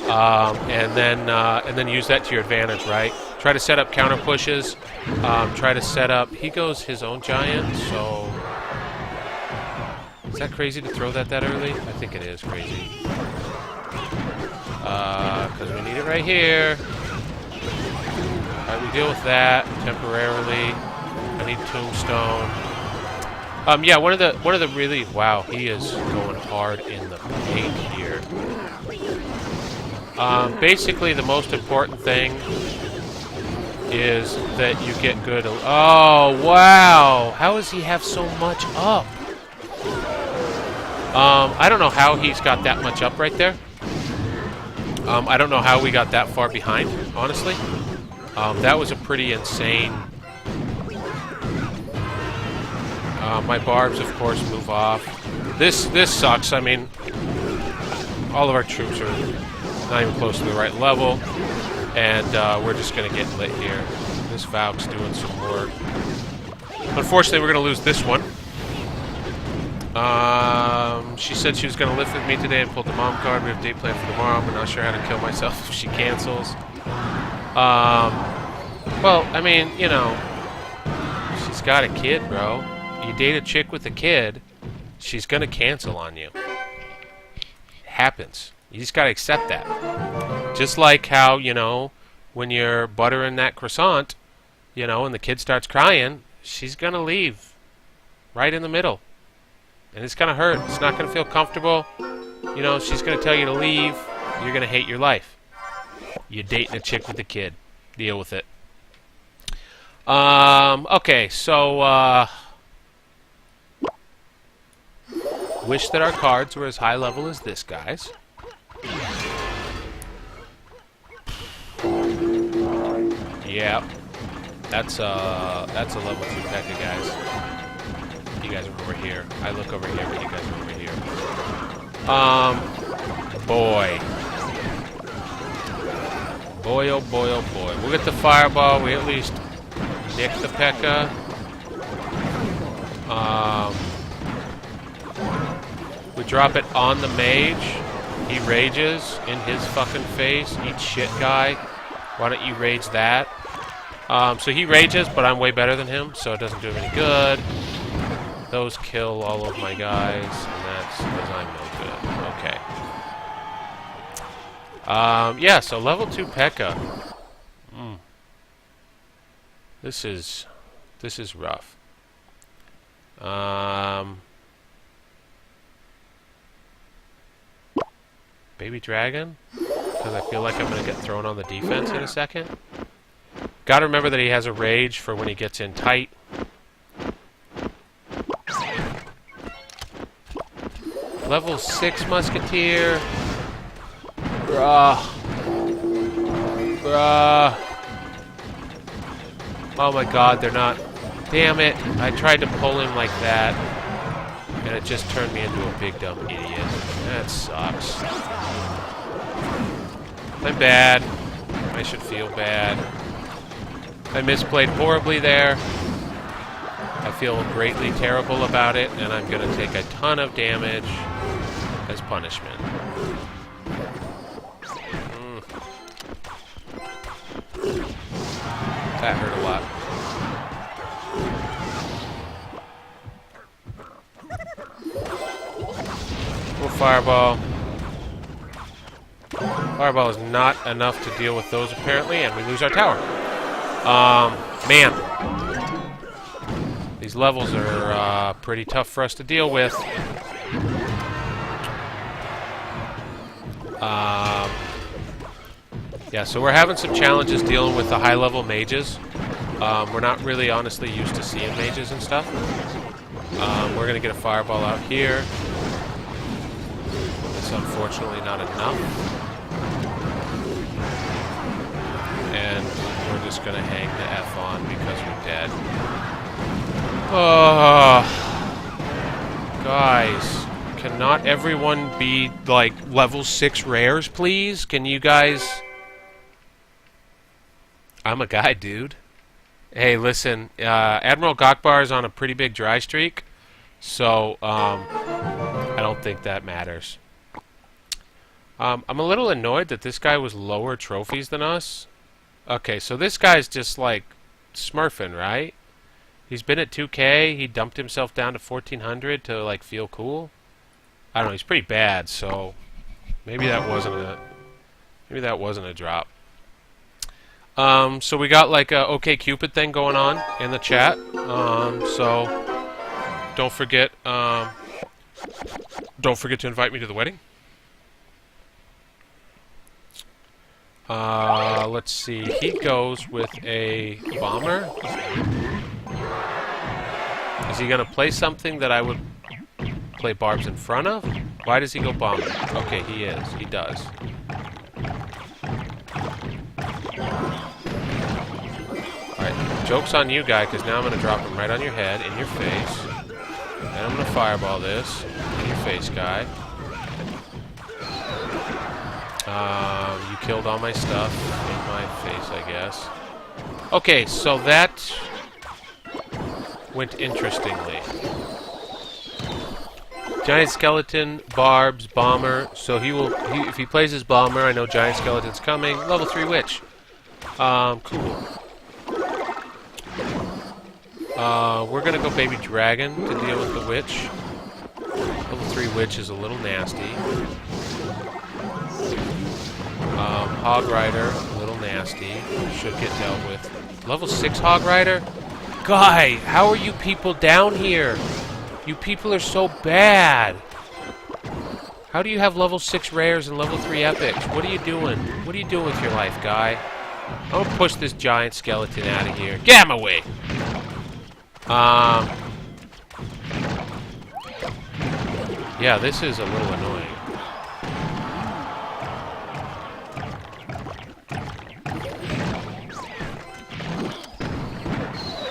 And then use that to your advantage, right? Try to set up counter pushes. Try to set up. He goes his own giant, so is that crazy to throw that early? I think it is crazy. Because we need it right here. Alright, we deal with that temporarily. I need Tombstone. Yeah, one of the really wow, he is going hard in the paint here. Basically, the most important thing is that you get good. Oh wow! How does he have so much up? I don't know how he's got that much up right there. I don't know how we got that far behind, honestly. That was a pretty insane. My barbs, of course, move off. This sucks. I mean, all of our troops are not even close to the right level, and we're just gonna get lit here. This Valk's doing some work. Unfortunately, we're gonna lose this one. She said she was gonna lift with me today and pulled the mom card. We have a date planned for tomorrow. I'm not sure how to kill myself if she cancels. Well, I mean, you know, she's got a kid, bro. You date a chick with a kid, she's gonna cancel on you. It happens. You just gotta accept that. Just like how, you know, when you're buttering that croissant, you know, and the kid starts crying, she's going to leave right in the middle. And it's going to hurt. It's not going to feel comfortable. You know, she's going to tell you to leave. You're going to hate your life. You're dating a chick with a kid. Deal with it. Okay, so, wish that our cards were as high level as this guy's. Yep. That's a level 2 P.E.K.K.A, guys. You guys are over here. I look over here, but you guys are over here. Boy. Boy, oh boy, oh boy. We'll get the fireball. We at least nick the P.E.K.K.A. We drop it on the mage. He rages in his fucking face. Eat shit, guy. Why don't you rage that? So he rages, but I'm way better than him, so it doesn't do him any good. Those kill all of my guys, and that's because I'm no good. Okay. Yeah, so level 2 P.E.K.K.A. This is rough. Baby Dragon? Because I feel like I'm going to get thrown on the defense in a second. Gotta remember that he has a rage for when he gets in tight. Level 6 Musketeer. Bruh. Bruh. Oh my god, they're not... Damn it. I tried to pull him like that, and it just turned me into a big dumb idiot. That sucks. I'm bad. I should feel bad. I misplayed horribly there. I feel greatly terrible about it, and I'm going to take a ton of damage as punishment. That hurt a lot. Little fireball. Fireball is not enough to deal with those, apparently, and we lose our tower. Man. These levels are pretty tough for us to deal with. Yeah, so we're having some challenges dealing with the high-level mages. We're not really, honestly, used to seeing mages and stuff. We're going to get a fireball out here. That's unfortunately not enough. And we're just going to hang the F on because we're dead. Oh, guys, cannot everyone be, like, level 6 rares, please? Can you guys... I'm a guy, dude. Hey, listen, Admiral Gokbar is on a pretty big dry streak, so I don't think that matters. I'm a little annoyed that this guy was lower trophies than us. Okay, so this guy's just, like, smurfing, right? He's been at 2K, he dumped himself down to 1400 to, like, feel cool. I don't know, he's pretty bad, so maybe that wasn't a drop. So we got like a OK Cupid thing going on in the chat. So don't forget to invite me to the wedding. Let's see. He goes with a bomber. Is he gonna play something that I would play barbs in front of? Why does he go bomber? Okay, he is. He does. Alright, joke's on you, guy, because now I'm going to drop him right on your head, in your face. And I'm going to fireball this in your face, guy. You killed all my stuff in my face, I guess. Okay, so that went interestingly. Giant skeleton, barbs, bomber. So if he plays his bomber, I know giant skeleton's coming. Level 3 witch. Cool. We're gonna go baby dragon to deal with the witch. Level 3 witch is a little nasty. Hog Rider, a little nasty. Should get dealt with. Level 6 Hog Rider? Guy, how are you people down here? You people are so bad. How do you have level 6 rares and level 3 epics? What are you doing? What are you doing with your life, guy? I'm gonna push this giant skeleton out of here. Get him away! Yeah, this is a little annoying.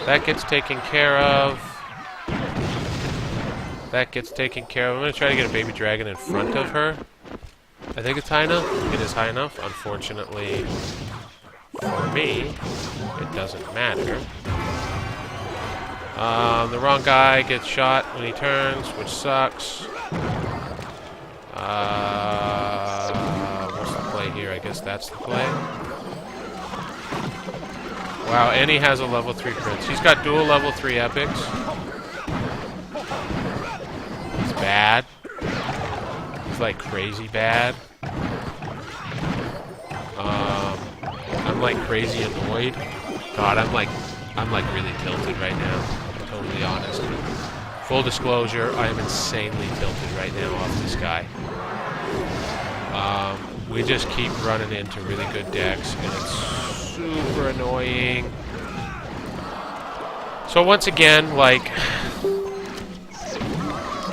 That gets taken care of. That gets taken care of. I'm going to try to get a baby dragon in front of her. I think it's high enough. It is high enough. Unfortunately, for me, it doesn't matter. The wrong guy gets shot when he turns, which sucks. What's the play here? I guess that's the play. Wow, and he has a level 3 prince. He's got dual level 3 epics. He's bad. He's like crazy bad. I'm like crazy annoyed. God, I'm like really tilted right now. I'm totally honest. Full disclosure, I am insanely tilted right now off this guy. We just keep running into really good decks, and it's super annoying. So once again, like,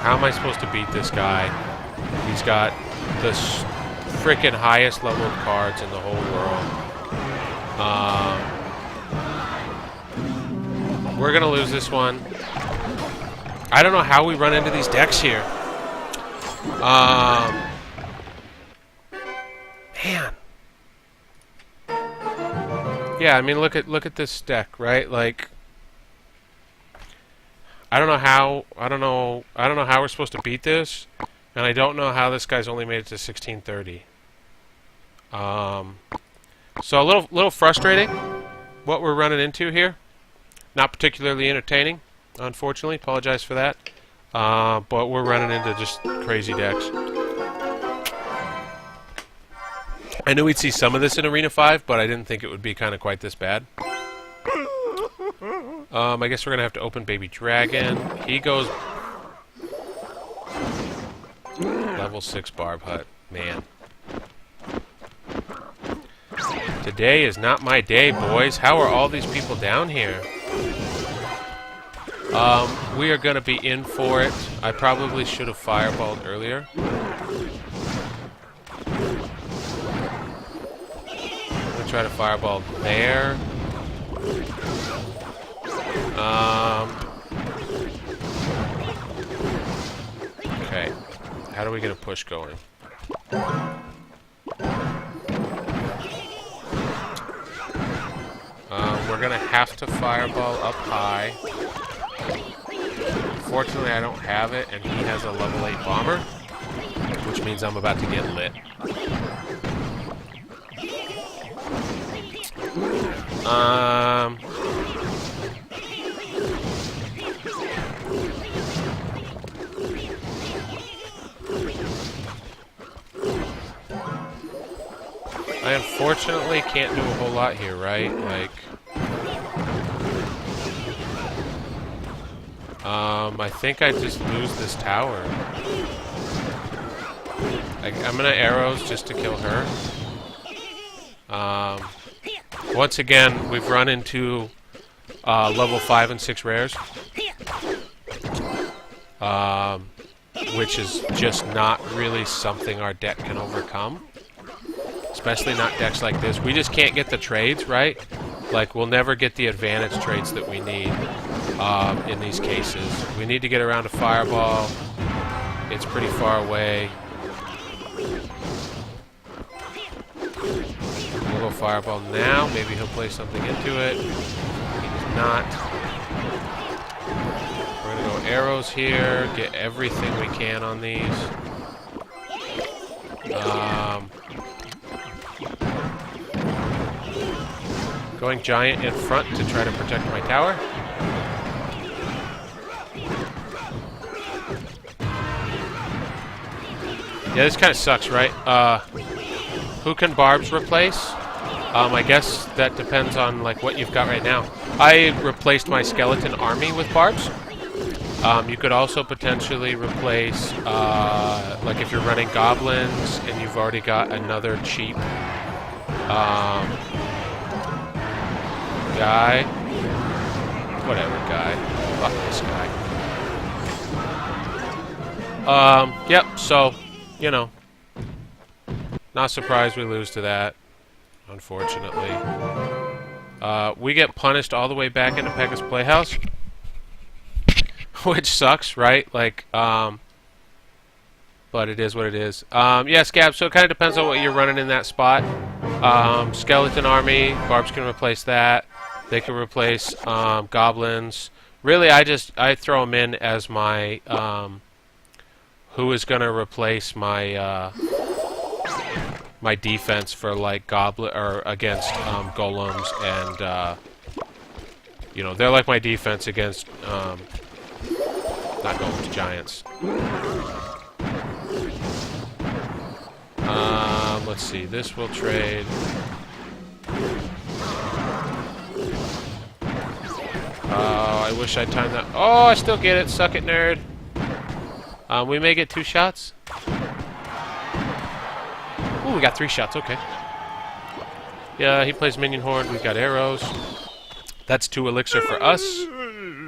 how am I supposed to beat this guy? He's got the freaking highest level of cards in the whole world. We're gonna lose this one. I don't know how we run into these decks here. Man. Yeah, I mean, look at this deck, right? Like, I don't know how we're supposed to beat this, and I don't know how this guy's only made it to 1630. So a little frustrating what we're running into here. Not particularly entertaining, unfortunately. Apologize for that. But we're running into just crazy decks. I knew we'd see some of this in Arena 5, but I didn't think it would be kind of quite this bad. I guess we're going to have to open Baby Dragon. He goes... Level 6 Barb Hut. Man. Today is not my day, boys. How are all these people down here? We are going to be in for it. I probably should have fireballed earlier. I'm going to try to fireball there. Okay. How do we get a push going? We're going to have to fireball up high. Fortunately, I don't have it, and he has a level 8 bomber, which means I'm about to get lit. I unfortunately can't do a whole lot here, right? Like, I think I just lose this tower. I'm gonna arrows just to kill her. Once again, we've run into level 5 and 6 rares, which is just not really something our deck can overcome. Especially not decks like this. We just can't get the trades, right? Like, we'll never get the advantage trades that we need in these cases. We need to get around to Fireball. It's pretty far away. We'll go Fireball now. Maybe he'll play something into it. He does not. We're going to go arrows here. Get everything we can on these. Going giant in front to try to protect my tower. Yeah, this kind of sucks, right? Who can barbs replace? I guess that depends on like what you've got right now. I replaced my skeleton army with barbs. You could also potentially replace, like if you're running goblins and you've already got another cheap guy. Whatever guy. Fuck this guy. Yep, so, you know. Not surprised we lose to that, unfortunately. We get punished all the way back into Pekka's Playhouse. Which sucks, right? Like, but it is what it is. Yeah, Scab, so it kind of depends on what you're running in that spot. Skeleton army, barbs can replace that. They can replace goblins. Really, I throw them in as my who is going to replace my my defense for like goblin or against golems and you know, they're like my defense against not golems, giants. Let's see. This will trade. I wish I'd timed that. Oh, I still get it. Suck it, nerd. We may get 2 shots. Ooh, we got 3 shots. Okay. Yeah, he plays minion horde. We've got arrows. That's 2 elixir for us.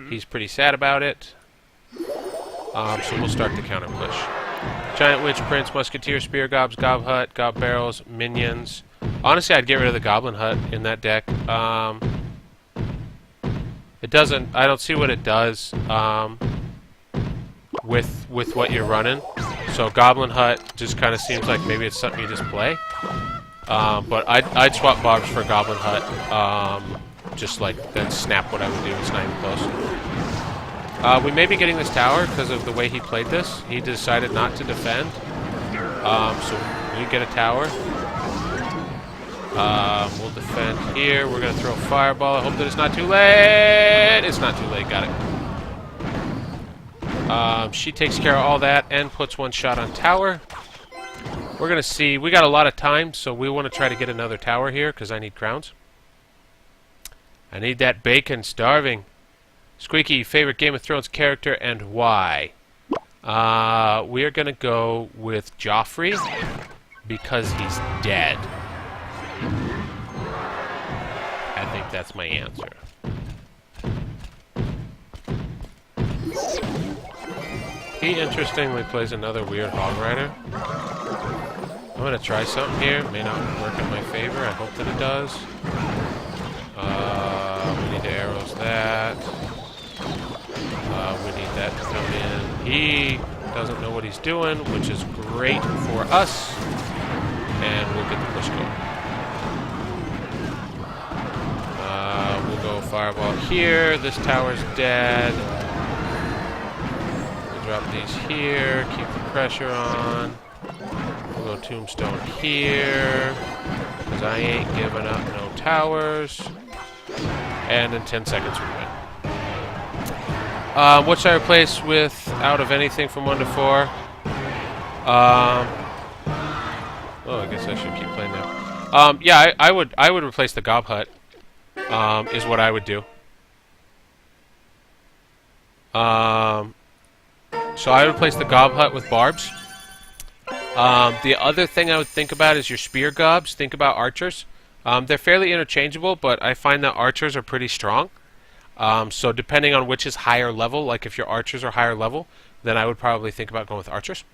He's pretty sad about it. So we'll start the counter push. Giant Witch, Prince, Musketeer, Spear Gobs, Gob Hut, Gob Barrels, Minions. Honestly, I'd get rid of the Goblin Hut in that deck. It doesn't... I don't see what it does with what you're running. So Goblin Hut just kind of seems like maybe it's something you just play. But I'd swap barbs for Goblin Hut. Just like, then snap what I would do. It's not even close. We may be getting this tower because of the way he played this. He decided not to defend. So we get a tower. We'll defend here. We're going to throw a fireball. I hope that it's not too late. It's not too late. Got it. She takes care of all that and puts 1 shot on tower. We're going to see. We got a lot of time, so we want to try to get another tower here because I need crowns. I need that bacon. Starving. Squeaky, favorite Game of Thrones character and why? We are going to go with Joffrey because he's dead. I think that's my answer. He interestingly plays another weird Hog Rider. I'm going to try something here. It may not work in my favor. I hope that it does. We need to arrows that. We need that to come in. He doesn't know what he's doing, which is great for us. And we'll get the push going. We'll go fireball here. This tower's dead. We'll drop these here. Keep the pressure on. We'll go tombstone here. Because I ain't giving up no towers. And in 10 seconds we win. What should I replace with out of anything from 1 to 4? Oh, I guess I should keep playing now. Yeah, I would replace the Gob Hut. Is what I would do. So I would replace the Gob Hut with barbs. The other thing I would think about is your spear gobs. Think about archers. They're fairly interchangeable, but I find that archers are pretty strong. So depending on which is higher level, like if your archers are higher level, then I would probably think about going with archers.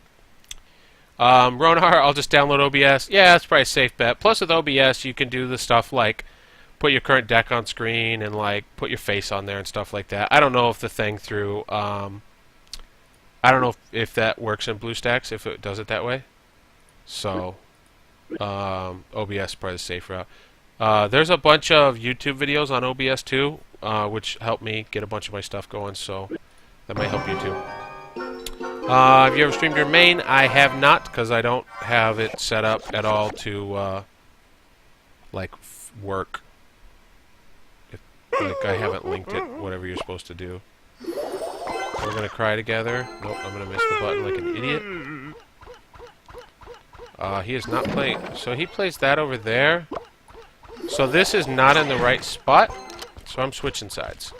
Ronar, I'll just download OBS. Yeah, that's probably a safe bet. Plus with OBS, you can do the stuff like put your current deck on screen and like put your face on there and stuff like that. I don't know if the thing through, I don't know if that works in BlueStacks, if it does it that way. So, OBS is probably the safe route. There's a bunch of YouTube videos on OBS too, which help me get a bunch of my stuff going, so that might help you too. Have you ever streamed your main? I have not, because I don't have it set up at all to like work. Like I haven't linked it, whatever you're supposed to do. We're gonna cry together. Nope, I'm gonna miss the button like an idiot. He is not playing. So he plays that over there. So this is not in the right spot. So I'm switching sides.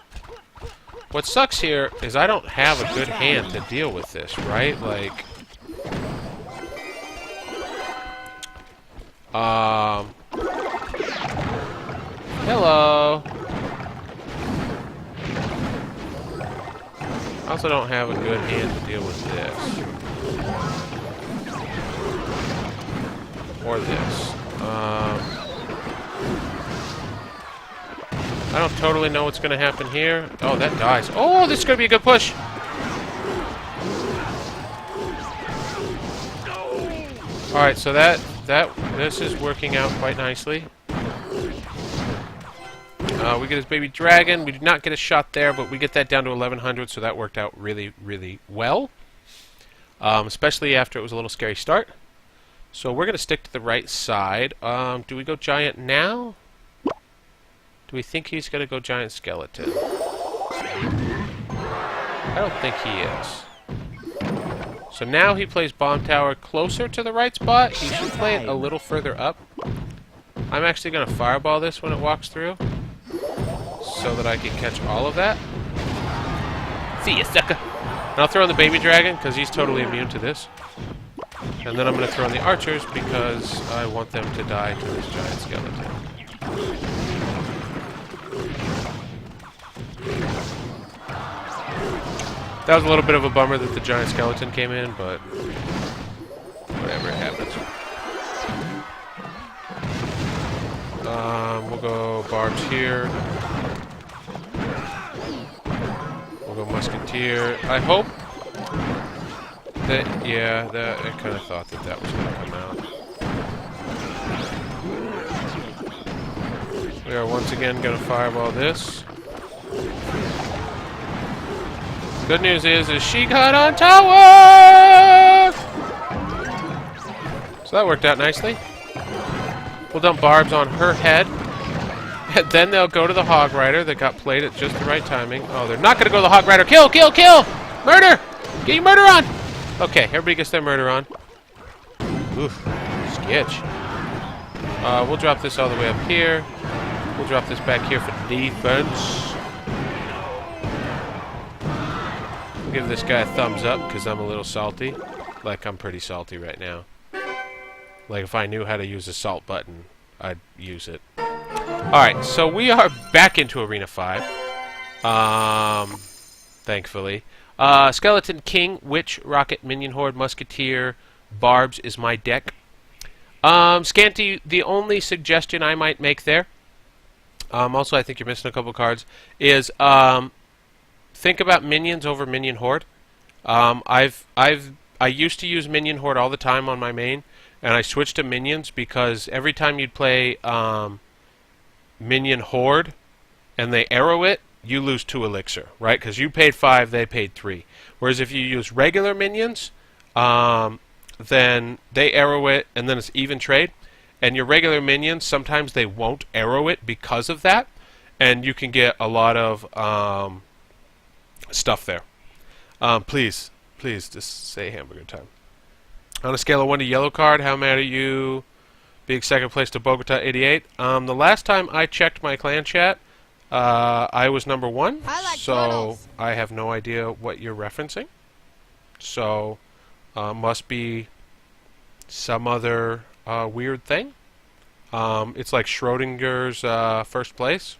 What sucks here is I don't have a good hand to deal with this, right? Like, hello. I also don't have a good hand to deal with this. Or this. I don't totally know what's going to happen here. Oh, that dies. Oh, this is going to be a good push. Alright, so this is working out quite nicely. We get his baby dragon. We did not get a shot there, but we get that down to 1100, so that worked out really, really well. Especially after it was a little scary start. So we're going to stick to the right side. Do we go giant now? Do we think he's going to go giant skeleton? I don't think he is. So now he plays bomb tower closer to the right spot. He should play it a little further up. I'm actually going to fireball this when it walks through, so that I can catch all of that. See ya, sucker! And I'll throw in the baby dragon, because he's totally immune to this. And then I'm going to throw in the archers, because I want them to die to this giant skeleton. That was a little bit of a bummer that the giant skeleton came in, but whatever, it happens. We'll go barbs here. We'll go musketeer. I hope that, yeah, I kind of thought that that was going to come out. We are once again going to fireball this. Good news is she got on tower! So that worked out nicely. We'll dump barbs on her head. And then they'll go to the hog rider that got played at just the right timing. Oh, they're not going to go to the hog rider. Kill, kill, kill! Murder! Get your murder on! Okay, everybody gets their murder on. Oof, sketch. We'll drop this all the way up here. We'll drop this back here for defense. Give this guy a thumbs up because I'm a little salty. Like, I'm pretty salty right now. Like, if I knew how to use a salt button, I'd use it. Alright, so we are back into Arena 5. Thankfully. Skeleton King, Witch, Rocket, Minion Horde, Musketeer, Barbs is my deck. Scanty, the only suggestion I might make there, also I think you're missing a couple cards, is, think about minions over Minion Horde. I used to use Minion Horde all the time on my main, and I switched to minions because every time you'd play Minion Horde and they arrow it, you lose 2 elixir, right? Because you paid 5, they paid 3. Whereas if you use regular minions, then they arrow it, and then it's even trade. And your regular minions, sometimes they won't arrow it because of that, and you can get a lot of stuff there. Please just say hamburger time. On a scale of 1 to yellow card, how mad are you being second place to Bogota 88? The last time I checked my clan chat, I was number 1, so turtles. I have no idea what you're referencing. So, must be some other weird thing. It's like Schrodinger's first place.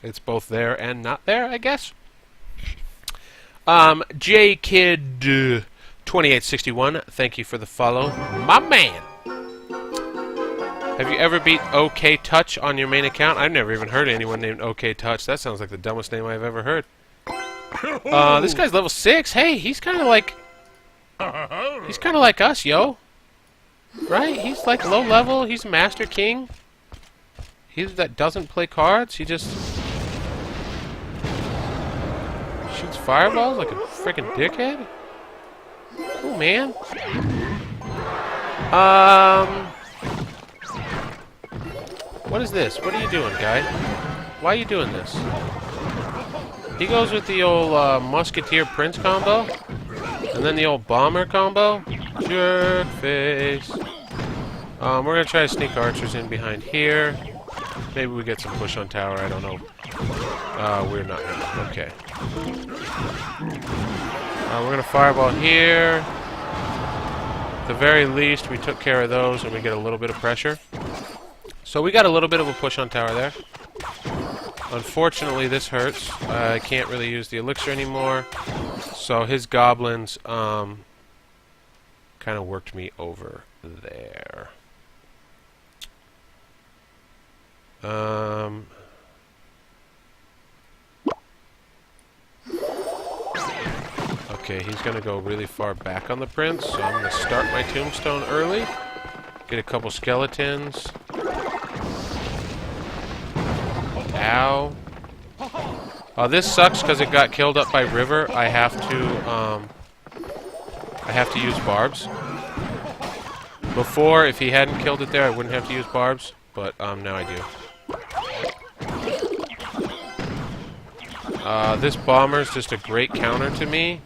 It's both there and not there, I guess. JKid2861, thank you for the follow. My man! Have you ever beat OK Touch on your main account? I've never even heard of anyone named OK Touch. That sounds like the dumbest name I've ever heard. This guy's level 6. Hey, he's kind of like... He's kind of like us, yo. Right? He's like low level. He's a Master King. He's that doesn't play cards. He just... shoots fireballs like a freaking dickhead? Cool, man. What is this? What are you doing, guy? Why are you doing this? He goes with the old Musketeer Prince combo, and then the old Bomber combo. Jerk face. We're going to try to sneak archers in behind here. Maybe we get some push on tower, I don't know. We're not going to. Okay. We're going to fireball here. At the very least, we took care of those and we get a little bit of pressure. So we got a little bit of a push on tower there. Unfortunately, this hurts. I can't really use the elixir anymore. So his goblins kind of worked me over there. Okay, he's going to go really far back on the prince, so I'm going to start my tombstone early. Get a couple skeletons. Ow. This sucks because it got killed up by river. I have to use barbs. Before, if he hadn't killed it there, I wouldn't have to use barbs, but now I do. This bomber's just a great counter to me.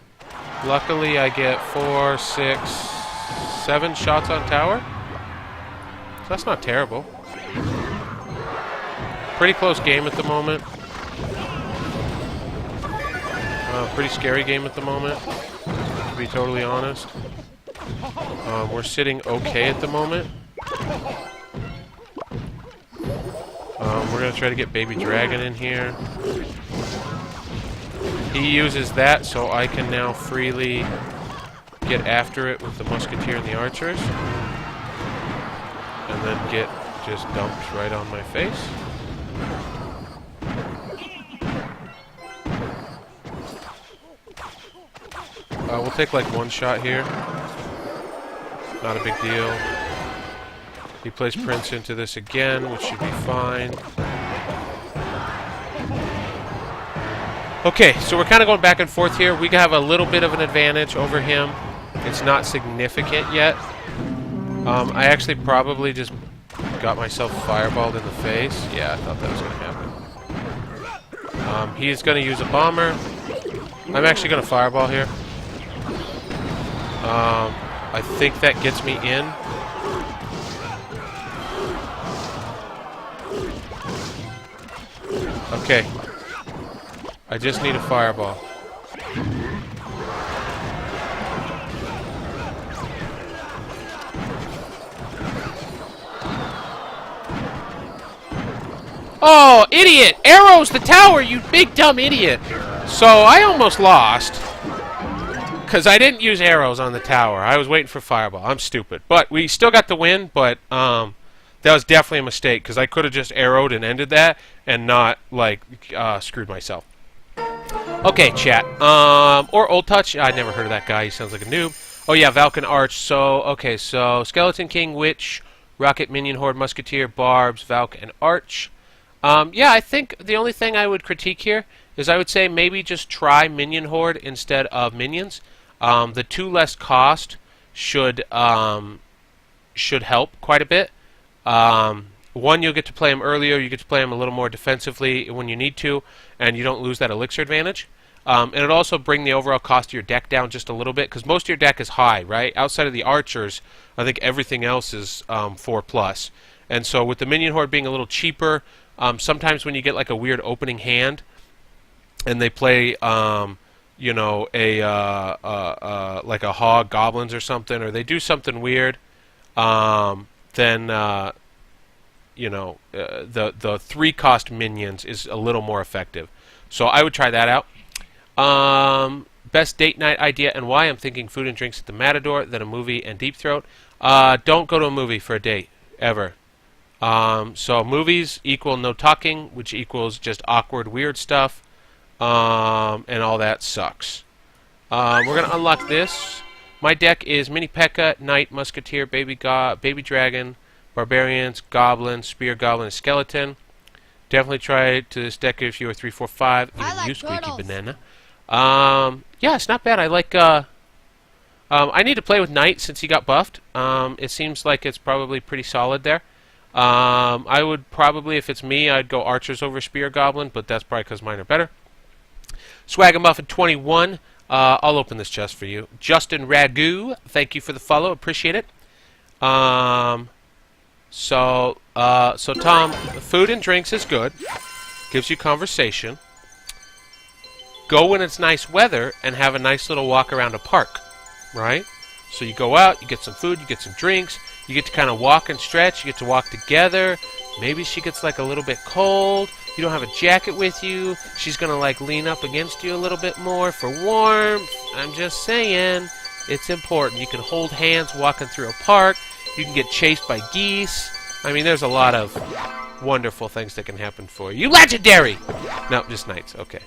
Luckily, I get 4, 6, 7 shots on tower. So that's not terrible. Pretty close game at the moment. Pretty scary game at the moment, to be totally honest. We're sitting okay at the moment. We're going to try to get Baby Dragon in here. He uses that, so I can now freely get after it with the Musketeer and the Archers. And then get just dumped right on my face. We'll take like one shot here. Not a big deal. He plays Prince into this again, which should be fine. Okay, so we're kind of going back and forth here. We have a little bit of an advantage over him. It's not significant yet. I actually probably just got myself fireballed in the face. Yeah, I thought that was going to happen. He's going to use a bomber. I'm actually going to fireball here. I think that gets me in. Okay. I just need a fireball. Oh, idiot! Arrows the tower, you big dumb idiot! So I almost lost. Because I didn't use arrows on the tower. I was waiting for fireball. I'm stupid. But we still got the win, but that was definitely a mistake. Because I could have just arrowed and ended that and not, like, screwed myself. Okay, chat. Or Old Touch. I never heard of that guy. He sounds like a noob. Oh, yeah, Valken Arch. So, okay, so Skeleton King, Witch, Rocket Minion Horde, Musketeer, Barbs, Valk, and Arch. Yeah, I think the only thing I would critique here is I would say maybe just try Minion Horde instead of Minions. The 2 less cost should help quite a bit. One, you'll get to play them earlier. You get to play them a little more defensively when you need to, and you don't lose that elixir advantage. And it'll also bring the overall cost of your deck down just a little bit, because most of your deck is high, right? Outside of the archers, I think everything else is 4+. And so with the Minion Horde being a little cheaper, sometimes when you get like a weird opening hand, and they play you know, like a hog goblins or something, or they do something weird, then you know, the 3-cost minions is a little more effective. So I would try that out. Best date night idea and why? I'm thinking food and drinks at the Matador, then a movie and Deep Throat. Don't go to a movie for a date ever. So movies equal no talking, which equals just awkward, weird stuff. And all that sucks. We're going to unlock this. My deck is Mini P.E.K.K.A, Knight, Musketeer, Baby Dragon, Barbarians, Goblin, Spear Goblin, and Skeleton. Definitely try it to this deck if you are 3, 4, 5. Even like you, Squeaky turtles. Banana. Yeah, it's not bad. I like, I need to play with Knight since he got buffed. It seems like it's probably pretty solid there. I would probably, if it's me, I'd go Archers over Spear Goblin, but that's probably because mine are better. Swagamuffin 21, I'll open this chest for you. Justin Ragu, thank you for the follow, appreciate it. So Tom, food and drinks is good. Gives you conversation. Go when it's nice weather and have a nice little walk around a park, right? So you go out, you get some food, you get some drinks, you get to kind of walk and stretch, you get to walk together. Maybe she gets like a little bit cold. You don't have a jacket with you. She's going to like lean up against you a little bit more for warmth. I'm just saying, it's important. You can hold hands walking through a park. You can get chased by geese. I mean, there's a lot of wonderful things that can happen for you. You legendary! No, just knights. Okay.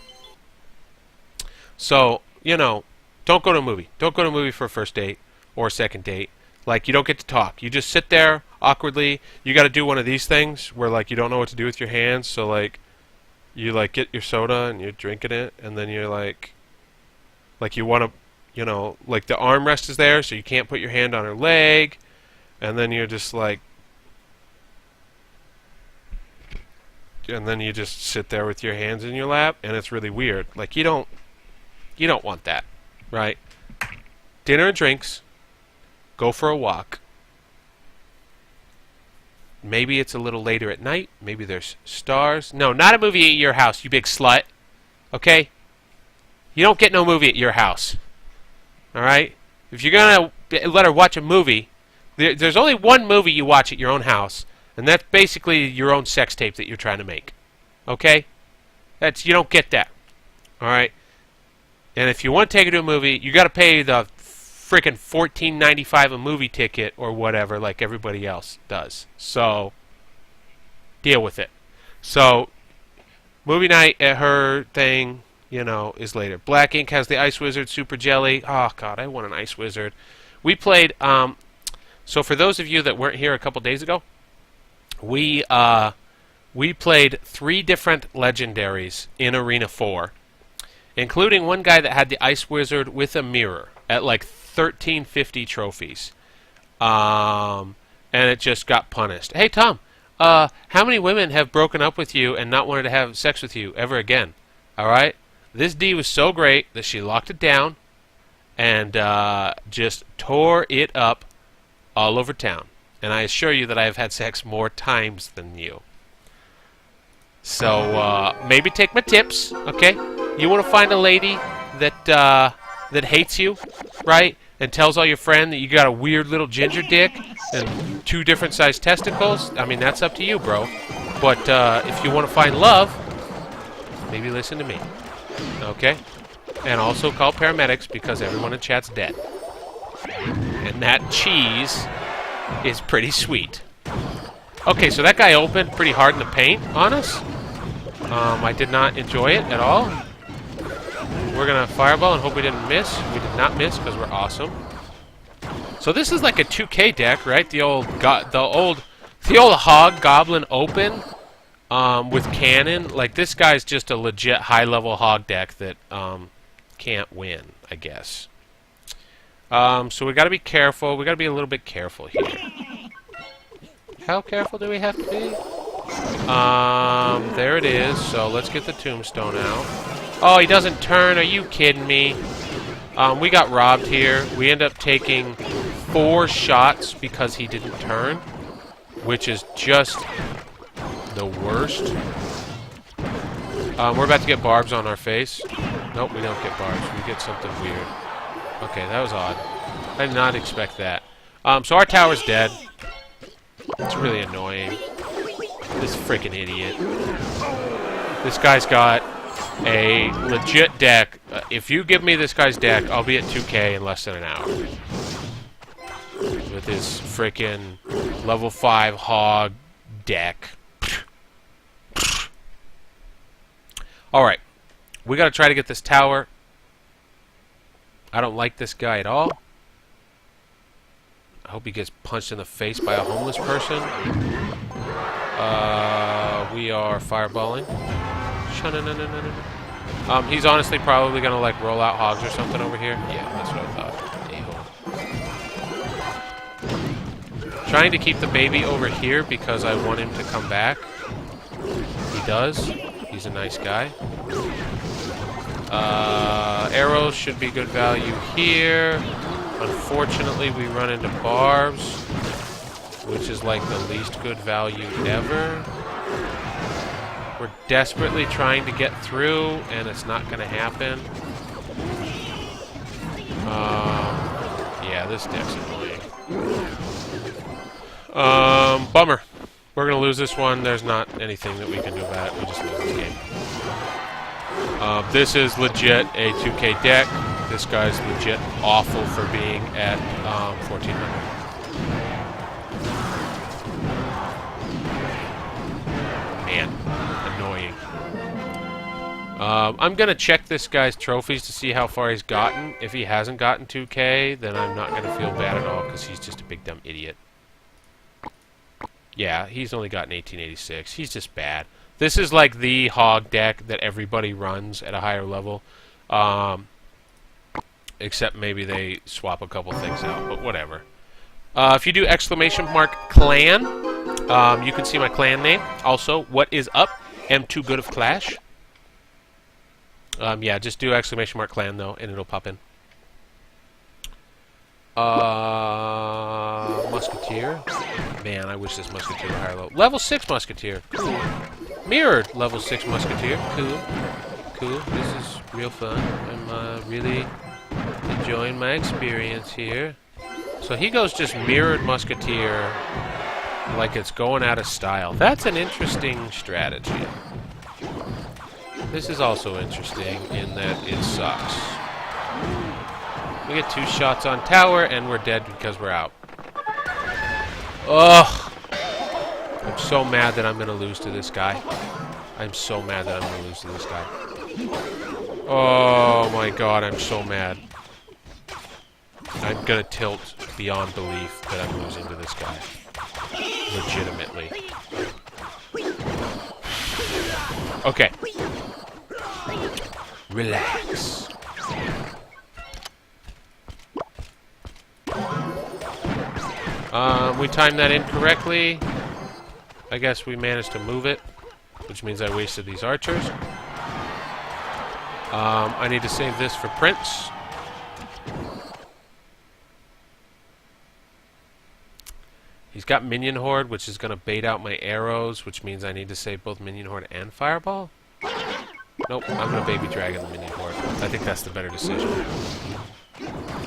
So, you know, don't go to a movie. Don't go to a movie for a first date or a second date. Like, you don't get to talk. You just sit there awkwardly. You got to do one of these things where, like, you don't know what to do with your hands. So, like, you, like, get your soda and you're drinking it. And then you're, like you want to, you know, like, the armrest is there, so you can't put your hand on her leg. And then you're just, like, and then you just sit there with your hands in your lap. And it's really weird. Like, you don't want that, right? Dinner and drinks. Go for a walk. Maybe it's a little later at night. Maybe there's stars. No, not a movie at your house, you big slut. Okay? You don't get no movie at your house. Alright? If you're going to let her watch a movie, there's only one movie you watch at your own house, and that's basically your own sex tape that you're trying to make. Okay? You don't get that. Alright? And if you want to take her to a movie, you got to pay the freaking $14.95 a movie ticket or whatever, like everybody else does. So deal with it. So movie night at her thing, you know, is later. Black Ink has the Ice Wizard Super Jelly. Oh God, I want an Ice Wizard. We played. So for those of you that weren't here a couple days ago, we played 3 different legendaries in Arena 4. Including one guy that had the Ice Wizard with a mirror at like 1350 trophies. And it just got punished. Hey, Tom, how many women have broken up with you and not wanted to have sex with you ever again? Alright? This D was so great that she locked it down and just tore it up all over town. And I assure you that I have had sex more times than you. So, maybe take my tips, okay? You want to find a lady that hates you, right? And tells all your friends that you got a weird little ginger dick and 2 different sized testicles? I mean, that's up to you, bro. But if you want to find love, maybe listen to me, okay? And also call paramedics because everyone in chat's dead. And that cheese is pretty sweet. Okay, so that guy opened pretty hard in the paint on us. I did not enjoy it at all. We're gonna fireball and hope we didn't miss. We did not miss because we're awesome. So this is like a 2K deck, right? The old Hog Goblin Open with cannon. Like this guy's just a legit high-level Hog deck that can't win, I guess. So we got to be careful. We got to be a little bit careful here. How careful do we have to be? There it is. So let's get the tombstone out. Oh, he doesn't turn. Are you kidding me? We got robbed here. We end up taking 4 shots because he didn't turn, which is just the worst. We're about to get barbs on our face. Nope, we don't get barbs. We get something weird. Okay, that was odd. I did not expect that. So our tower's dead. It's really annoying. This freaking idiot. This guy's got a legit deck. If you give me this guy's deck, I'll be at 2K in less than an hour. With his freaking level 5 hog deck. Alright. We gotta try to get this tower. I don't like this guy at all. I hope he gets punched in the face by a homeless person. We are fireballing. He's honestly probably gonna like roll out hogs or something over here. Yeah, that's what I thought. Trying to keep the baby over here because I want him to come back. He does. He's a nice guy. Arrows should be good value here. Unfortunately, we run into barbs. which is like the least good value ever. We're desperately trying to get through, and it's not going to happen. Yeah, this deck's annoying. Bummer. We're going to lose this one. There's not anything that we can do about it. We just lose this game. This is legit a 2K deck. This guy's legit awful for being at 1400. Man, annoying. I'm going to check this guy's trophies to see how far he's gotten. If he hasn't gotten 2K, then I'm not going to feel bad at all because he's just a big dumb idiot. Yeah, he's only gotten 1886. He's just bad. This is like the hog deck that everybody runs at a higher level. Except maybe they swap a couple things out, but whatever. If you do !clan, you can see my clan name. Also, what is up? Am too good of Clash. Yeah, just do !clan though, and it'll pop in. Musketeer. Man, I wish this Musketeer were higher level. Level 6 Musketeer. Cool. Mirrored level 6 Musketeer. Cool. Cool. This is real fun. I'm really enjoying my experience here. So he goes just mirrored Musketeer like it's going out of style. That's an interesting strategy. This is also interesting in that it sucks. We get 2 shots on tower and we're dead because we're out. Ugh! I'm so mad that I'm going to lose to this guy. I'm so mad that I'm going to lose to this guy. Oh my god, I'm so mad. I'm going to tilt beyond belief that I'm losing to this guy. Legitimately. Okay. Relax. We timed that incorrectly. I guess we managed to move it, which means I wasted these archers. I need to save this for Prince. He's got Minion Horde, which is going to bait out my arrows, which means I need to save both Minion Horde and Fireball. Nope, I'm going to Baby Dragon the Minion Horde. I think that's the better decision.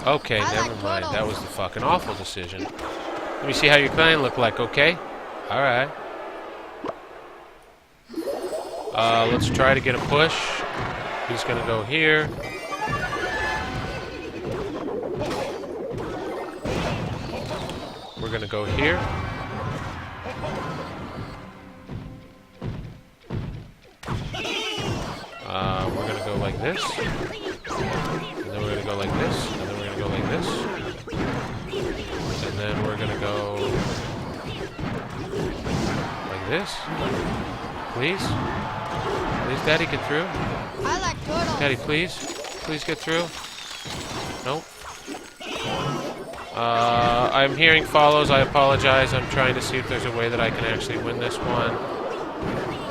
Okay, never mind. That was the fucking awful decision. Let me see how your clan look like, okay? Alright. Let's try to get a push. He's gonna go here. We're gonna go here. We're gonna go like this. And then we're gonna go like this. And then we're gonna go like this. And then we're gonna go like this. Please? Please, Daddy, get through. I like turtles. Daddy, please. Please get through. Nope. I'm hearing follows. I apologize. I'm trying to see if there's a way that I can actually win this one.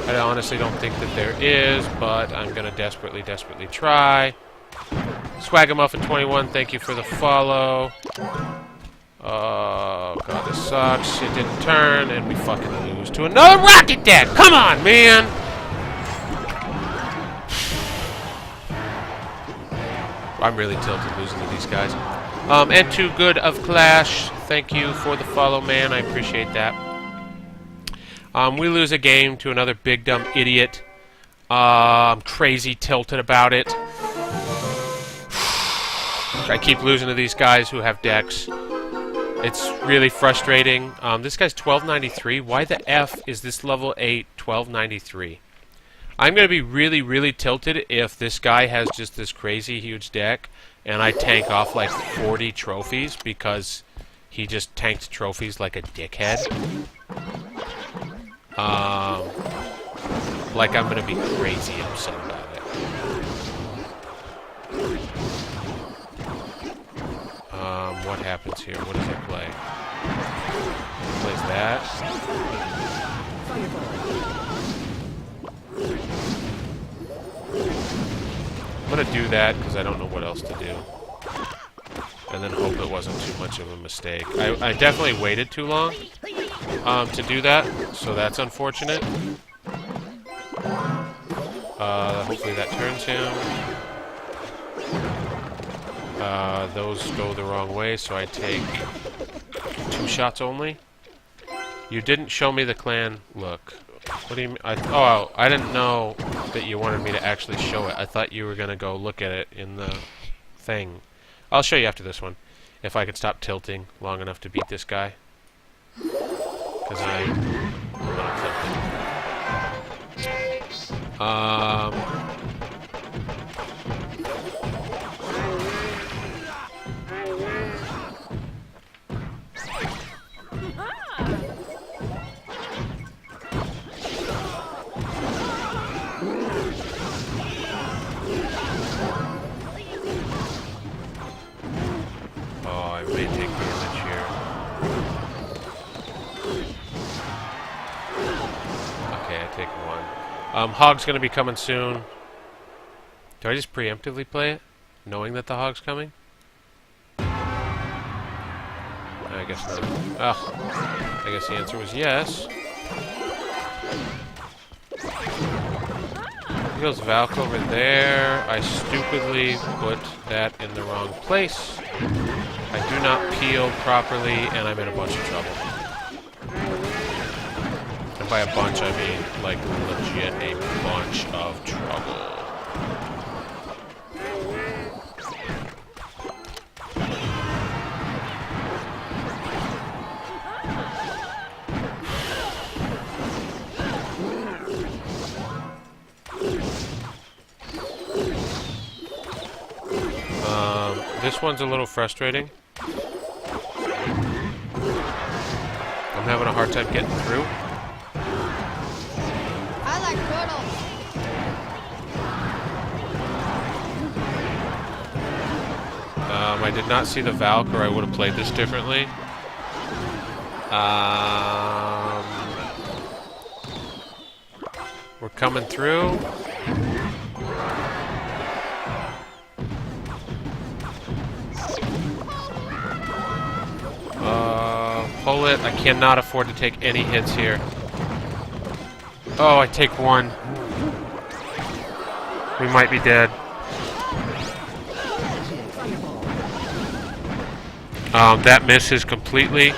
I honestly don't think that there is, but I'm going to desperately try. Swagamuffin21, thank you for the follow. Oh, God, this sucks. It didn't turn, and we fucking lose to another rocket deck! Come on, man! I'm really tilted losing to these guys. And Too Good of Clash, thank you for the follow, man. I appreciate that. We lose a game to another big dumb idiot. I'm crazy tilted about it. I keep losing to these guys who have decks. It's really frustrating. This guy's 1293. Why the F is this level 8 1293? I'm going to be really tilted if this guy has just this crazy huge deck and I tank off like 40 trophies because he just tanked trophies like a dickhead. Like I'm going to be crazy upset about it. What happens here? What does he play? He plays that. I'm going to do that because I don't know what else to do. And then hope it wasn't too much of a mistake. I definitely waited too long. to do that, so that's unfortunate. Hopefully that turns him. Those go the wrong way, so I take 2 shots only. You didn't show me the clan look. What do you mean? Oh, I didn't know that you wanted me to actually show it. I thought you were going to go look at it in the thing. I'll show you after this one. If I can stop tilting long enough to beat this guy. Because I'm not tilting. I may take damage here. Okay, I take 1. Hog's gonna be coming soon. Do I just preemptively play it, knowing that the hog's coming? I guess not. Oh, I guess the answer was yes. Goes Valk over there. I stupidly put that in the wrong place. I do not peel properly, and I'm in a bunch of trouble. And by a bunch, I mean, like, legit a bunch of trouble. This one's a little frustrating. I'm having a hard time getting through. I like turtles. I did not see the Valk, or I would have played this differently. We're coming through. Pull it. I cannot afford to take any hits here. Oh, I take 1. We might be dead. That misses completely.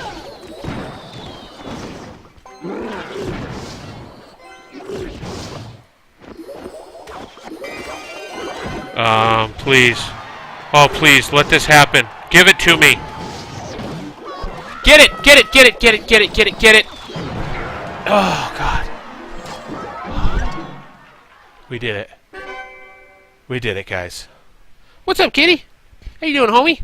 Please. Oh, please, let this happen. Give it to me. Get it! Get it! Get it! Get it! Get it! Get it! Get it! Oh, God. We did it. We did it, guys. What's up, kitty? How you doing, homie?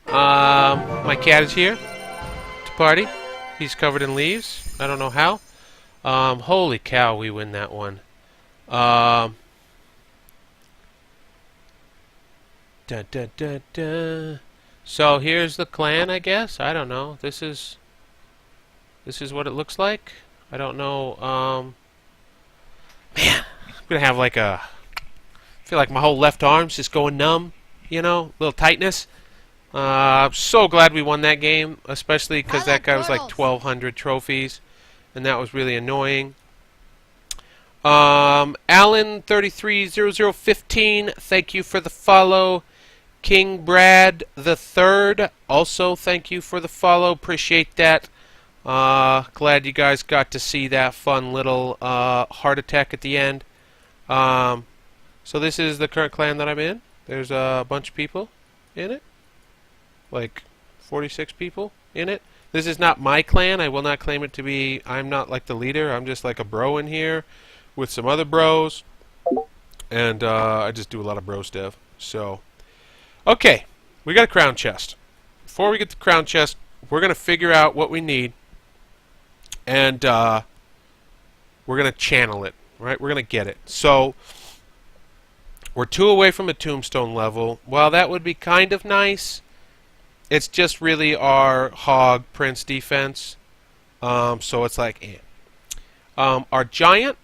My cat is here to party. He's covered in leaves. I don't know how. Holy cow, we win that one. Da da da da. So here's the clan, I guess. I don't know. This is what it looks like. I don't know. Man, I'm gonna have like a. I feel like my whole left arm's just going numb. You know, little tightness. I'm so glad we won that game, especially because that guy was like 1,200 trophies, and that was really annoying. Alan330015, thank you for the follow. King Brad the Third, also thank you for the follow. Appreciate that. Glad you guys got to see that fun little heart attack at the end. So this is the current clan that I'm in. There's a bunch of people in it, like 46 people in it. This is not my clan. I will not claim it to be. I'm not like the leader. I'm just like a bro in here with some other bros, and I just do a lot of bro stuff. So. Okay, we got a crown chest. Before we get the crown chest, we're going to figure out what we need, and we're going to channel it, right? We're going to get it. So, we're 2 away from a tombstone level. While that would be kind of nice, it's just really our hog prince defense. So it's like, eh. Our giant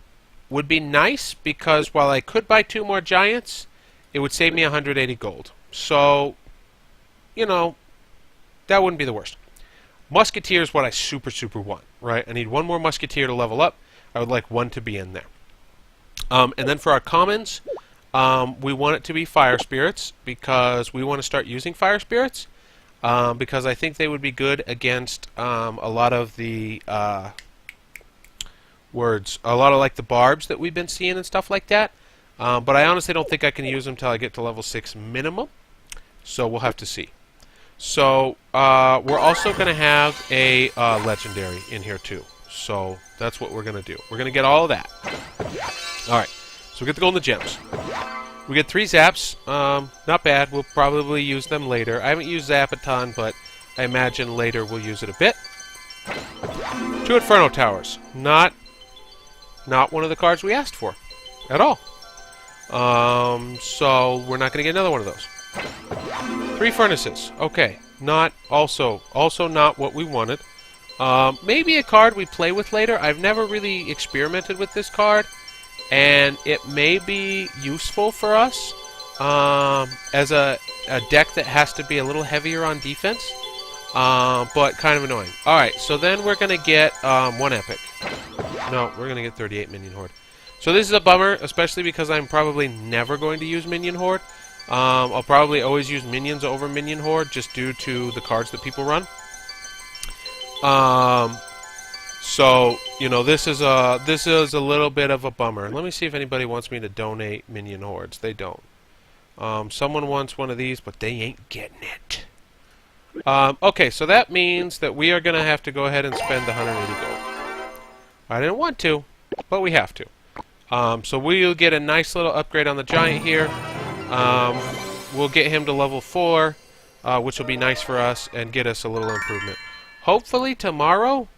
would be nice, because while I could buy 2 more giants, it would save me 180 gold. So, you know, that wouldn't be the worst. Musketeer is what I super, super want, right? I need one more Musketeer to level up. I would like one to be in there. And then for our commons, we want it to be Fire Spirits because we want to start using Fire Spirits because I think they would be good against a lot of the a lot of like the barbs that we've been seeing and stuff like that. But I honestly don't think I can use them until I get to level 6 minimum. So we'll have to see. So we're also going to have a legendary in here too. So that's what we're going to do. We're going to get all of that. Alright, so we get the golden gems. We get 3 zaps. Not bad. We'll probably use them later. I haven't used zap a ton, but I imagine later we'll use it a bit. 2 Inferno Towers. Not one of the cards we asked for at all. So we're not going to get another one of those. 3 Furnaces. Okay. Also not what we wanted. Maybe a card we play with later. I've never really experimented with this card, and it may be useful for us as a deck that has to be a little heavier on defense, but kind of annoying. Alright, so then we're going to get 1 Epic. No, we're going to get 38 Minion Horde. So this is a bummer, especially because I'm probably never going to use Minion Horde. I'll probably always use Minions over Minion Horde just due to the cards that people run. So, you know, this is a little bit of a bummer. Let me see if anybody wants me to donate Minion Hordes. They don't. Someone wants one of these, but they ain't getting it. Okay, so that means that we are going to have to go ahead and spend the 180 gold. I didn't want to, but we have to. So we'll get a nice little upgrade on the Giant here. We'll get him to level 4, which will be nice for us and get us a little improvement. Hopefully tomorrow.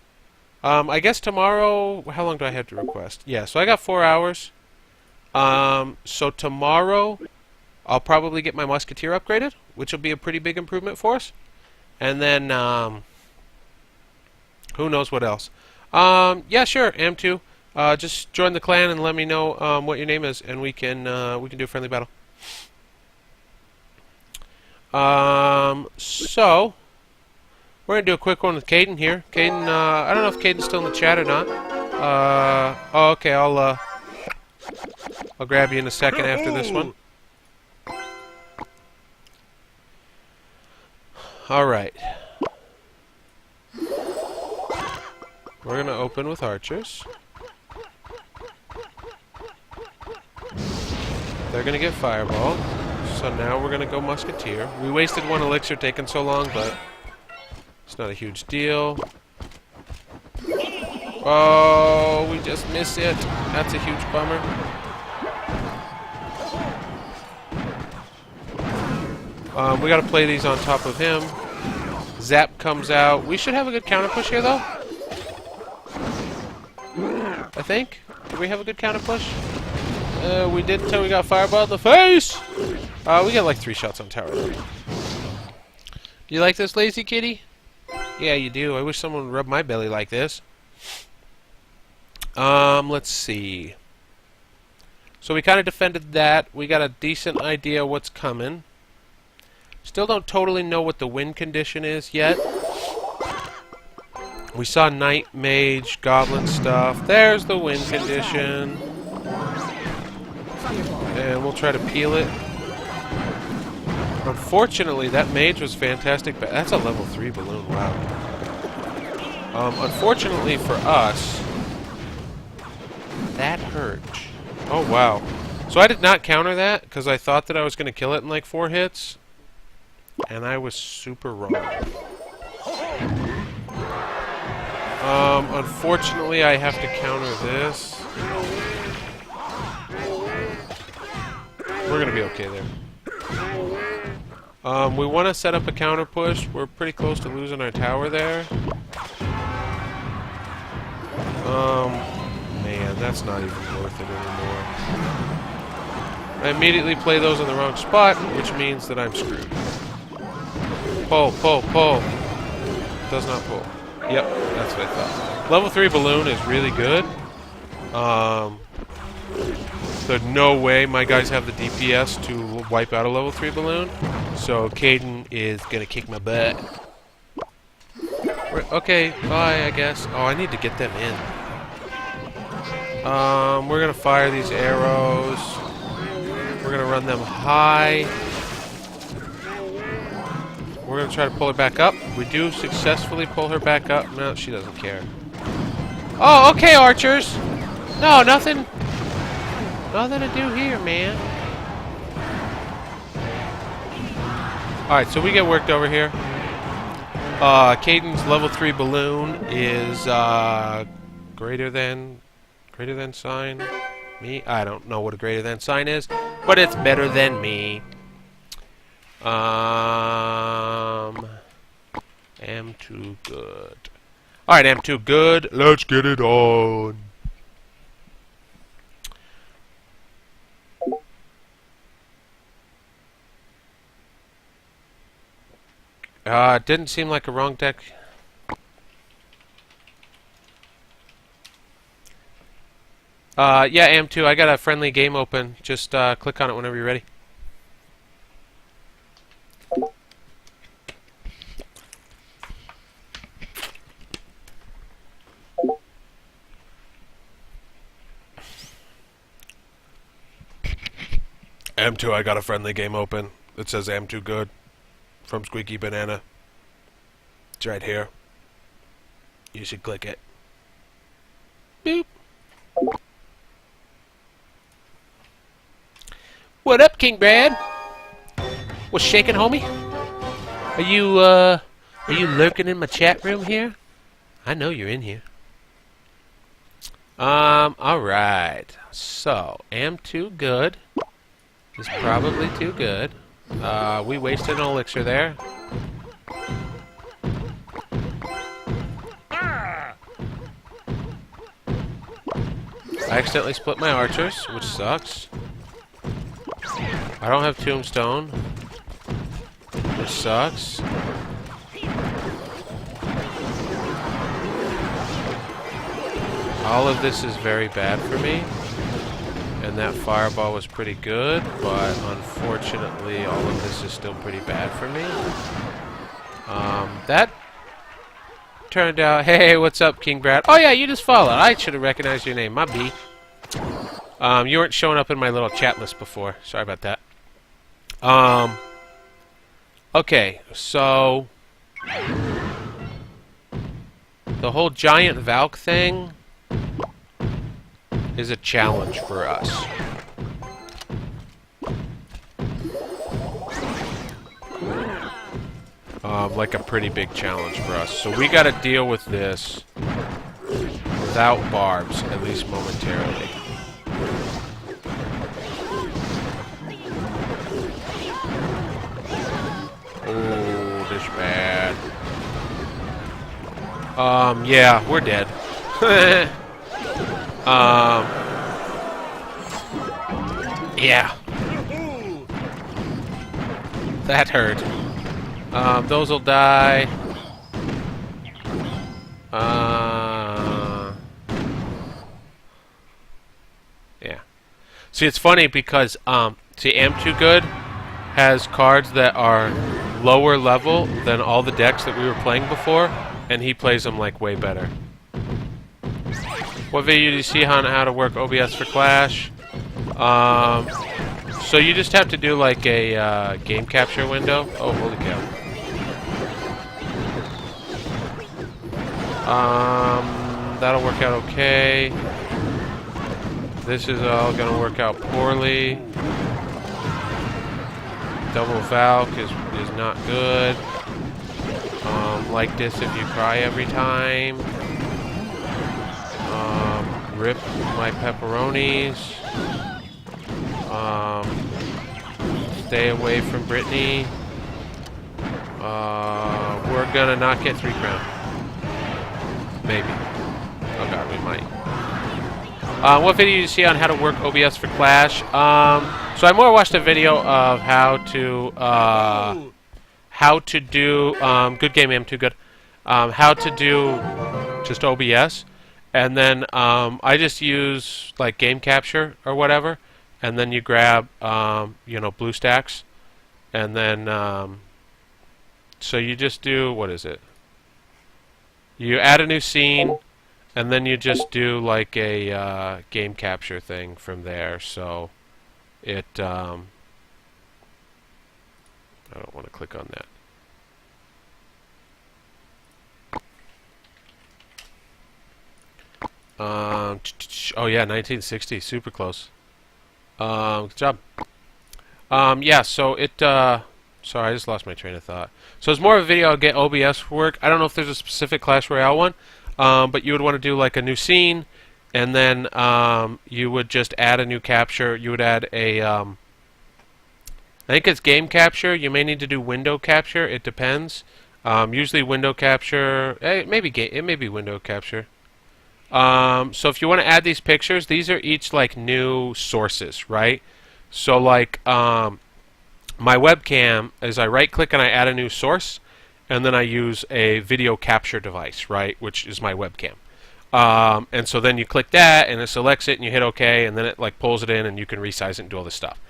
I guess tomorrow... How long do I have to request? Yeah, so I got 4 hours. So tomorrow I'll probably get my Musketeer upgraded, which will be a pretty big improvement for us. And then... who knows what else. Yeah, sure, Am2. Just join the clan and let me know what your name is, and we can do a friendly battle. So we're gonna do a quick one with Caden here. Caden, I don't know if Caden's still in the chat or not. Oh, okay. I'll grab you in a second after this one. All right. We're gonna open with archers. They're gonna get fireball. So now we're gonna go Musketeer. We wasted 1 elixir taking so long, but it's not a huge deal. Oh, we just missed it. That's a huge bummer. We gotta play these on top of him. Zap comes out. We should have a good counter push here, though. I think. Do we have a good counter push? We did until we got fireball in the face! We got like 3 shots on tower 3. You like this, lazy kitty? Yeah, you do. I wish someone would rub my belly like this. Let's see. So we kind of defended that. We got a decent idea what's coming. Still don't totally know what the win condition is yet. We saw Knight, Mage, Goblin stuff. There's the win condition. And we'll try to peel it. Unfortunately, that Mage was fantastic, but that's a level 3 balloon. Wow. Unfortunately for us, that hurt. Oh, wow. So I did not counter that, because I thought that I was going to kill it in like 4 hits. And I was super wrong. Unfortunately, I have to counter this. We're going to be okay there. We want to set up a counter push. We're pretty close to losing our tower there. Man, that's not even worth it anymore. I immediately play those in the wrong spot, which means that I'm screwed. Pull, pull, pull. Does not pull. Yep, that's what I thought. Level 3 balloon is really good. There's no way my guys have the DPS to wipe out a level 3 balloon. So Caden is gonna kick my butt. We're Okay, bye, I guess. Oh, I need to get them in. We're gonna fire these arrows. We're gonna run them high. We're gonna try to pull her back up. We do successfully pull her back up. No, she doesn't care. Oh, okay, archers. No, nothing. Nothing to do here, man. Alright, so we get worked over here. Caden's level 3 balloon is greater than sign. Me? I don't know what a greater than sign is, but it's better than me. Am too good. Alright, am too good. Let's get it on. It didn't seem like a wrong deck. Yeah, AM2, I got a friendly game open. Just click on it whenever you're ready. AM2, I got a friendly game open. It says AM2 good. From Squeaky Banana. It's right here. You should click it. Boop. What up, King Brad? What's shaking, homie? Are you lurking in my chat room here? I know you're in here. Alright. So, am too good is probably too good. We wasted an elixir there. I accidentally split my archers, which sucks. I don't have tombstone, which sucks. All of this is very bad for me. And that fireball was pretty good, but unfortunately all of this is still pretty bad for me. That turned out... Hey, what's up, King Brad? Oh yeah, you just followed. I should have recognized your name. My B. You weren't showing up in my little chat list before. Sorry about that. Okay, so... the whole giant Valk thing is a challenge for us. Like a pretty big challenge for us. So we gotta deal with this without barbs, at least momentarily. Oh, this bad. Yeah, we're dead. Yeah. That hurt. Those will die. Yeah. See, it's funny because, see, Am Too Good has cards that are lower level than all the decks that we were playing before, and he plays them, like, way better. What video do you see on how to work OBS for Clash? So you just have to do, like, a game capture window. Oh, holy cow. That'll work out okay. This is all gonna work out poorly. Double Valk is not good. Like this if you cry every time. Rip my pepperonis. Stay away from Brittany. We're gonna not get 3 crown. Maybe. Oh god, we might. What video do you see on how to work OBS for Clash? So I more watched a video of how to do good game, I'm too good. How to do just OBS, and then I just use like game capture or whatever, and then you grab you know, BlueStacks, and then so you just do, what is it? You add a new scene, and then you just do like a game capture thing from there. So it, I don't want to click on that. Oh yeah, 1960, super close. Good job. Yeah, so it, sorry, I just lost my train of thought. So it's more of a video I'll get OBS for work. I don't know if there's a specific Clash Royale one, but you would want to do like a new scene, and then you would just add a new capture. You would add a, I think it's game capture. You may need to do window capture. It depends. Usually window capture, it may be window capture. So if you want to add these pictures, these are each like new sources, right? So like my webcam is I right click and I add a new source, and then I use a video capture device, right, which is my webcam. And so then you click that and it selects it and you hit OK, and then it like pulls it in and you can resize it and do all this stuff.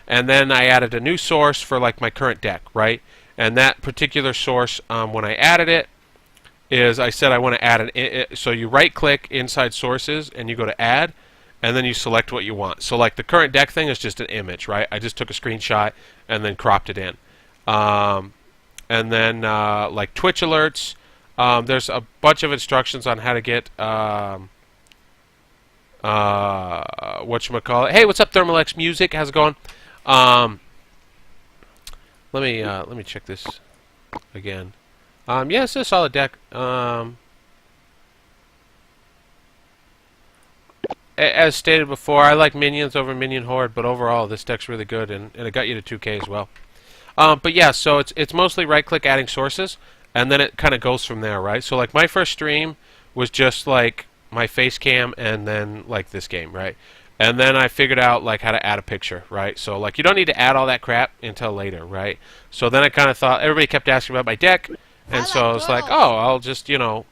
And then I added a new source for like my current deck, right? And that particular source, when I added it, is I said I want to add so you right click inside sources and you go to add, and then you select what you want. So like the current deck thing is just an image, right? I just took a screenshot and then cropped it in. And then like Twitch alerts, there's a bunch of instructions on how to get whatchamacallit. Hey, what's up, ThermalX Music? How's it going? Let me check this again. Yeah, it's a solid deck. As stated before, I like minions over minion horde, but overall this deck's really good, and it got you to 2K as well. But yeah, so it's mostly right-click adding sources, and then it kind of goes from there, right? So like my first stream was just like my face cam and then like this game, right? And then I figured out like how to add a picture, right? So like you don't need to add all that crap until later, right? So then I kind of thought, everybody kept asking about my deck, and so I was like, oh, I'll just, you know,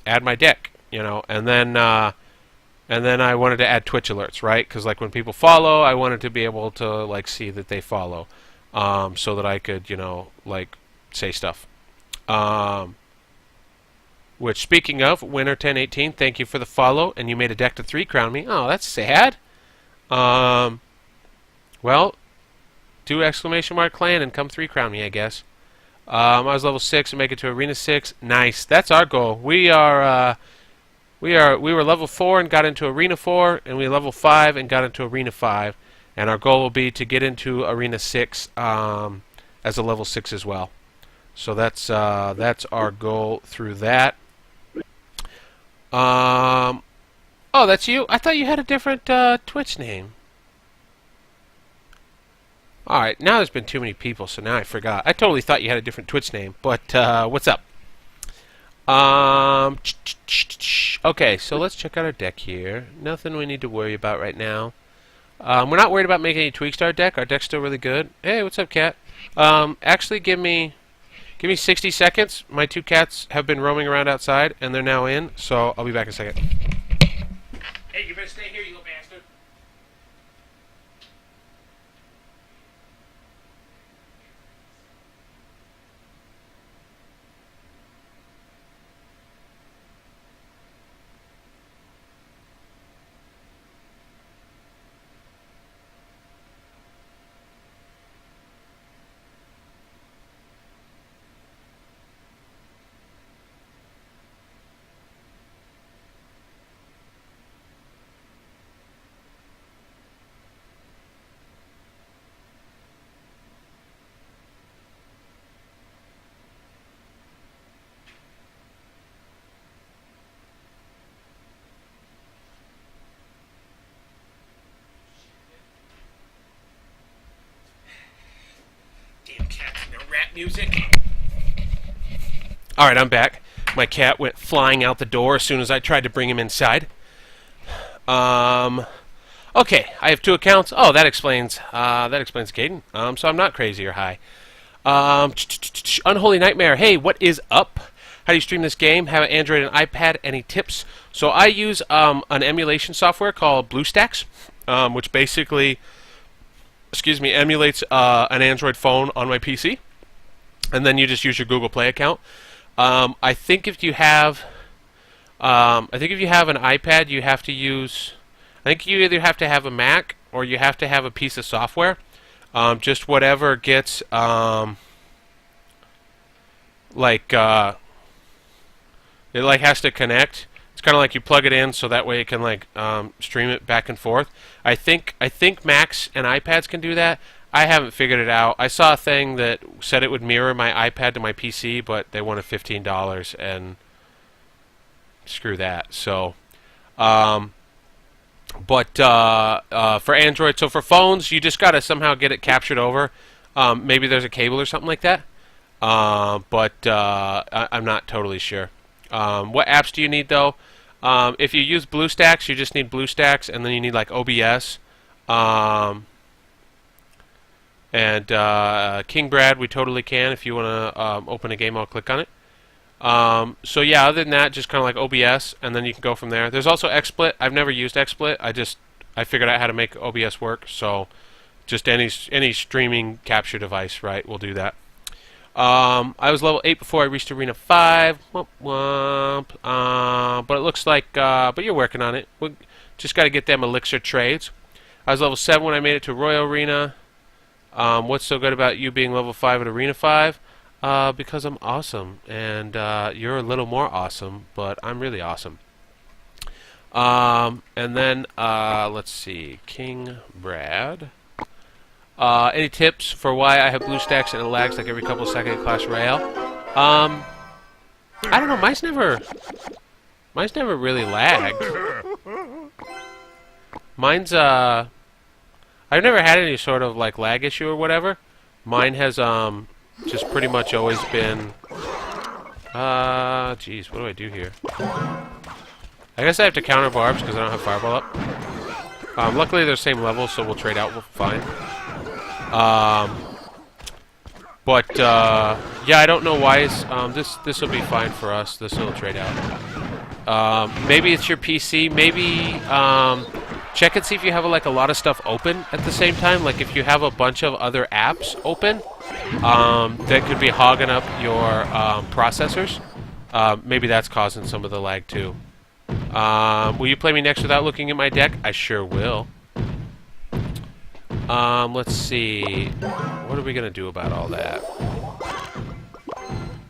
add my deck, you know, and then I wanted to add Twitch alerts, right? Because like when people follow, I wanted to be able to like see that they follow, so that I could, you know, like say stuff. Which, speaking of, Winner1018, thank you for the follow, and you made a deck to 3 crown me. Oh, that's sad. Well, do exclamation mark clan and come 3 crown me, I guess. I was level 6 and make it to Arena 6. Nice. That's our goal. We were level 4 and got into Arena 4, and we were level 5 and got into Arena 5. And our goal will be to get into Arena 6 as a level 6 as well. So that's our goal through that. Oh, that's you? I thought you had a different Twitch name. Alright, now there's been too many people, so now I forgot. I totally thought you had a different Twitch name, but what's up? Okay, so let's check out our deck here. Nothing we need to worry about right now. We're not worried about making any tweaks to our deck. Our deck's still really good. Hey, what's up, cat? Actually, give me 60 seconds. My 2 cats have been roaming around outside, and they're now in, so I'll be back in a second. Hey, you better stay here, you little bastard. Damn cats and their rap music. Alright, I'm back. My cat went flying out the door as soon as I tried to bring him inside. Okay, I have 2 accounts. Oh, that explains Caden. So I'm not crazy or high. Unholy Nightmare. Hey, what is up? How do you stream this game? Have an Android and iPad? Any tips? So I use an emulation software called BlueStacks, which basically, emulates an Android phone on my PC, and then you just use your Google Play account. I think if you have, I think if you have an iPad, you have to use. I think you either have to have a Mac or you have to have a piece of software. Just whatever gets like it like has to connect. It's kind of like you plug it in so that way it can like stream it back and forth. I think Macs and iPads can do that. I haven't figured it out. I saw a thing that said it would mirror my iPad to my PC, but they wanted $15 and screw that. So, but for Android, so for phones, you just gotta somehow get it captured over. Maybe there's a cable or something like that. But I'm not totally sure. What apps do you need though? If you use BlueStacks, you just need BlueStacks, and then you need like OBS. And King Brad, we totally can. If you want to open a game, I'll click on it. So yeah, other than that, just kind of like OBS, and then you can go from there. There's also XSplit. I've never used XSplit. I figured out how to make OBS work. So just any streaming capture device, right, will do that. I was level 8 before I reached Arena 5. Womp womp. But it looks like, but you're working on it. We just got to get them elixir trades. I was level 7 when I made it to Royal Arena. What's so good about you being level 5 at Arena 5? Because I'm awesome, and you're a little more awesome, but I'm really awesome. And then, let's see, King Brad. Any tips for why I have BlueStacks and it lags like every couple of seconds in Clash Royale? I don't know, mine's never really lagged. Mine's, I've never had any sort of like lag issue or whatever. Mine has just pretty much always been geez, what do I do here? I guess I have to counter barbs because I don't have fireball up. Luckily they're same level, so we'll trade out fine. But yeah, I don't know why it's, this will be fine for us. This will trade out. Maybe it's your PC. Maybe check and see if you have like a lot of stuff open at the same time. Like if you have a bunch of other apps open, that could be hogging up your processors. Maybe that's causing some of the lag too. Will you play me next without looking at my deck? I sure will. Let's see. What are we gonna do about all that?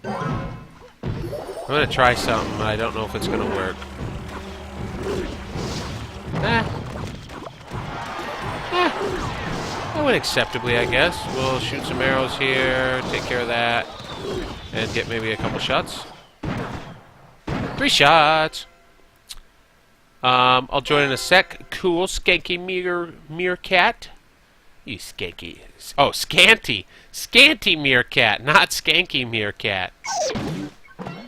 I'm gonna try something, but I don't know if it's gonna work. I went acceptably, I guess. We'll shoot some arrows here, take care of that, and get maybe a couple shots. 3 shots! I'll join in a sec. Cool, skanky meerkat. You skanky. Oh, scanty. Scanty meerkat, not skanky meerkat.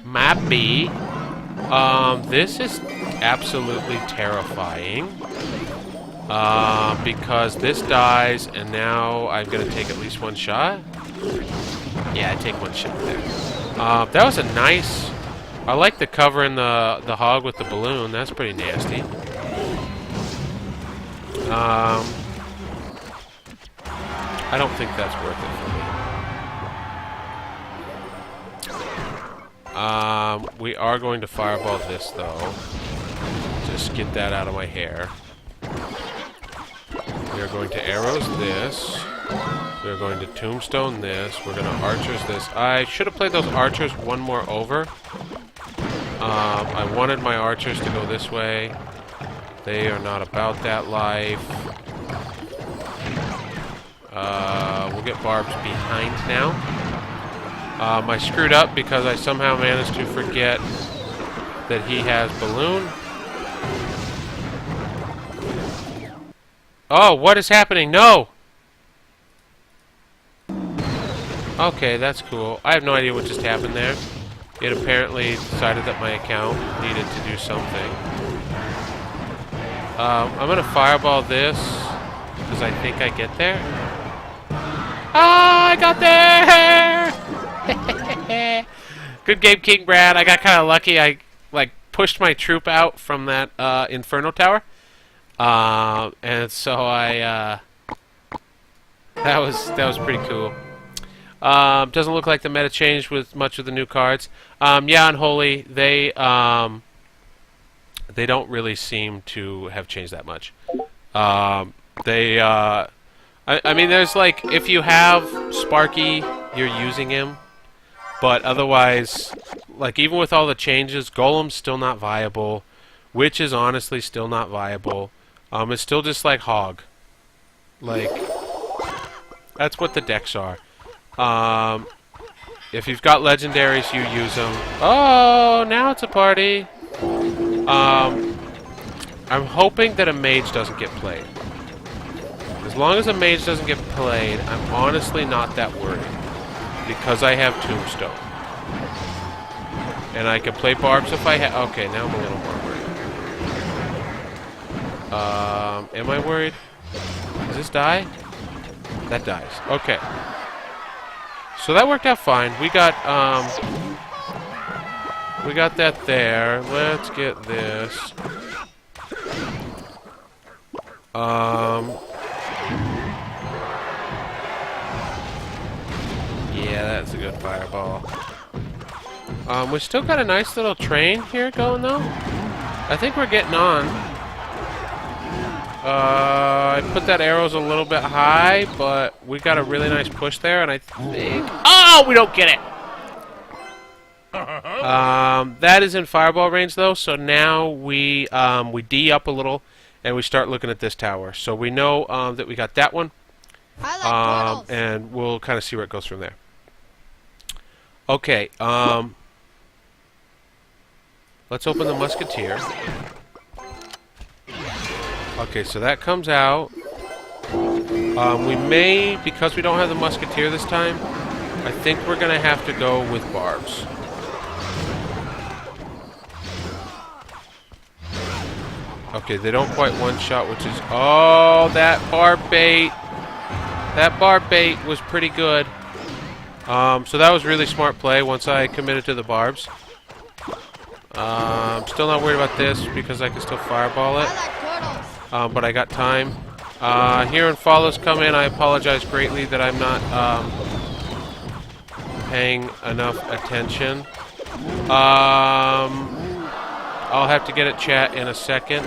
My B. This is absolutely terrifying. Because this dies, and now I'm gonna take at least 1 shot. Yeah, I take 1 shot there. That was a nice... I like the covering the hog with the balloon. That's pretty nasty. I don't think that's worth it for me. We are going to fireball this, though. Just get that out of my hair. We are going to arrows this. We are going to tombstone this. We're going to archers this. I should have played those archers one more over. I wanted my archers to go this way. They are not about that life. We'll get barbs behind now. I screwed up because I somehow managed to forget that he has balloon. Oh, what is happening? No! Okay, that's cool. I have no idea what just happened there. It apparently decided that my account needed to do something. I'm gonna fireball this because I think I get there. Ah, I got there! Good game, King Brad. I got kind of lucky. I like pushed my troop out from that Inferno Tower, and so I that was pretty cool. Doesn't look like the meta changed with much of the new cards. Yeah, Unholy, they don't really seem to have changed that much. I mean, there's like, if you have Sparky, you're using him. But otherwise, like, even with all the changes, Golem's still not viable. Witch is honestly still not viable. It's still just like Hog. Like, that's what the decks are. If you've got legendaries, you use them. Oh, now it's a party. I'm hoping that a mage doesn't get played. As long as a mage doesn't get played, I'm honestly not that worried. Because I have Tombstone. And I can play Barbs if I have... Okay, now I'm a little more worried. Am I worried? Does this die? That dies. Okay. So that worked out fine. We got that there. Let's get this. Yeah, that's a good fireball. We still got a nice little train here going, though. I think we're getting on. I put that arrows a little bit high, but we got a really nice push there, and I think... Oh, we don't get it! That is in fireball range, though, so now we D up a little, and we start looking at this tower. So we know that we got that one, and we'll kind of see where it goes from there. Okay, let's open the Musketeer. Okay, so that comes out. We may, because we don't have the Musketeer this time, I think we're going to have to go with Barbs. Okay, they don't quite one-shot, which is... Oh, that barb bait! That barb bait was pretty good. So that was really smart play once I committed to the Barbs. Still not worried about this because I can still fireball it. But I got time. Here and follows come in. I apologize greatly that I'm not paying enough attention. I'll have to get at chat in a second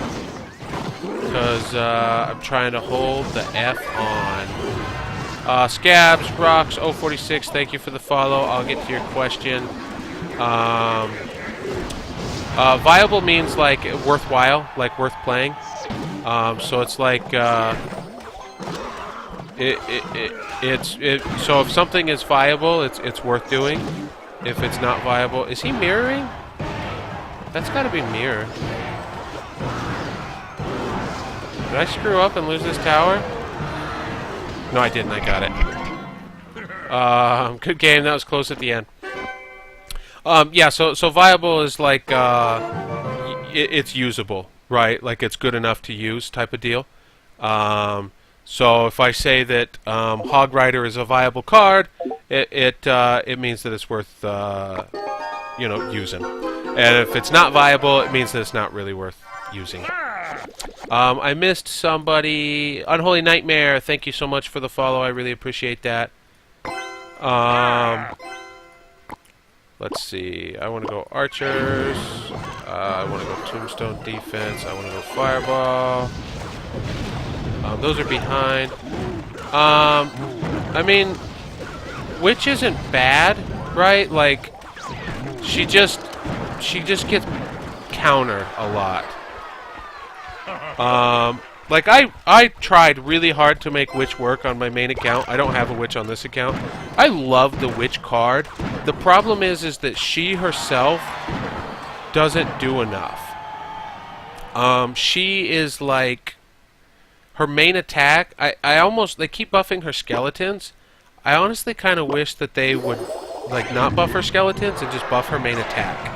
because I'm trying to hold the F on. Scabs, Rocks, 046, thank you for the follow. I'll get to your question. Viable means like worthwhile, like worth playing. So it's like so if something is viable, it's worth doing. If it's not viable, is he mirroring? That's got to be mirror. Did I screw up and lose this tower? No, I didn't. I got it. Good game. That was close at the end. Yeah. So viable is like it's usable, right? Like it's good enough to use, type of deal. So if I say that Hog Rider is a viable card, it means that it's worth using. And if it's not viable, it means that it's not really worth using. I missed somebody. Unholy Nightmare, thank you so much for the follow. I really appreciate that. Let's see. I want to go Archers. I want to go Tombstone Defense. I want to go Fireball. Those are behind. I mean, Witch isn't bad, right? Like, she just gets countered a lot. Like I tried really hard to make Witch work on my main account. I don't have a Witch on this account. I love the Witch card. The problem is that she herself doesn't do enough. She is like her main attack. They keep buffing her skeletons. I honestly kind of wish that they would like not buff her skeletons and just buff her main attack.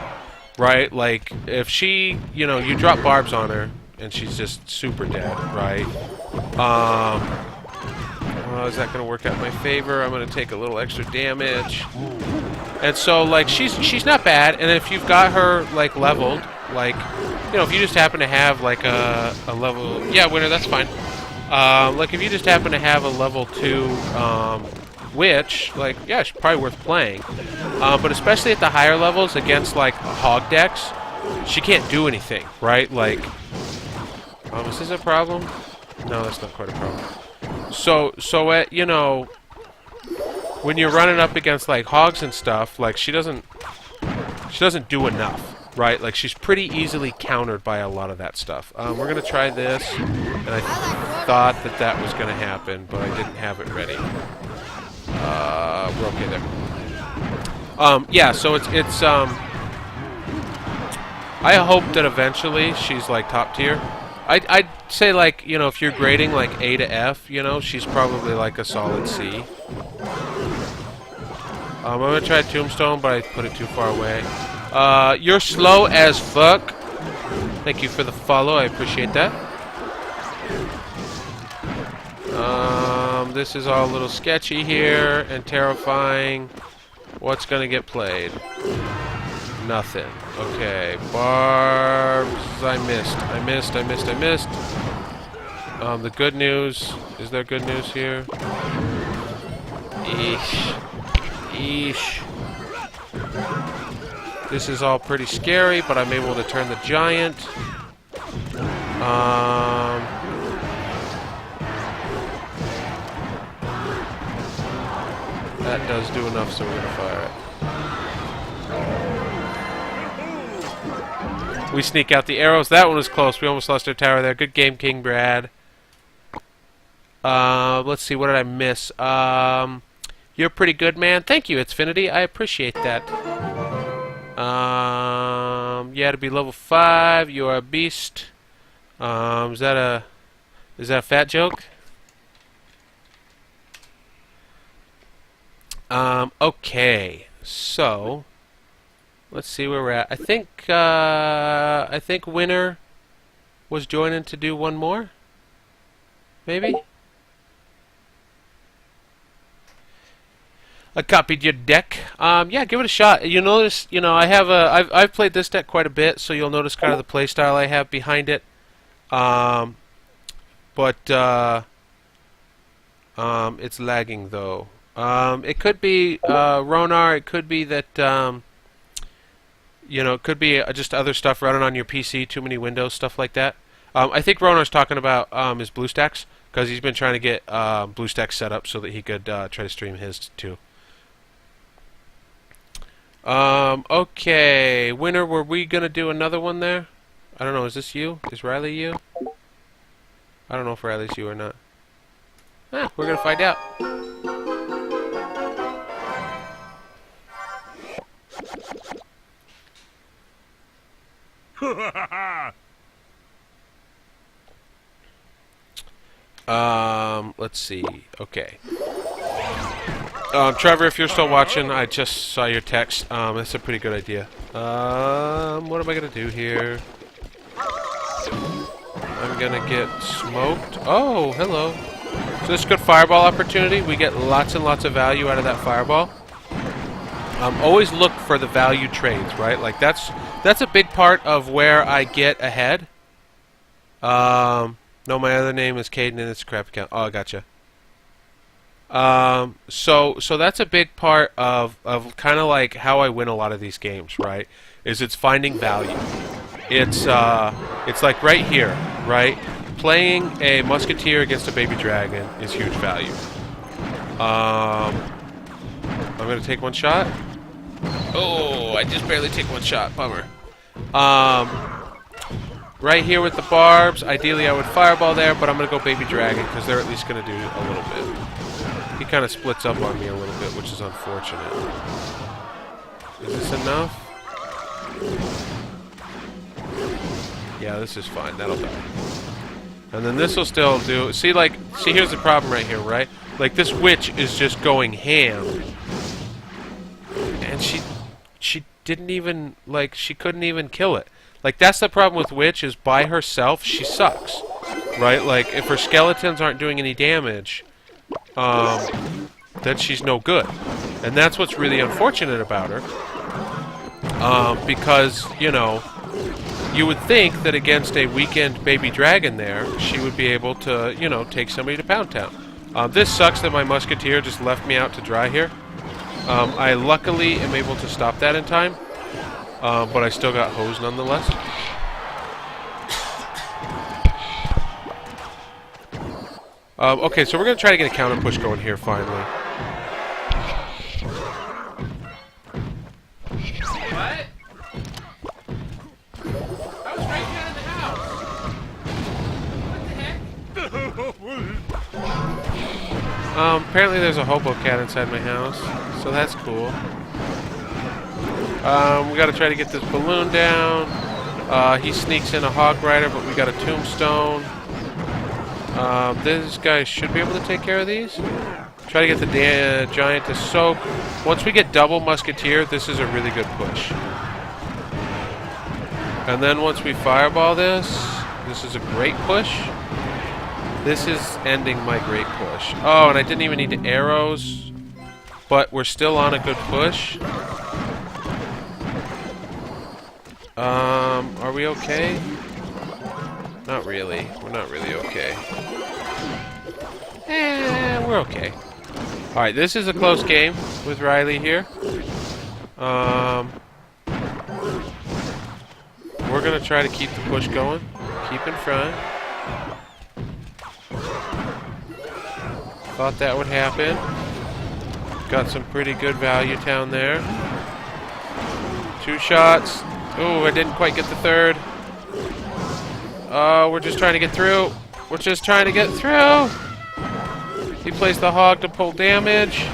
Right? Like if she, you drop barbs on her and she's just super dead, right? Is that going to work out in my favor? I'm going to take a little extra damage. And so, like, she's not bad. And if you've got her, like, leveled, like, if you just happen to have, like, a level... Yeah, winner, that's fine. Like, if you just happen to have a level 2 witch, like, yeah, she's probably worth playing. But especially at the higher levels against, like, hog decks, she can't do anything, right? Like, is this a problem? No, that's not quite a problem. So at, you know, when you're running up against, like, hogs and stuff, like, she doesn't do enough, right? Like, she's pretty easily countered by a lot of that stuff. We're going to try this, and I thought that was going to happen, but I didn't have it ready. We're okay there. Yeah, so it's I hope that eventually she's, like, top tier. I'd say, like, you know, if you're grading, like, A to F, you know, she's probably, like, a solid C. I'm going to try Tombstone, but I put it too far away. You're slow as fuck. Thank you for the follow. I appreciate that. This is all a little sketchy here and terrifying. What's going to get played? Nothing. Okay. Barbs. I missed. The good news. Is there good news here? Eesh. This is all pretty scary, but I'm able to turn the giant. That does do enough, so we're gonna fire it. We sneak out the arrows. That one was close. We almost lost our tower there. Good game, King Brad. Let's see. What did I miss? You're pretty good, man. Thank you, Xfinity. I appreciate that. Yeah, to be level 5, you are a beast. Is that a fat joke? Okay. So, let's see where we're at. I think Winner was joining to do one more. Maybe. I copied your deck. Yeah, give it a shot. You notice, you know, I've played this deck quite a bit, so you'll notice kind of the play style I have behind it. But it's lagging though. It could be Ronar. It could be that you know, it could be just other stuff running on your PC, too many windows, stuff like that. I think Ronar's talking about his BlueStacks, because he's been trying to get BlueStacks set up so that he could try to stream his too. Okay, Winner, were we gonna do another one there? I don't know, is this you? Is Riley you? I don't know if Riley's you or not. We're gonna find out. Let's see. Okay. Trevor, if you're still watching, I just saw your text. That's a pretty good idea. What am I gonna do here? I'm gonna get smoked. Oh, hello. So this is a good fireball opportunity. We get lots and lots of value out of that fireball. Always look for the value trades, right? Like that's a big part of where I get ahead. No, my other name is Caden and it's a crap account. Oh, I gotcha. So that's a big part of kind of like how I win a lot of these games, right? Is it's finding value. It's like right here, right? Playing a musketeer against a baby dragon is huge value. I'm gonna take one shot. Oh, I just barely take one shot. Bummer. Right here with the barbs, ideally I would fireball there, but I'm gonna go baby dragon because they're at least gonna do a little bit. He kind of splits up on me a little bit, which is unfortunate. Is this enough? Yeah, this is fine. That'll die. And then this will still do. See, here's the problem right here, right? Like, this witch is just going ham. And she didn't even, like, she couldn't even kill it. Like, that's the problem with witch, is by herself, she sucks. Right? Like, if her skeletons aren't doing any damage, then she's no good. And that's what's really unfortunate about her. Because, you know, you would think that against a weakened baby dragon there, she would be able to, you know, take somebody to Pound Town. This sucks that my musketeer just left me out to dry here. I luckily am able to stop that in time, but I still got hosed nonetheless. Okay, so we're going to try to get a counter push going here finally. What? I was right down in the house. What the heck? Apparently there's a hobo cat inside my house, so that's cool. We got to try to get this balloon down. He sneaks in a hog rider, but we got a tombstone. This guy should be able to take care of these. Try to get the giant to soak. Once we get double musketeer, this is a really good push. And then once we fireball this is a great push. This is ending my great push. Oh, and I didn't even need the arrows, but we're still on a good push. Are we okay? Not really. We're not really okay. We're okay. Alright, this is a close game with Riley here. We're going to try to keep the push going. Keep in front. Thought that would happen. Got some pretty good value down there. 2 shots. Ooh, I didn't quite get the third. We're just trying to get through. We're just trying to get through. He plays the hog to pull damage.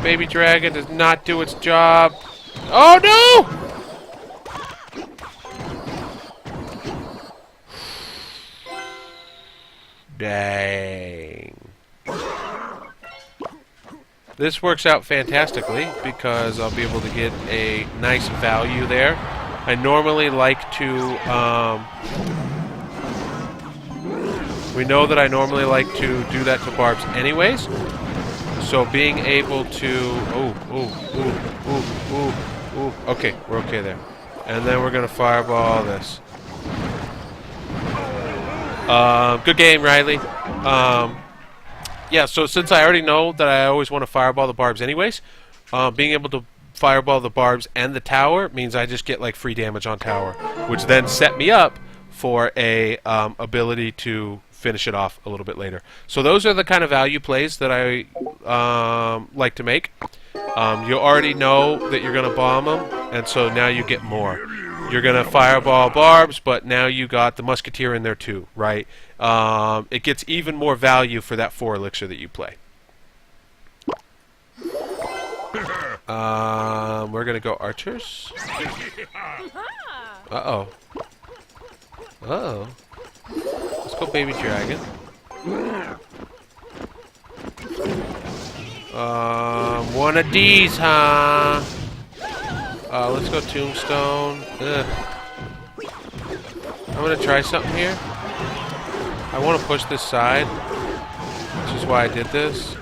Baby dragon does not do its job. Oh no! Dang. This works out fantastically because I'll be able to get a nice value there. I normally like to, we know that I normally like to do that to barbs anyways. So being able to, okay, we're okay there. And then we're going to fireball this. Good game, Riley. Yeah, so since I already know that I always want to fireball the barbs anyways, being able to fireball the barbs and the tower means I just get like free damage on tower, which then set me up for a ability to finish it off a little bit later. So those are the kind of value plays that I like to make. You already know that you're going to bomb them, and so now you get more. You're going to fireball barbs, but now you got the musketeer in there too, right? It gets even more value for that 4 elixir that you play. We're going to go archers. Uh-oh. Uh-oh. Let's go baby dragon. One of these, huh? Let's go tombstone. Ugh. I'm gonna try something here. I want to push this side, which is why I did this.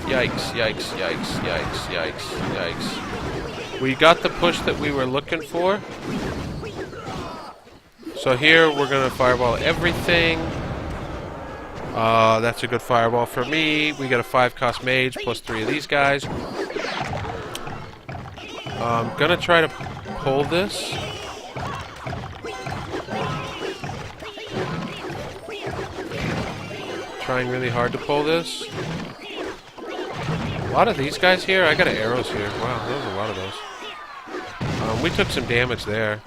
Yikes, yikes, yikes, yikes, yikes, yikes. We got the push that we were looking for. So here we're gonna fireball everything. That's a good fireball for me. We got a 5-cost mage plus 3 of these guys. I'm gonna try to pull this. Trying really hard to pull this. A lot of these guys here. I got arrows here. Wow, there's a lot of those. We took some damage there.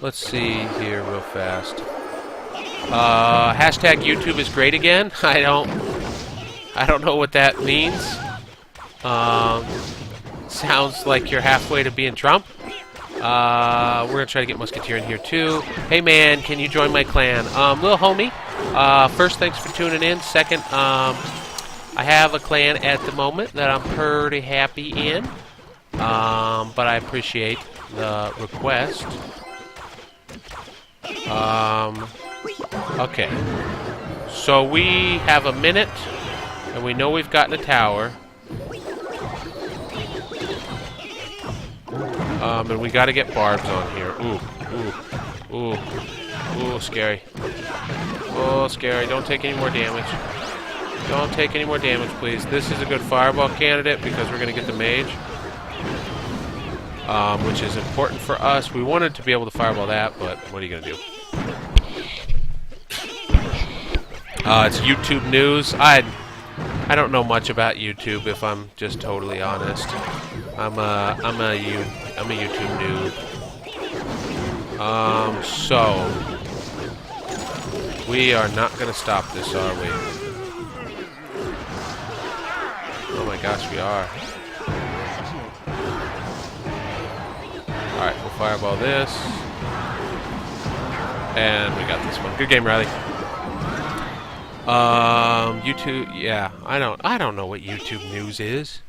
Let's see here real fast. Hashtag YouTube is great again. I don't know what that means. Sounds like you're halfway to being Trump. We're gonna try to get Musketeer in here too. Hey man, can you join my clan? Little homie. First, thanks for tuning in. Second, I have a clan at the moment that I'm pretty happy in. But I appreciate the request. Okay. So we have a minute, and we know we've gotten a tower. And we got to get barbs on here. Ooh, Ooh. Ooh. Ooh, scary. Oh, scary. Don't take any more damage. Don't take any more damage, please. This is a good fireball candidate because we're going to get the mage. Which is important for us. We wanted to be able to fireball that, but what are you going to do? It's YouTube news. I don't know much about YouTube, if I'm just totally honest. I'm a YouTube noob. So we are not going to stop this, are we? Oh my gosh, we are. Alright, we'll fireball this. And we got this one. Good game, Riley. YouTube, yeah, I don't know what YouTube news is.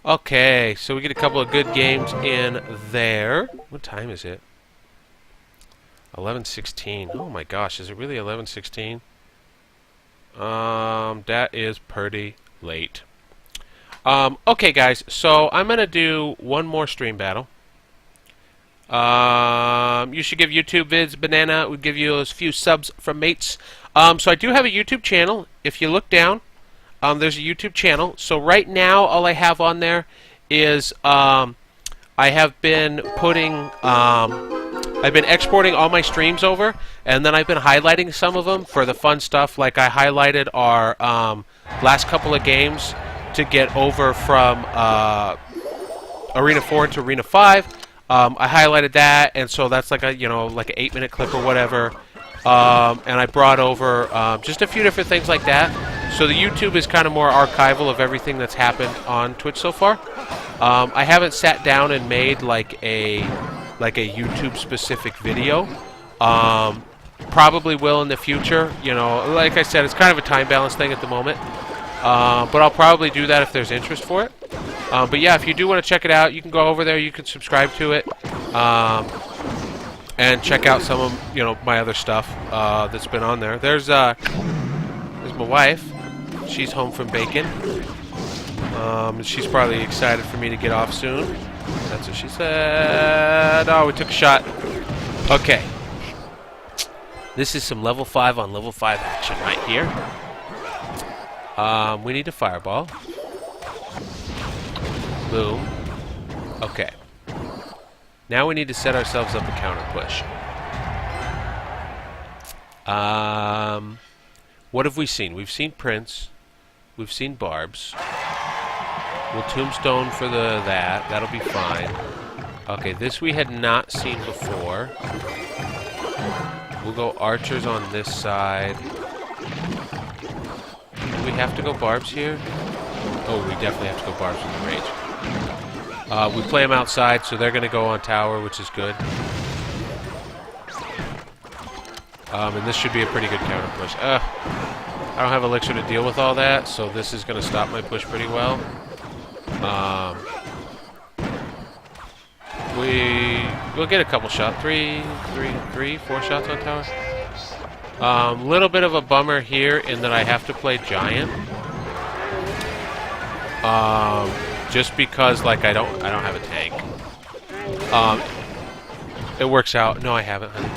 Okay, so we get a couple of good games in there. What time is it? 11:16. Oh my gosh, is it really 11:16? That is pretty late. Okay, guys, so I'm gonna do one more stream battle. You should give YouTube vids banana. Would give you a few subs from mates. So I do have a YouTube channel. If you look down, there's a YouTube channel. So right now, all I have on there is I have been putting, I've been exporting all my streams over, and then I've been highlighting some of them for the fun stuff. Like I highlighted our last couple of games to get over from Arena 4 to Arena 5. I highlighted that, and so that's like a like an 8-minute clip or whatever. And I brought over just a few different things like that. So the YouTube is kind of more archival of everything that's happened on Twitch so far. I haven't sat down and made like a YouTube specific video. Probably will in the future. You know, like I said, it's kind of a time balance thing at the moment. But I'll probably do that if there's interest for it. But yeah, if you do want to check it out, you can go over there. You can subscribe to it. And check out some of my other stuff that's been on there. There's my wife. She's home from bacon. She's probably excited for me to get off soon. That's what she said. Oh, we took a shot. Okay. This is some level 5 on level 5 action right here. We need a fireball. Boom. Okay. Now we need to set ourselves up a counter push. What have we seen? We've seen Prince. We've seen Barbs. We'll tombstone for that. That'll be fine. Okay, this we had not seen before. We'll go archers on this side. Do we have to go Barbs here? Oh, we definitely have to go Barbs with the rage. We play them outside, so they're going to go on tower, which is good. And this should be a pretty good counter push. I don't have elixir to deal with all that, so this is going to stop my push pretty well. We'll get a couple shots. 4 shots on tower. Little bit of a bummer here in that I have to play giant. Just because, like, I don't have a tank. It works out. No, I haven't, honey.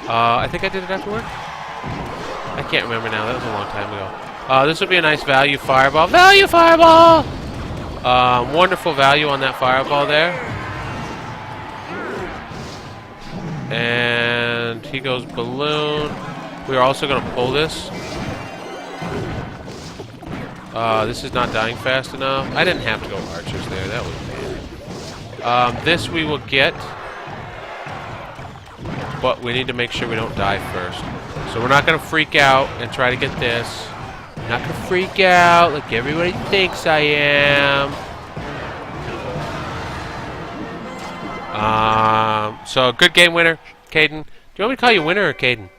I think I did it after work. I can't remember now. That was a long time ago. This would be a nice value fireball. Value fireball! Wonderful value on that fireball there. And he goes balloon. We are also going to pull this. This is not dying fast enough. I didn't have to go archers there. That was bad. This we will get. But we need to make sure we don't die first. So we're not going to freak out and try to get this. I'm not going to freak out like everybody thinks I am. So good game winner, Caden. Do you want me to call you winner or Caden?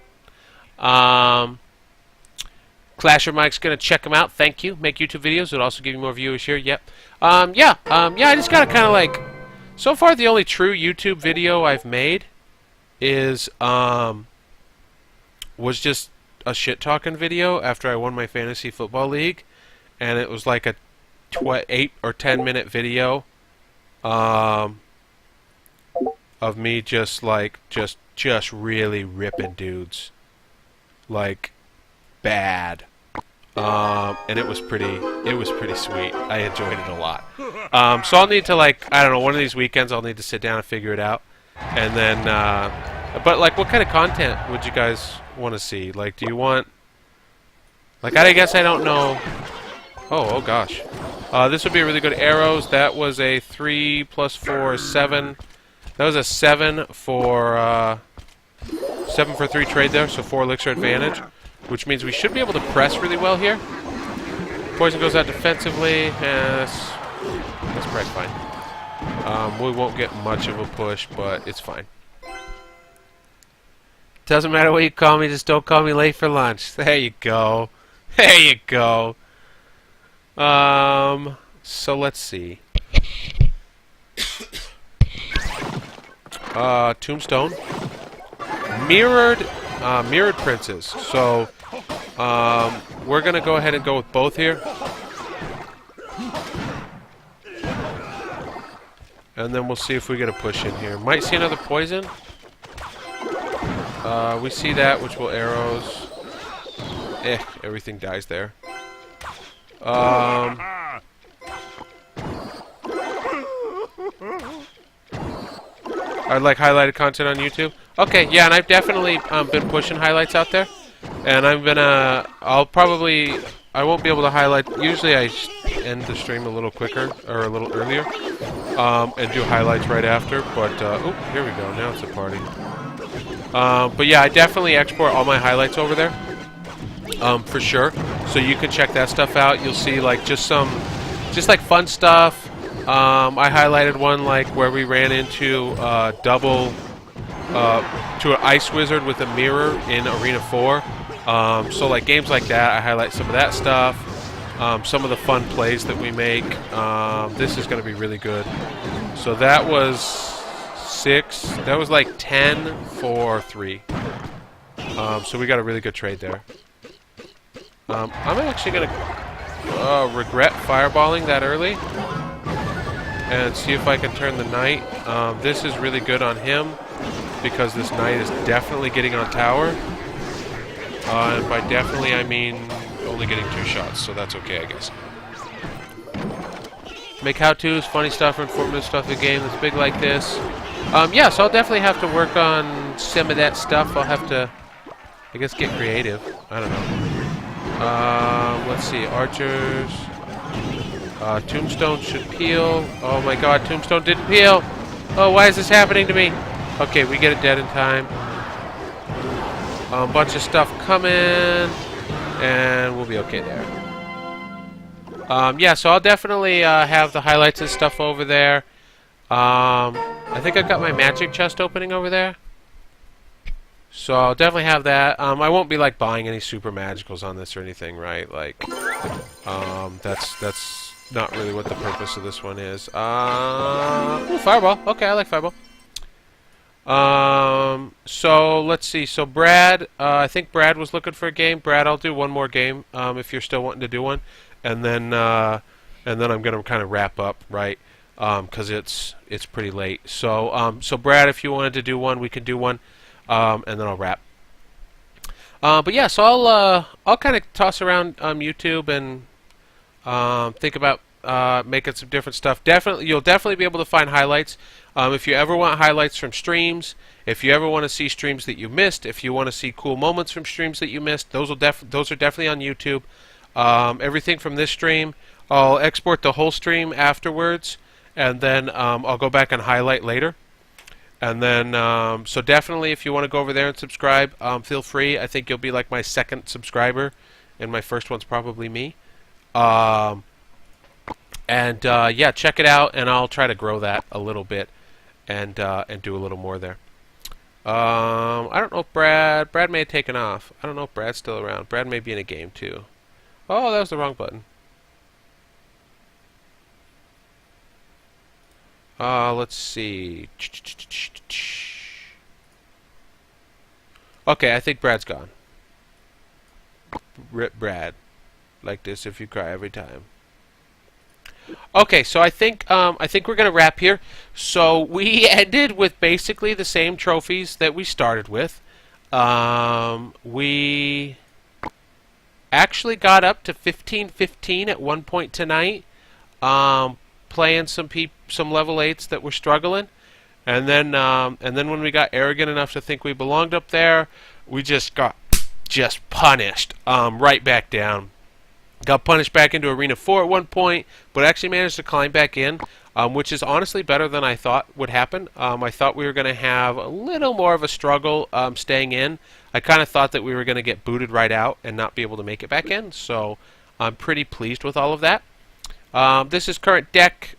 Clasher Mike's gonna check them out. Thank you. Make YouTube videos. It'll also give you more viewers here. Yep. Yeah. I just gotta kind of like. So far, the only true YouTube video I've made is was just a shit talking video after I won my fantasy football league, and it was like a 8 or 10 minute video. of me just like just really ripping dudes, like bad. And it was pretty sweet. I enjoyed it a lot. So I'll need to, like, I don't know, one of these weekends I'll need to sit down and figure it out. And then, but like, what kind of content would you guys want to see? Like, do you want, like, I guess I don't know. Oh gosh. This would be a really good arrows. That was a 3 plus 4 is 7. That was a 7 for 3 trade there, so 4 elixir advantage, which means we should be able to press really well here. Poison goes out defensively. That's probably fine. We won't get much of a push, but it's fine. Doesn't matter what you call me, just don't call me late for lunch. There you go. There you go. So let's see. Tombstone. Mirrored princes. So, we're gonna go ahead and go with both here. And then we'll see if we get a push in here. Might see another poison. We see that, which will arrows. Everything dies there. I'd like highlighted content on YouTube. Okay, yeah, and I've definitely been pushing highlights out there. And I won't be able to highlight. Usually I end the stream a little quicker, or a little earlier, and do highlights right after. But, oh, here we go. Now it's a party. But yeah, I definitely export all my highlights over there, for sure. So you can check that stuff out. You'll see, like, just like fun stuff. I highlighted one like where we ran into to an ice wizard with a mirror in Arena 4. So like games like that, I highlight some of that stuff. Some of the fun plays that we make. This is going to be really good. So that was 6. That was like 10 for 3. So we got a really good trade there. I'm actually going to regret fireballing that early. And see if I can turn the knight. This is really good on him because this knight is definitely getting on tower. And by definitely I mean only getting 2 shots, so that's okay, I guess. Make how-tos, funny stuff, or informative stuff in the game that's big like this. Yeah, so I'll definitely have to work on some of that stuff. I'll have to, I guess, get creative. I don't know. Let's see, archers. Tombstone should peel. Oh my god, Tombstone didn't peel! Oh, why is this happening to me? Okay, we get it dead in time. Bunch of stuff coming, and we'll be okay there. Yeah, so I'll definitely have the highlights and stuff over there. I think I've got my magic chest opening over there. So I'll definitely have that. I won't be like buying any super magicals on this or anything, right? Like, that's not really what the purpose of this one is. Ooh, fireball. Okay, I like fireball. So let's see. So Brad, I think Brad was looking for a game. Brad, I'll do one more game if you're still wanting to do one, and then I'm gonna kind of wrap up, right? Because it's pretty late. So so Brad, if you wanted to do one, we can do one, and then I'll wrap. But yeah, so I'll kind of toss around YouTube and think about making some different stuff. You'll definitely be able to find highlights. If you ever want highlights from streams, if you ever want to see streams that you missed, if you want to see cool moments from streams that you missed, those are definitely on YouTube. Everything from this stream, I'll export the whole stream afterwards, and then I'll go back and highlight later. And then, so definitely, if you want to go over there and subscribe, feel free. I think you'll be like my 2nd subscriber, and my first one's probably me. Yeah, check it out, and I'll try to grow that a little bit, and do a little more there. I don't know if Brad may have taken off. I don't know if Brad's still around. Brad may be in a game too. Oh, that was the wrong button. Let's see. Okay, I think Brad's gone. Rip Brad. Like this if you cry every time. Okay, so I think we're gonna wrap here. So we ended with basically the same trophies that we started with. We actually got up to 15-15 at one point tonight, playing some level 8s that were struggling, and then when we got arrogant enough to think we belonged up there, we just got punished right back down. Got punished back into Arena 4 at one point, but actually managed to climb back in, which is honestly better than I thought would happen. I thought we were going to have a little more of a struggle staying in. I kind of thought that we were going to get booted right out and not be able to make it back in, so I'm pretty pleased with all of that. This is current deck,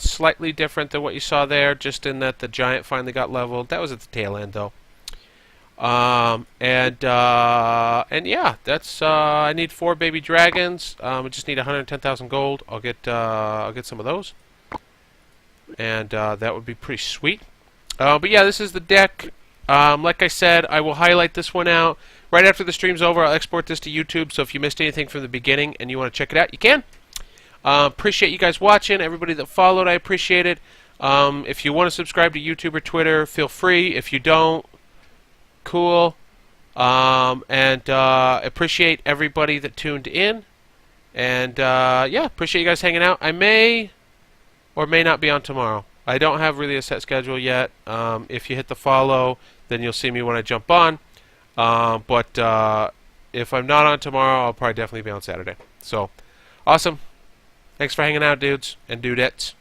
slightly different than what you saw there, just in that the giant finally got leveled. That was at the tail end, though. And yeah, that's I need 4 baby dragons. I just need 110,000 gold. I'll get some of those, and that would be pretty sweet. But yeah, this is the deck. Like I said, I will highlight this one out right after the stream's over. I'll export this to YouTube, so if you missed anything from the beginning and you want to check it out, you can. Appreciate you guys watching. Everybody that followed, I appreciate it. If you want to subscribe to YouTube or Twitter, feel free. If you don't, cool. And appreciate everybody that tuned in. And yeah, appreciate you guys hanging out. I may or may not be on tomorrow. I don't have really a set schedule yet. If you hit the follow, then you'll see me when I jump on. But if I'm not on tomorrow, I'll probably definitely be on Saturday. So, awesome. Thanks for hanging out, dudes and dudettes.